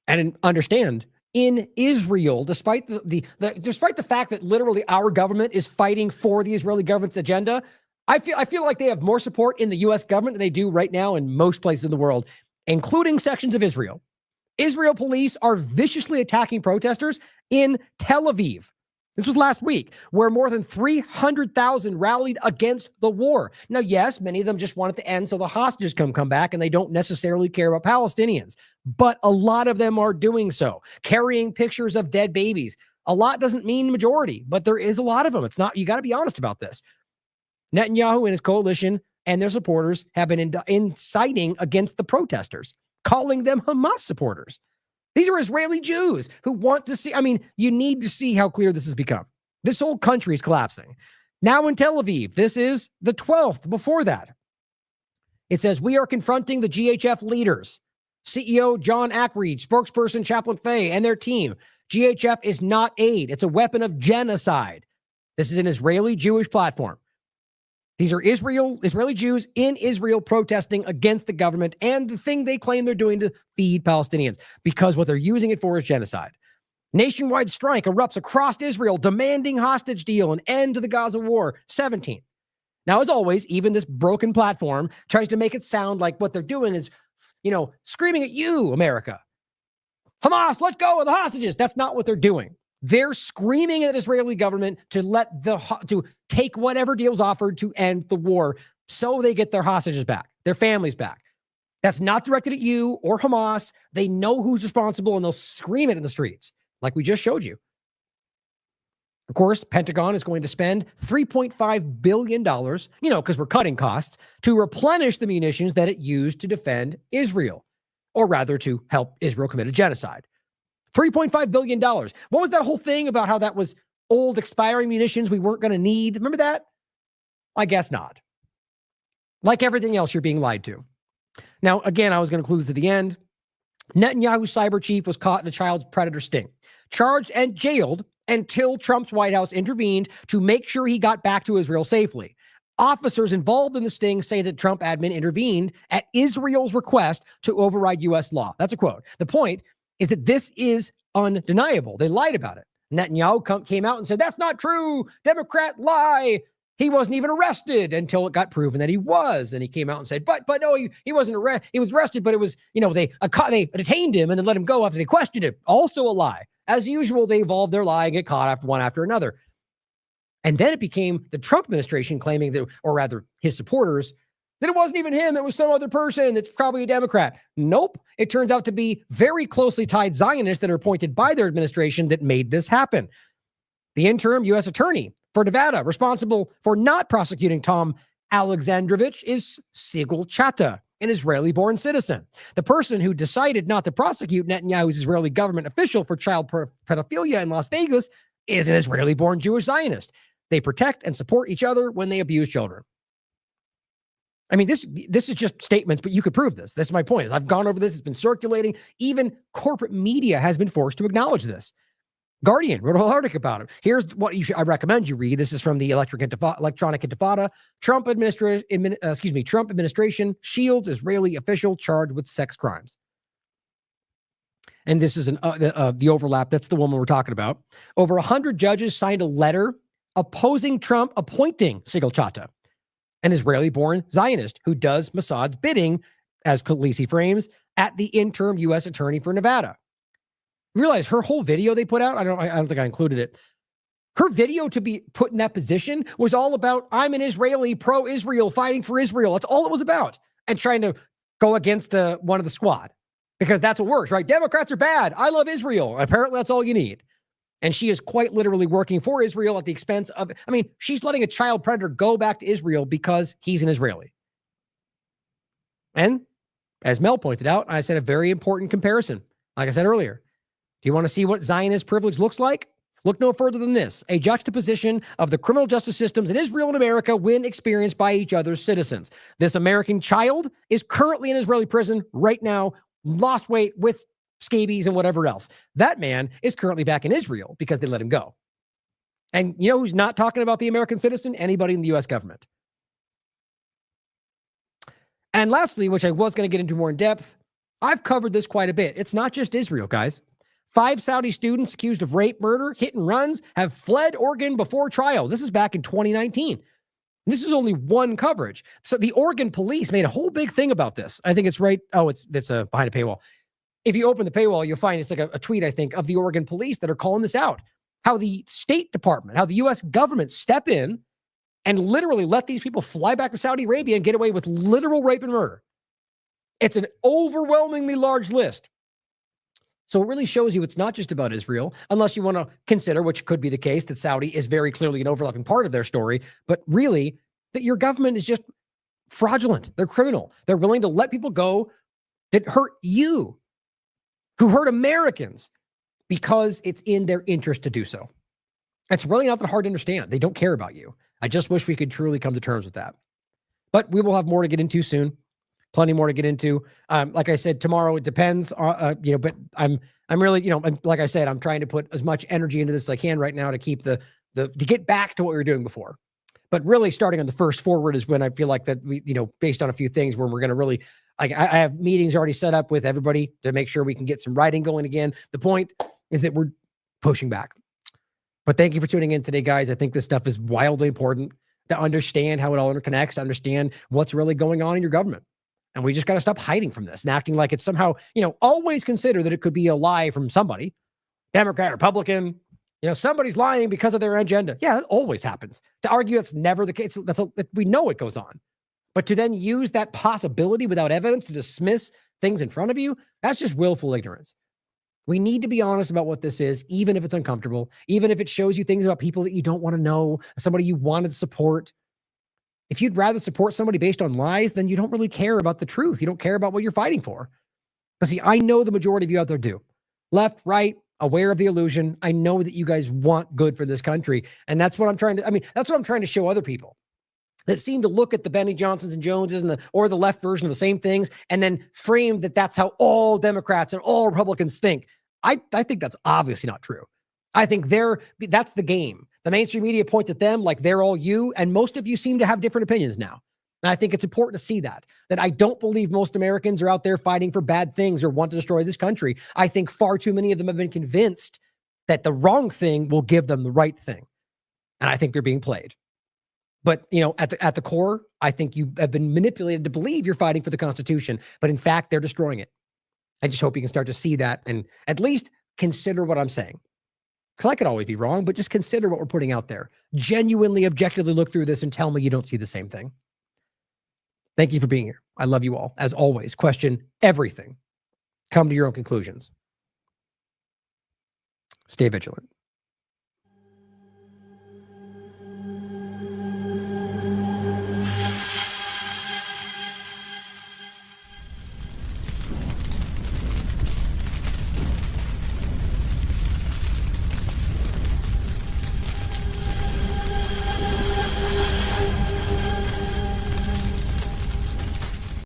And understand, in Israel, despite despite the fact that literally our government is fighting for the Israeli government's agenda, I feel like they have more support in the U.S. government than they do right now in most places in the world, including sections of Israel. Israel police are viciously attacking protesters in Tel Aviv. This was last week, where more than 300,000 rallied against the war. Now, yes, many of them just want it to end so the hostages come back, and they don't necessarily care about Palestinians. But a lot of them are doing so, carrying pictures of dead babies. A lot doesn't mean majority, but there is a lot of them. It's not, you got to be honest about this. Netanyahu and his coalition and their supporters have been inciting against the protesters, calling them Hamas supporters. These are Israeli Jews who want to see, you need to see how clear this has become. This whole country is collapsing. Now in Tel Aviv, this is the 12th. Before that, it says, we are confronting the GHF leaders, CEO John Ackreed, spokesperson Chaplain Faye, and their team. GHF is not aid. It's a weapon of genocide. This is an Israeli Jewish platform. These are Israeli Jews in Israel protesting against the government and the thing they claim they're doing to feed Palestinians, because what they're using it for is genocide. Nationwide strike erupts across Israel, demanding hostage deal and end to the Gaza war. 17. Now, as always, even this broken platform tries to make it sound like what they're doing is, screaming at you, America. Hamas, let go of the hostages. That's not what they're doing. They're screaming at the Israeli government to take whatever deals offered to end the war so they get their hostages back, their families back. That's not directed at you or Hamas. They know who's responsible, and they'll scream it in the streets, like we just showed you. Of course, Pentagon is going to spend $3.5 billion, because we're cutting costs, to replenish the munitions that it used to defend Israel, or rather to help Israel commit a genocide. $3.5 billion. What was that whole thing about how that was old expiring munitions we weren't going to need? Remember that? I guess not. Like everything else, you're being lied to. Now, again, I was going to include this at the end. Netanyahu's cyber chief was caught in a child predator sting, charged and jailed until Trump's White House intervened to make sure he got back to Israel safely. Officers involved in the sting say that Trump admin intervened at Israel's request to override U.S. law. That's a quote. The point is that this is undeniable. They lied about it. Netanyahu came out and said, that's not true. Democrat lie. He wasn't even arrested until it got proven that he was. And he came out and said, but no, he wasn't arrested. He was arrested, but it was, they detained him and then let him go after they questioned him. Also a lie. As usual, they evolve their lie and get caught one after another. And then it became the Trump administration claiming that, or rather his supporters, that it wasn't even him. It was some other person that's probably a Democrat. Nope. It turns out to be very closely tied Zionists that are appointed by their administration that made this happen. The interim U.S. attorney for Nevada, responsible for not prosecuting Tom Alexandrovich, is Sigal Chattah, an Israeli-born citizen. The person who decided not to prosecute Netanyahu's Israeli government official for child pedophilia in Las Vegas is an Israeli-born Jewish Zionist. They protect and support each other when they abuse children. I mean, this is just statements, but you could prove this. That's my point. Is I've gone over this. It's been circulating. Even corporate media has been forced to acknowledge this. Guardian wrote a whole article about it. Here's what I recommend you read. This is from the Electronic Intifada. Trump administration shields Israeli official charged with sex crimes. And this is the overlap. That's the woman we're talking about. Over 100 judges signed a letter opposing Trump appointing Sigal Chattah, an Israeli-born Zionist who does Mossad's bidding, as Khaleesi frames, at the interim U.S. attorney for Nevada. Realize her whole video they put out, I don't think I included it. Her video to be put in that position was all about, I'm an Israeli, pro-Israel, fighting for Israel. That's all it was about. And trying to go against one of the squad. Because that's what works, right? Democrats are bad. I love Israel. Apparently that's all you need. And she is quite literally working for Israel at the expense of, she's letting a child predator go back to Israel because he's an Israeli. And as Mel pointed out, I said a very important comparison. Like I said earlier, do you want to see what Zionist privilege looks like? Look no further than this, a juxtaposition of the criminal justice systems in Israel and America when experienced by each other's citizens. This American child is currently in Israeli prison right now, lost weight with scabies and whatever else. That man is currently back in Israel because they let him go. And you know who's not talking about the American citizen? Anybody in the U.S. government. And lastly, which I was going to get into more in depth, I've covered this quite a bit. It's not just Israel, guys. 5 Saudi students accused of rape, murder, hit and runs have fled Oregon before trial. This is back in 2019. This is only one coverage. So the Oregon police made a whole big thing about this. I think it's right. Oh, it's behind a paywall. If you open the paywall, you'll find it's like a tweet, I think, of the Oregon police that are calling this out. How the State Department, how the U.S. government step in and literally let these people fly back to Saudi Arabia and get away with literal rape and murder. It's an overwhelmingly large list. So it really shows you it's not just about Israel, unless you want to consider, which could be the case, that Saudi is very clearly an overlapping part of their story, but really that your government is just fraudulent. They're criminal. They're willing to let people go that hurt you, who hurt Americans, because it's in their interest to do so. It's really not that hard to understand. They don't care about you. I just wish we could truly come to terms with that. But we will have more to get into soon. Plenty more to get into. Like I said, tomorrow it depends. But I'm really, like I said, I'm trying to put as much energy into this as I can right now to keep to get back to what we were doing before. But really, starting on the first forward is when I feel like that we, based on a few things where we're going to really, I have meetings already set up with everybody to make sure we can get some writing going again. The point is that we're pushing back. But thank you for tuning in today, guys. I think this stuff is wildly important to understand how it all interconnects, to understand what's really going on in your government. And we just got to stop hiding from this and acting like it's somehow, always consider that it could be a lie from somebody, Democrat, Republican, somebody's lying because of their agenda. Yeah, it always happens. To argue that's never the case, we know it goes on. But to then use that possibility without evidence to dismiss things in front of you, that's just willful ignorance. We need to be honest about what this is, even if it's uncomfortable, even if it shows you things about people that you don't want to know, somebody you wanted to support. If you'd rather support somebody based on lies, then you don't really care about the truth. You don't care about what you're fighting for. But see, I know the majority of you out there do. Left, right, aware of the illusion. I know that you guys want good for this country. And that's what I'm trying to show other people that seem to look at the Benny Johnsons and Joneses or the left version of the same things and then frame that's how all Democrats and all Republicans think. I think that's obviously not true. I think that's the game. The mainstream media points at them like they're all you, and most of you seem to have different opinions now. And I think it's important to see that I don't believe most Americans are out there fighting for bad things or want to destroy this country. I think far too many of them have been convinced that the wrong thing will give them the right thing. And I think they're being played. But, at the core, I think you have been manipulated to believe you're fighting for the Constitution, but in fact, they're destroying it. I just hope you can start to see that and at least consider what I'm saying. Because I could always be wrong, but just consider what we're putting out there. Genuinely, objectively look through this and tell me you don't see the same thing. Thank you for being here. I love you all. As always, question everything. Come to your own conclusions. Stay vigilant.